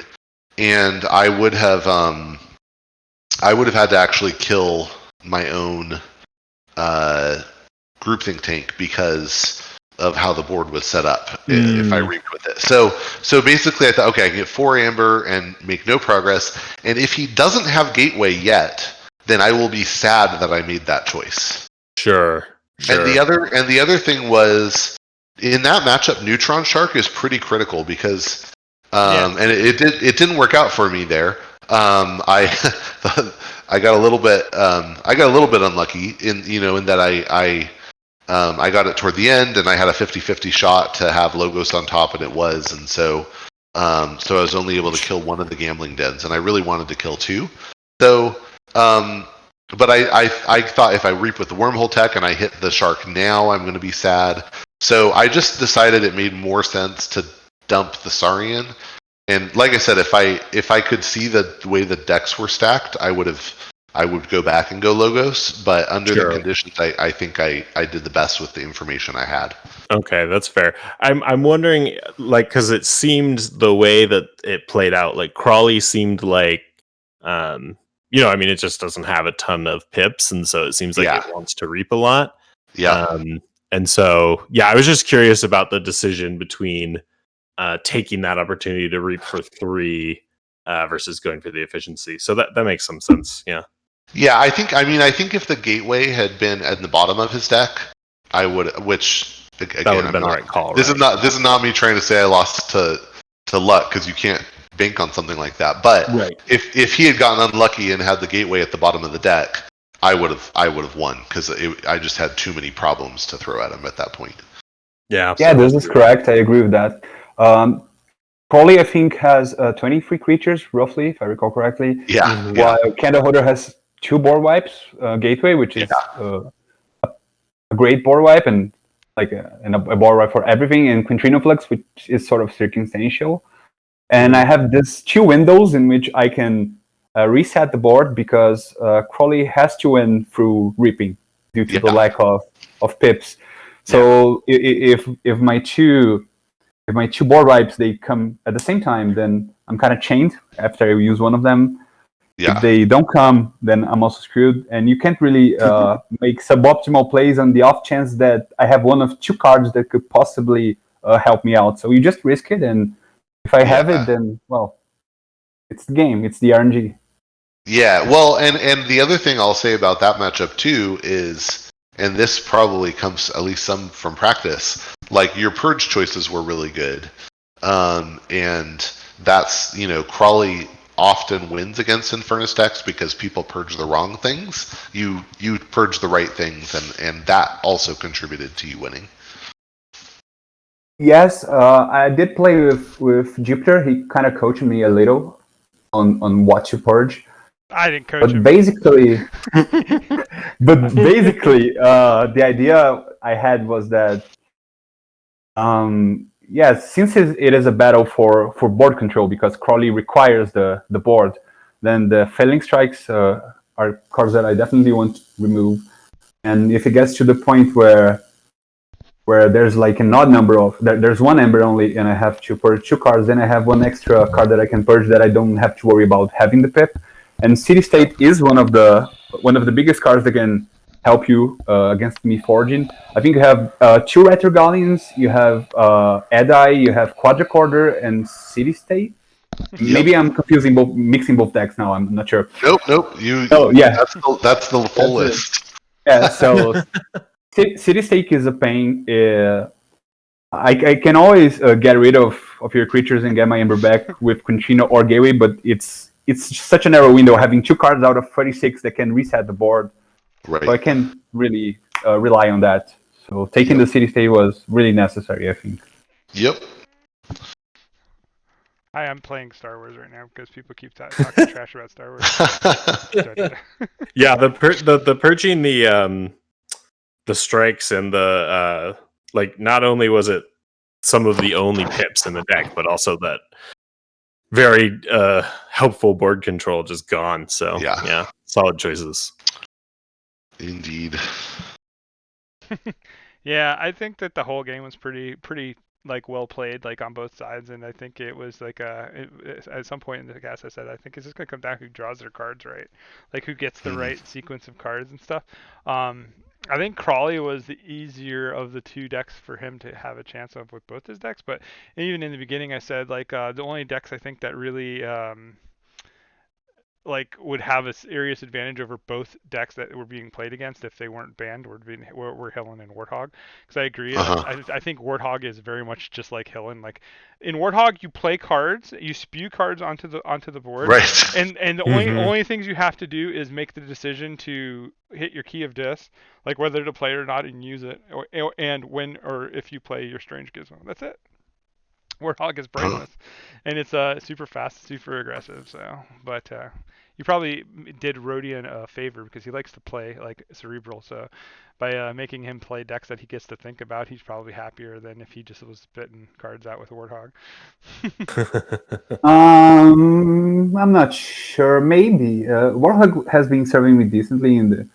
and I would have had to actually kill my own groupthink tank because of how the board was set up if I reaped with it. So basically I thought, okay, I can get 4 amber and make no progress, and if he doesn't have gateway yet, then I will be sad that I made that choice. Sure. And the other thing was, in that matchup, Neutron Shark is pretty critical because and it didn't work out for me there. I got a little bit unlucky in that I got it toward the end, and I had a 50-50 shot to have Logos on top, and it was, and so I was only able to kill one of the gambling dens, and I really wanted to kill 2. So, but I thought if I reap with the wormhole tech and I hit the shark now, I'm going to be sad. So I just decided it made more sense to dump the Saurian. And like I said, if I could see the way the decks were stacked, I would go back and go Logos, but under the conditions, I think I did the best with the information I had. Okay, that's fair. I'm wondering, like, because it seemed the way that it played out, like Crawley seemed like, I mean, it just doesn't have a ton of pips, and so it seems like it wants to reap a lot. Yeah. And so, I was just curious about the decision between taking that opportunity to reap for 3 versus going for the efficiency. So that makes some sense. Yeah. Yeah, I think if the gateway had been at the bottom of his deck, I would. Which again, that would have been the right call. This is not me trying to say I lost to luck, because you can't bank on something like that. But if he had gotten unlucky and had the gateway at the bottom of the deck, I would have won, because I just had too many problems to throw at him at that point. Yeah. Yeah, this is correct. I agree with that. Crawley, I think, has 23 creatures, roughly, if I recall correctly. Yeah. While Candleholder has 2 board wipes, Gateway, which is a great board wipe, and like a board wipe for everything, and Quintrinoflux, which is sort of circumstantial. And I have these 2 windows in which I can reset the board, because Crawley has to win through reaping due to the lack of pips. So if my two board wipes, they come at the same time, then I'm kind of chained after I use one of them. If they don't come, then I'm also screwed. And you can't really make suboptimal plays on the off chance that I have one of 2 cards that could possibly help me out. So you just risk it, and if I have it, then, well, it's the game. It's the RNG. Yeah, well, and the other thing I'll say about that matchup too is, and this probably comes at least some from practice, like your purge choices were really good, and that's, Crawley often wins against Infernus decks because people purge the wrong things. You purge the right things, and that also contributed to you winning. Yes, I did play with Jupiter. He kind of coached me a little on what to purge. I didn't coach him. Basically, the idea I had was that, since it is a battle for board control, because Crawley requires the board, then the failing strikes are cards that I definitely want to remove. And if it gets to the point where there's like an odd number of, there's 1 ember only, and I have to purge 2 cards, then I have 1 extra card that I can purge that I don't have to worry about having the pip. And City State is one of the biggest cards that can help you against me forging. I think you have 2 Retro Galleons, you have Edi, you have Quadricorder, and City State. Maybe I'm mixing both decks now. I'm not sure. Nope. Oh yeah, That's the full That's it. list. yeah. So City Stake is a pain. I can always get rid of your creatures and get my Ember back with Conchino or Gateway, but it's such a narrow window having 2 cards out of 36 that can reset the board. Right. So I can't really rely on that. So taking the City State was really necessary, I think. Yep. I'm playing Star Wars right now because people keep talking trash about Star Wars. Yeah, the purging the strikes and the like. Not only was it some of the only pips in the deck, but also that very helpful board control just gone. So yeah, solid choices. Indeed. Yeah, I think that the whole game was pretty like well played, like on both sides, and I think it was like at some point in the cast I said I think it's just gonna come down to who draws their cards right, like who gets the right sequence of cards and stuff. I think Crawley was the easier of the 2 decks for him to have a chance of with both his decks, but even in the beginning I said like the only decks I think that really like would have a serious advantage over both decks that were being played against if they weren't banned were Hillen and Warthog. Because I agree, I think Warthog is very much just like Hillen. Like in Warthog, you play cards, you spew cards onto the board, Right. and the only things you have to do is make the decision to hit your Key of Dis, like whether to play it or not, and use it, and when or if you play your Strange Gizmo. That's it. Warthog is brainless, and it's super fast, super aggressive. So, but you probably did Rodion a favor because he likes to play like cerebral. So, by making him play decks that he gets to think about, he's probably happier than if he just was spitting cards out with Warthog. I'm not sure. Maybe Warthog has been serving me decently in the.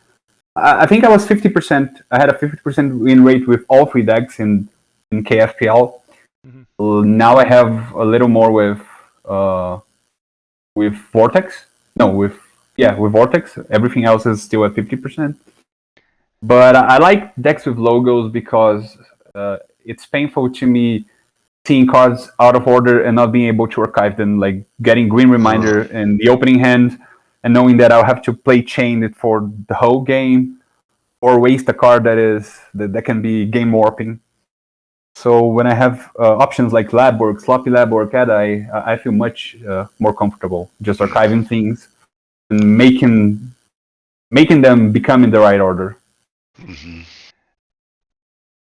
I think I was 50%. I had a 50% win rate with all 3 decks in KFPL. Now I have a little more with Vortex. No, with Vortex. Everything else is still at 50%. But I like decks with logos because it's painful to me seeing cards out of order and not being able to archive them, like getting Green Reminder in the opening hand and knowing that I'll have to play Chain it for the whole game or waste a card that can be game warping. So when I have options like Lab Work, Sloppy Lab or CAD, I feel much more comfortable just archiving things and making them become in the right order. Mm-hmm.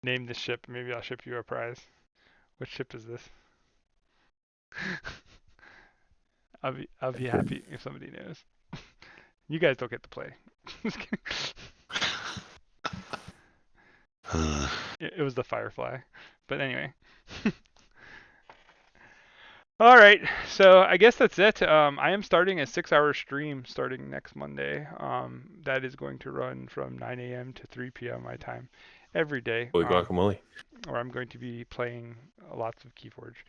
Name the ship. Maybe I'll ship you a prize. What ship is this? I'll be happy if somebody knows. You guys don't get to play. It was the Firefly, but anyway. All right, so I guess that's it. I am starting a 6-hour stream starting next Monday. That is going to run from 9 a.m. to 3 p.m. my time every day. Holy guacamole! Where I'm going to be playing lots of Keyforge.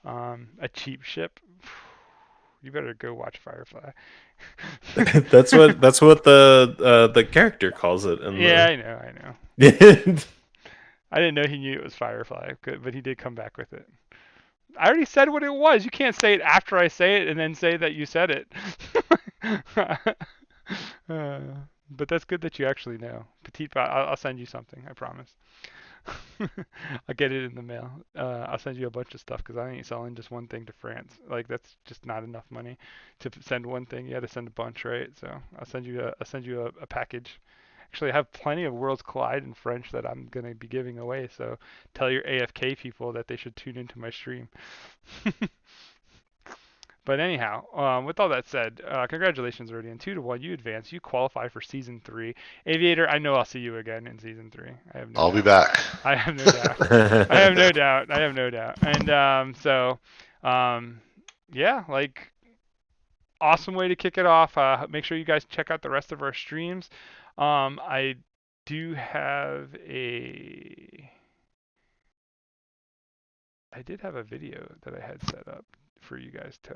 A cheap ship. You better go watch Firefly. that's what the character calls it. Yeah, I know. I didn't know he knew it was Firefly, but he did come back with it. I already said what it was. You can't say it after I say it and then say that you said it. But that's good that you actually know. Petite, I'll send you something. I promise. I'll get it in the mail. I'll send you a bunch of stuff because I ain't selling just one thing to France. Like that's just not enough money to send one thing. You got to send a bunch, right? So I'll send you a package. Actually, I have plenty of Worlds Collide in French that I'm gonna be giving away. So tell your AFK people that they should tune into my stream. But anyhow, with all that said, congratulations, Rodion. 2-1, you advance. You qualify for Season 3. AV8R, I know I'll see you again in Season 3. I'll be back. I have no doubt. I have no doubt. And yeah, like, awesome way to kick it off. Make sure you guys check out the rest of our streams. I did have a video that I had set up for you guys to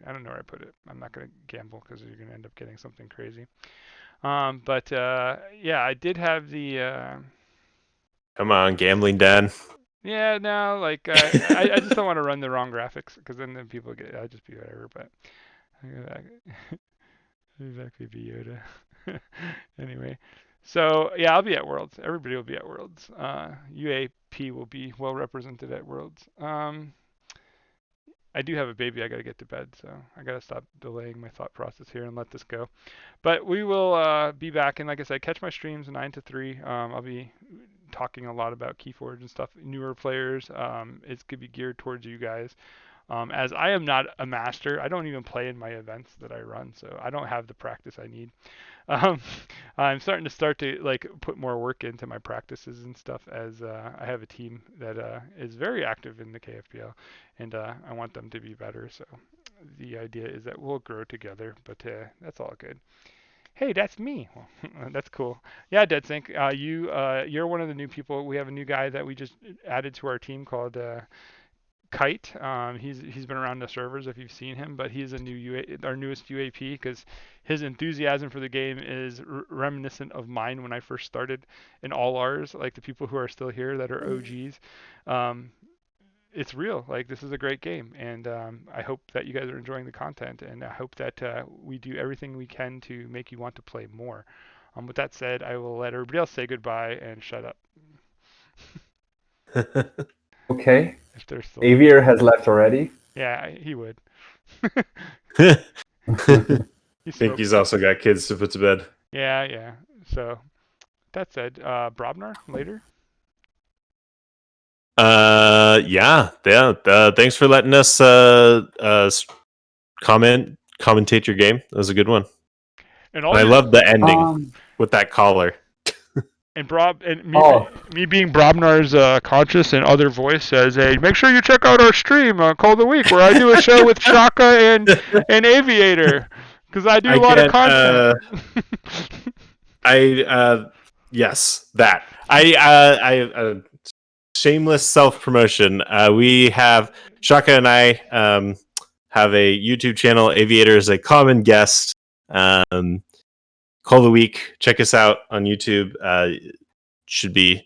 I don't know where I put it. I'm not going to gamble because you're going to end up getting something crazy. But yeah, I did have the... Come on, gambling dad. Yeah, no, like I just don't want to run the wrong graphics because then people get I'll just be whatever. But exactly be Yoda. Anyway, so yeah, I'll be at Worlds. Everybody will be at Worlds. UAP will be well represented at Worlds. I do have a baby I got to get to bed, so I got to stop delaying my thought process here and let this go. But we will be back, and like I said, catch my streams 9 to 3. I'll be talking a lot about Keyforge and stuff, newer players. It's going to be geared towards you guys. As I am not a master, I don't even play in my events that I run, so I don't have the practice I need. Um, I'm starting to like put more work into my practices and stuff as I have a team that is very active in the KFPL, and I want them to be better. So the idea is that we'll grow together, but that's all good. Hey, that's me. That's cool. Yeah, DeadSync, you're one of the new people. We have a new guy that we just added to our team called Kite. He's been around the servers if you've seen him, but he's a new our newest UAP because his enthusiasm for the game is reminiscent of mine when I first started in all ours. Like the people who are still here that are OGs. Um, it's real. Like this is a great game, and I hope that you guys are enjoying the content, and I hope that we do everything we can to make you want to play more. With that said, I will let everybody else say goodbye and shut up Okay. if they're still there. Avier has left already. Yeah, he would. He think spoke. he's also got kids to put to bed. Yeah, yeah. So that said, Brobnar later. Yeah. Thanks for letting us commentate your game. That was a good one. And And all I your love the ending with that collar. and Brob and Oh. me being Brobnar's conscious and other voice says, hey, make sure you check out our stream, Call the Week, where I do a show with Shaka and Aviator, because I do a lot of content. Yes, that. I shameless self promotion. We have Shaka and I have a YouTube channel. Aviator is a common guest. Call the Week. Check us out on YouTube. Should be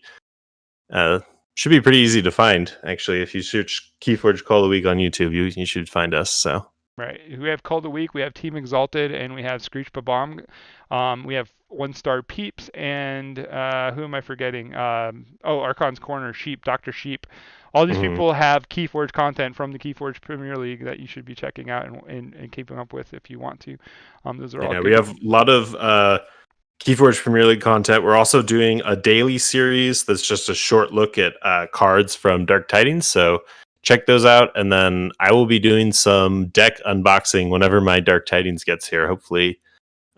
pretty easy to find, actually. If you search Keyforge Call the Week on YouTube, you should find us. So Right. We have Call the Week, we have Team Exalted, and we have Screech Babam. We have One Star Peeps, and who am I forgetting? Archon's Corner, Sheep, Dr. Sheep. All these people have Keyforge content from the Keyforge Premier League that you should be checking out and keeping up with if you want to. Those are all good. we have a lot of Keyforge Premier League content. We're also doing a daily series that's just a short look at cards from Dark Tidings. So check those out. And then I will be doing some deck unboxing whenever my Dark Tidings gets here. Hopefully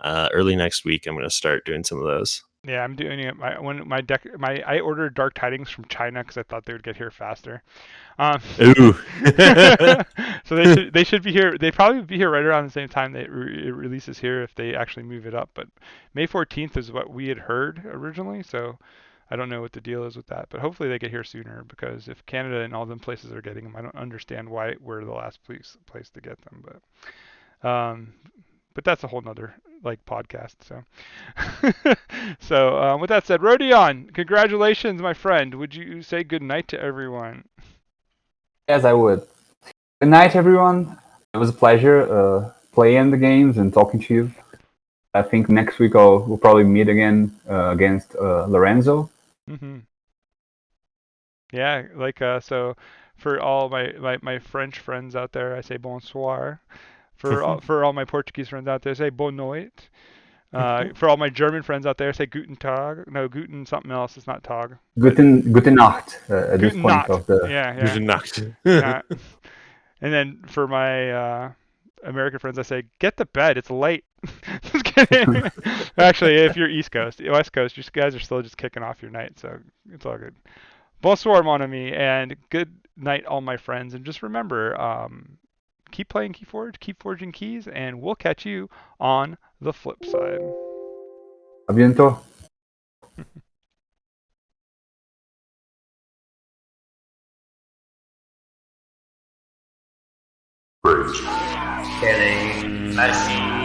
early next week, I'm going to start doing some of those. Yeah, I'm doing it. I ordered Dark Tidings from China because I thought they would get here faster. Ooh. So they should be here. They probably be here right around the same time that it releases here if they actually move it up. But May 14th is what we had heard originally. So I don't know what the deal is with that. But hopefully they get here sooner because if Canada and all them places are getting them, I don't understand why we're the last place to get them. But that's a whole nother like podcast. So with that said, Rodion, congratulations, my friend. Would you say good night to everyone? Yes, I would. Good night, everyone. It was a pleasure playing the games and talking to you. I think next week we'll probably meet again against Lorenzo. Mm-hmm. Yeah, like so for all my French friends out there, I say bonsoir. For all my Portuguese friends out there, I say bonne nuit. For all my German friends out there, say guten Tag. No, guten something else. It's not Tag. Gute Nacht at this Guten point Nacht. of the... Yeah. Gute Nacht. And then for my American friends, I say, get to bed. It's late. Just kidding. Actually, if you're East Coast, West Coast, you guys are still just kicking off your night, so it's all good. Bonsoir, mon ami, and good night, all my friends. And just remember, keep playing Keyforge, keep forging keys, and we'll catch you on the flip side. A bientôt. Kidding. Merci.